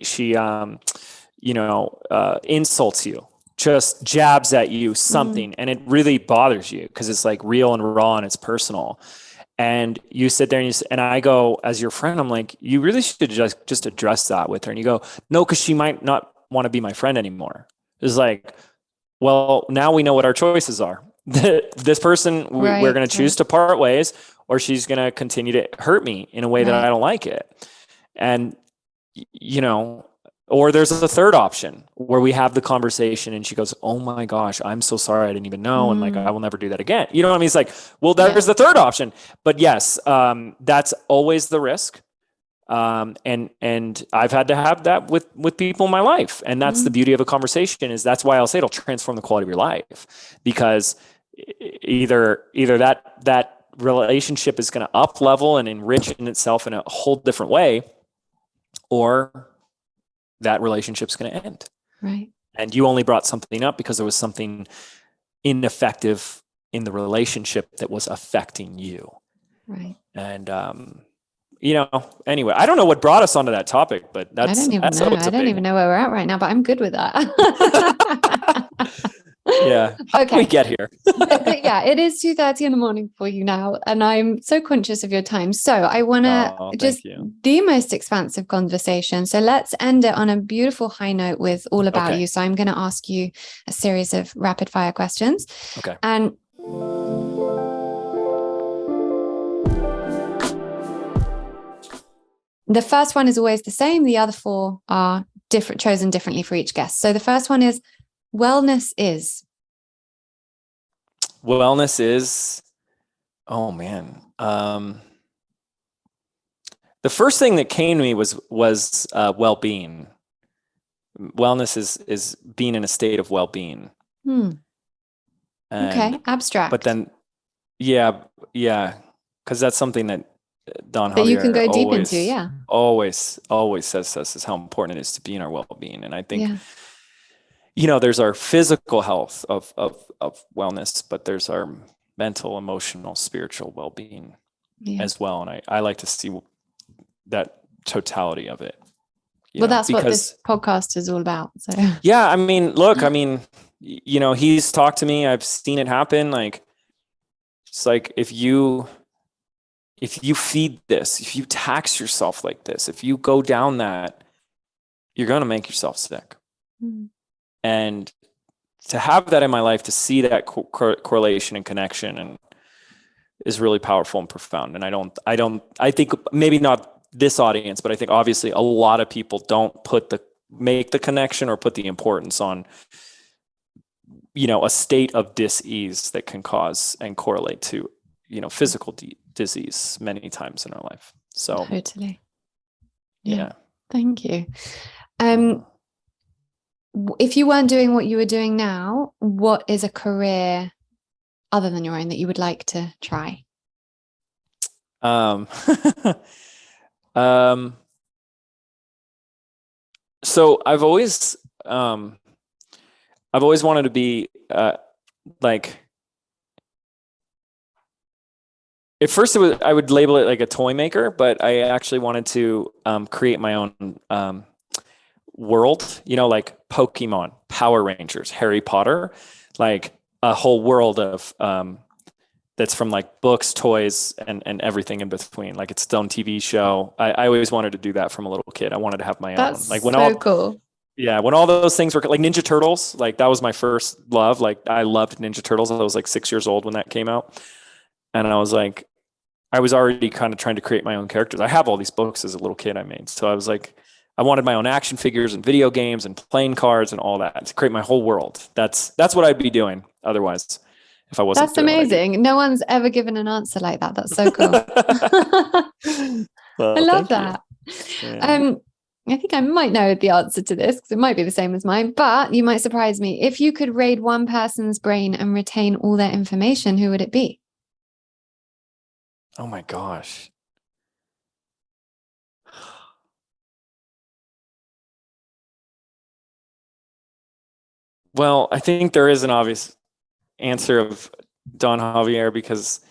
insults you, just jabs at you something, and it really bothers you because it's like real and raw and it's personal. And you sit there and I go, as your friend, I'm like, you really should just address that with her. And you go, no, because she might not want to be my friend anymore. It's like, well, now we know what our choices are. This person, we're going to choose to part ways, or she's going to continue to hurt me in a way that I don't like it. And, or there's a third option where we have the conversation and she goes, oh my gosh, I'm so sorry. I didn't even know. And like, I will never do that again. You know what I mean? It's like, well, there's the third option, but yes, that's always the risk. And I've had to have that with people in my life. And that's the beauty of a conversation, is that's why I'll say it'll transform the quality of your life, because either that relationship is going to up level and enrich in itself in a whole different way, or that relationship's going to end. Right. And you only brought something up because there was something ineffective in the relationship that was affecting you. Right. And, anyway, I don't know what brought us onto that topic, but I don't even know where we're at right now, but I'm good with that. Yeah. Okay. We get here. but yeah, it is 2:30 in the morning for you now, and I'm so conscious of your time. So I want to the most expansive conversation. So let's end it on a beautiful high note with all about you. So I'm going to ask you a series of rapid fire questions. Okay. And the first one is always the same. The other four are chosen differently for each guest. So the first one is, wellness is. Oh man. The first thing that came to me was well-being. Wellness is being in a state of well-being. Okay. Abstract. But then, yeah. Cause that's something that Don that you can go deep into. Always says to us is how important it is to be in our well-being. And I think, there's our physical health of wellness, but there's our mental, emotional, spiritual well-being as well. And I like to see that totality of it. That's what this podcast is all about. So yeah, I mean, look, he's talked to me. I've seen it happen. Like, it's like, if you feed this, if you tax yourself like this, if you go down that, you're going to make yourself sick. And to have that in my life, to see that correlation and connection, and is really powerful and profound. And I think maybe not this audience, but I think obviously a lot of people don't make the connection or put the importance on, a state of dis-ease that can cause and correlate to, physical disease many times in our life. So totally. Yeah. Thank you. If you weren't doing what you were doing now, what is a career other than your own that you would like to try? So I've always wanted to be like, at first I would label it like a toy maker, but I actually wanted to create my own world, like Pokemon, Power Rangers, Harry Potter, like a whole world of that's from like books, toys, and everything in between. Like it's its own TV show. I always wanted to do that from a little kid. I wanted to have my own. That's Like so cool. yeah, when all those things were like Ninja Turtles, like that was my first love. Like I loved Ninja Turtles. I was like 6 years old when that came out. And I was like, I was already kind of trying to create my own characters. I have all these books as a little kid I made. So I was like, I wanted my own action figures and video games and playing cards and all that to create my whole world. That's what I'd be doing otherwise if I wasn't. That's amazing. No one's ever given an answer like that. That's so cool. Well, I love that. Yeah. I think I might know the answer to this because it might be the same as mine, but you might surprise me. If you could raid one person's brain and retain all their information, who would it be? Oh my gosh. Well, I think there is an obvious answer of Don Javier, because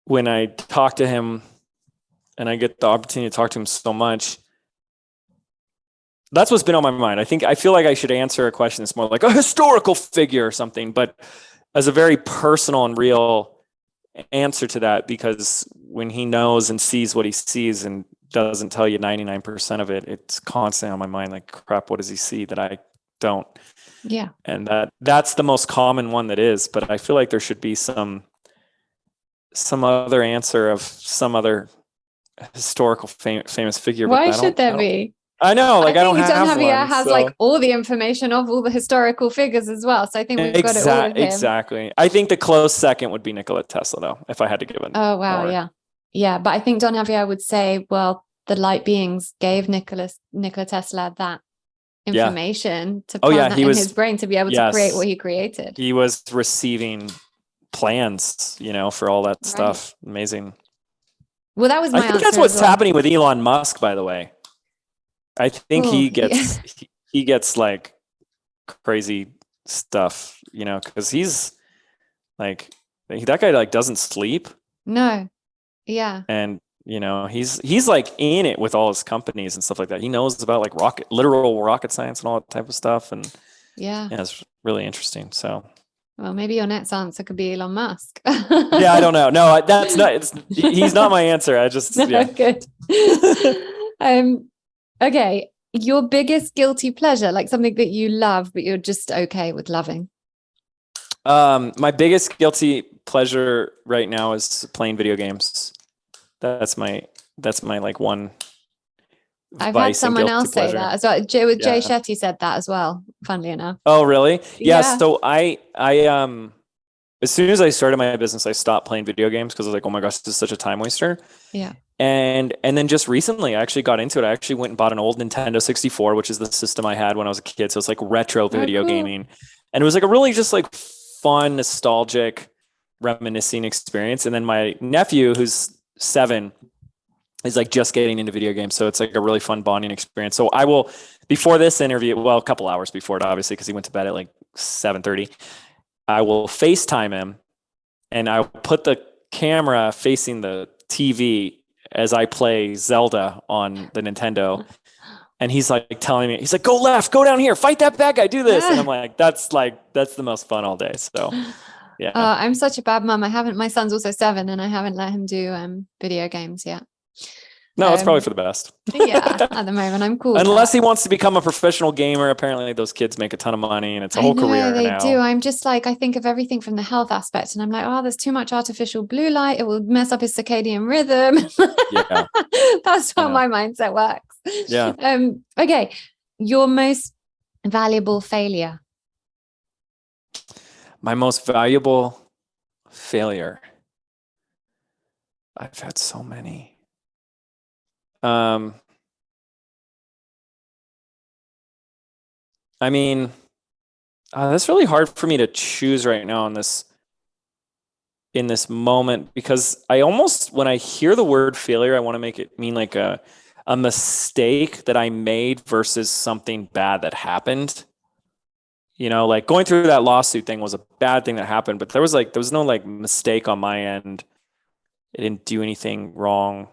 when I talk to him and I get the opportunity to talk to him so much, that's what's been on my mind. I feel like I should answer a question that's more like a historical figure or something, but as a very personal and real answer to that, because when he knows and sees what he sees and doesn't tell you 99% of it, it's constantly on my mind. Like, crap, what does he see that I don't? Yeah. And that's the most common one that is, but I feel like there should be some other answer of some other historical famous figure. Why should there be? I know, like I don't have Don Javier one, has so. like all the information of all the historical figures as well. So I think we've got it all with him. Exactly. I think the close second would be Nikola Tesla, though, if I had to give it. Oh, wow. more. Yeah. Yeah. But I think Don Javier would say, well, the light beings gave Nikola Tesla that information to plant that in his brain to be able to create what he created. He was receiving plans, for all that stuff. Amazing. Well, that was my answer. I think that's what's happening with Elon Musk, by the way. I think he gets like crazy stuff, because he's like, that guy like doesn't sleep. No. Yeah. And he's like in it with all his companies and stuff like that. He knows about like literal rocket science and all that type of stuff. And yeah, it's really interesting. So, well, maybe your next answer could be Elon Musk. Yeah, I don't know. No, that's not. He's not my answer. I just Good. Okay, your biggest guilty pleasure, like something that you love but you're just okay with loving. My biggest guilty pleasure right now is playing video games. That's my like one. I've had someone else say that as well. Jay Shetty said that as well, funnily enough. Oh, really? Yeah. So I as soon as I started my business, I stopped playing video games because I was like, oh my gosh, this is such a time waster. Yeah. And then just recently I actually got into it. I actually went and bought an old Nintendo 64, which is the system I had when I was a kid. So it's like retro video gaming. And it was like a really just like fun, nostalgic, reminiscing experience. And then my nephew, who's 7, is like just getting into video games. So it's like a really fun bonding experience. So I will, before this interview, well, a couple hours before it, obviously, because he went to bed at like 7:30, I will FaceTime him and I'll put the camera facing the TV as I play Zelda on the Nintendo. And he's like telling me, he's like, go left, go down here, fight that bad guy, do this. And I'm like, that's the most fun all day. So yeah. I'm such a bad mom. My son's also 7 and I haven't let him do video games yet. No, it's probably for the best. Yeah, at the moment I'm cool. Unless he wants to become a professional gamer. Apparently those kids make a ton of money and it's a whole career they now. do. I'm just like, I think of everything from the health aspect and I'm like, oh, there's too much artificial blue light. It will mess up his circadian rhythm. Yeah. That's how my mindset works. Yeah. Okay. Your most valuable failure. My most valuable failure. I've had so many. I mean, that's really hard for me to choose right now in this moment, because I almost, when I hear the word failure, I want to make it mean like a mistake that I made versus something bad that happened. Like going through that lawsuit thing was a bad thing that happened, but there was no like mistake on my end. I didn't do anything wrong.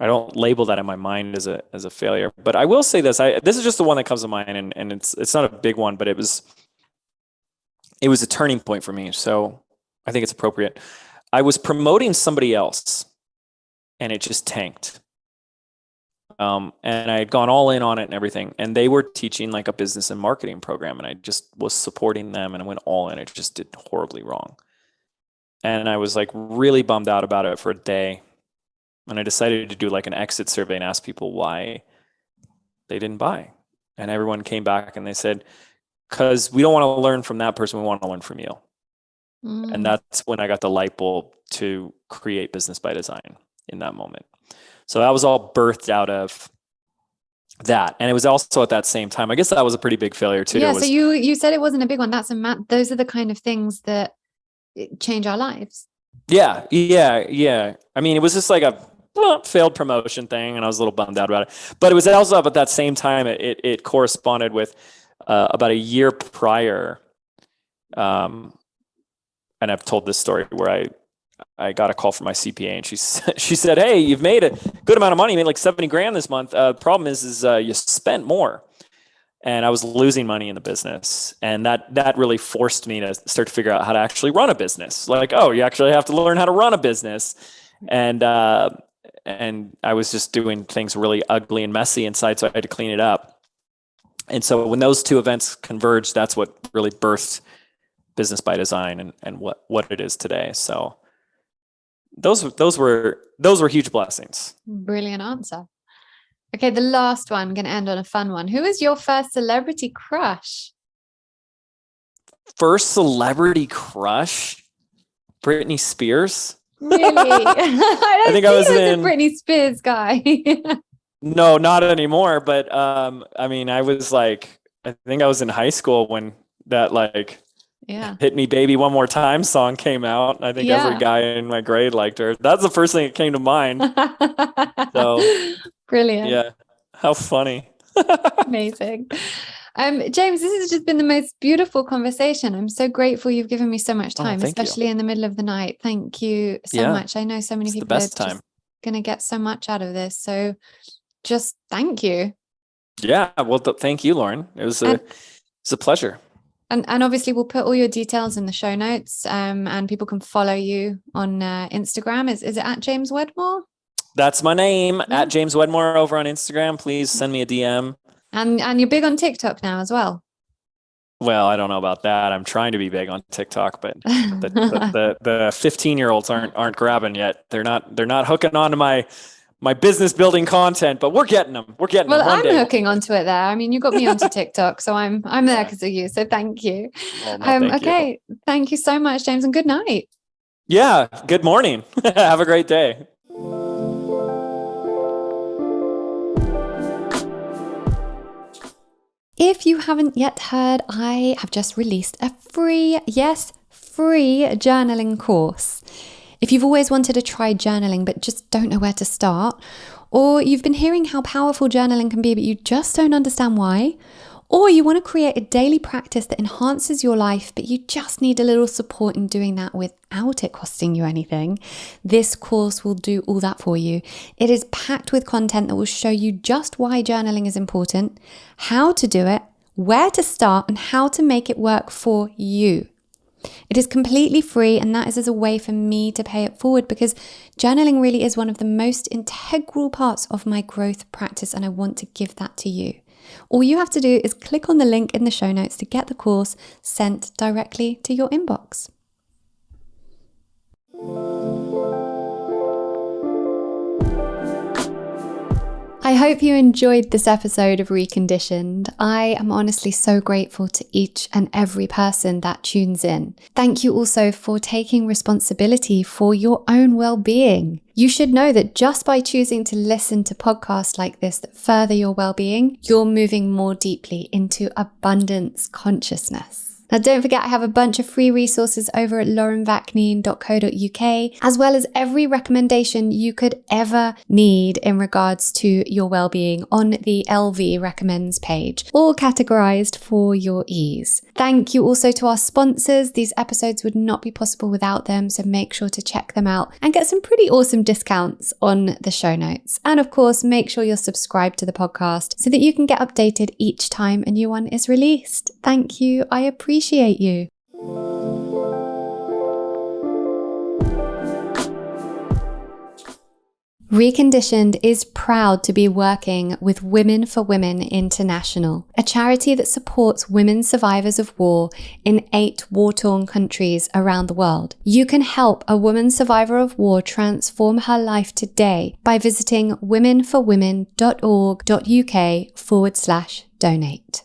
I don't label that in my mind as a failure, but I will say this. This is just the one that comes to mind, and it's not a big one, but it was a turning point for me. So I think it's appropriate. I was promoting somebody else and it just tanked. And I had gone all in on it and everything. And they were teaching like a business and marketing program. And I just was supporting them and I went all in. It just did horribly wrong. And I was like really bummed out about it for a day. And I decided to do like an exit survey and ask people why they didn't buy. And everyone came back and they said, because we don't want to learn from that person. We want to learn from you. And that's when I got the light bulb to create Business by Design in that moment. So that was all birthed out of that. And it was also at that same time, I guess that was a pretty big failure too. Yeah. So you said it wasn't a big one. Those are the kind of things that change our lives. Yeah. I mean, it was just like a failed promotion thing and I was a little bummed out about it. But it was also up at that same time, it corresponded with about a year prior. And I've told this story where I got a call from my CPA and she said, hey, you've made a good amount of money. You made like 70 grand this month. Problem is you spent more. And I was losing money in the business. And that really forced me to start to figure out how to actually run a business. Like, oh, you actually have to learn how to run a business. And I was just doing things really ugly and messy inside. So I had to clean it up. And so when those two events converged, that's what really birthed Business by Design and what it is today. So those were huge blessings. Brilliant answer. Okay, the last one, I'm going to end on a fun one. Who is your first celebrity crush? First celebrity crush? Britney Spears. Really? I think I was a Britney Spears guy. No, not anymore. But I mean, I think I was in high school when that Hit Me Baby One More Time song came out. I think every guy in my grade liked her. That's the first thing that came to mind. So brilliant. Yeah. How funny. Amazing. James, this has just been the most beautiful conversation. I'm so grateful you've given me so much time, especially in the middle of the night. Thank you so much. I know so many people are just going to get so much out of this. So just thank you. Yeah. Well, thank you, Lauren. It was a pleasure. And obviously we'll put all your details in the show notes, and people can follow you on Instagram. Is it at James Wedmore? That's my name, at James Wedmore over on Instagram. Please send me a DM. And you're big on TikTok now as well. Well, I don't know about that. I'm trying to be big on TikTok, but the 15-year-olds aren't grabbing yet. They're not hooking on to my business building content, but we're getting them. Well, I'm hooking onto it there. I mean, you got me onto TikTok, so I'm there because of you. So thank you. Well, no, thank you. Thank you so much, James, and good night. Yeah. Good morning. Have a great day. If you haven't yet heard, I have just released a free journaling course. If you've always wanted to try journaling but just don't know where to start, or you've been hearing how powerful journaling can be but you just don't understand why, or you want to create a daily practice that enhances your life but you just need a little support in doing that without it costing you anything, this course will do all that for you. It is packed with content that will show you just why journaling is important, how to do it, where to start, and how to make it work for you. It is completely free, and that is as a way for me to pay it forward because journaling really is one of the most integral parts of my growth practice, and I want to give that to you. All you have to do is click on the link in the show notes to get the course sent directly to your inbox. I hope you enjoyed this episode of Reconditioned. I am honestly so grateful to each and every person that tunes in. Thank you also for taking responsibility for your own well-being. You should know that just by choosing to listen to podcasts like this that further your well-being, you're moving more deeply into abundance consciousness. Now, don't forget, I have a bunch of free resources over at laurenvakneen.co.uk, as well as every recommendation you could ever need in regards to your well-being on the LV Recommends page, all categorized for your ease. Thank you also to our sponsors. These episodes would not be possible without them, so make sure to check them out and get some pretty awesome discounts on the show notes. And of course, make sure you're subscribed to the podcast so that you can get updated each time a new one is released. Thank you. I appreciate you. Reconditioned is proud to be working with Women for Women International, a charity that supports women survivors of war in 8 war-torn countries around the world. You can help a woman survivor of war transform her life today by visiting womenforwomen.org.uk/donate.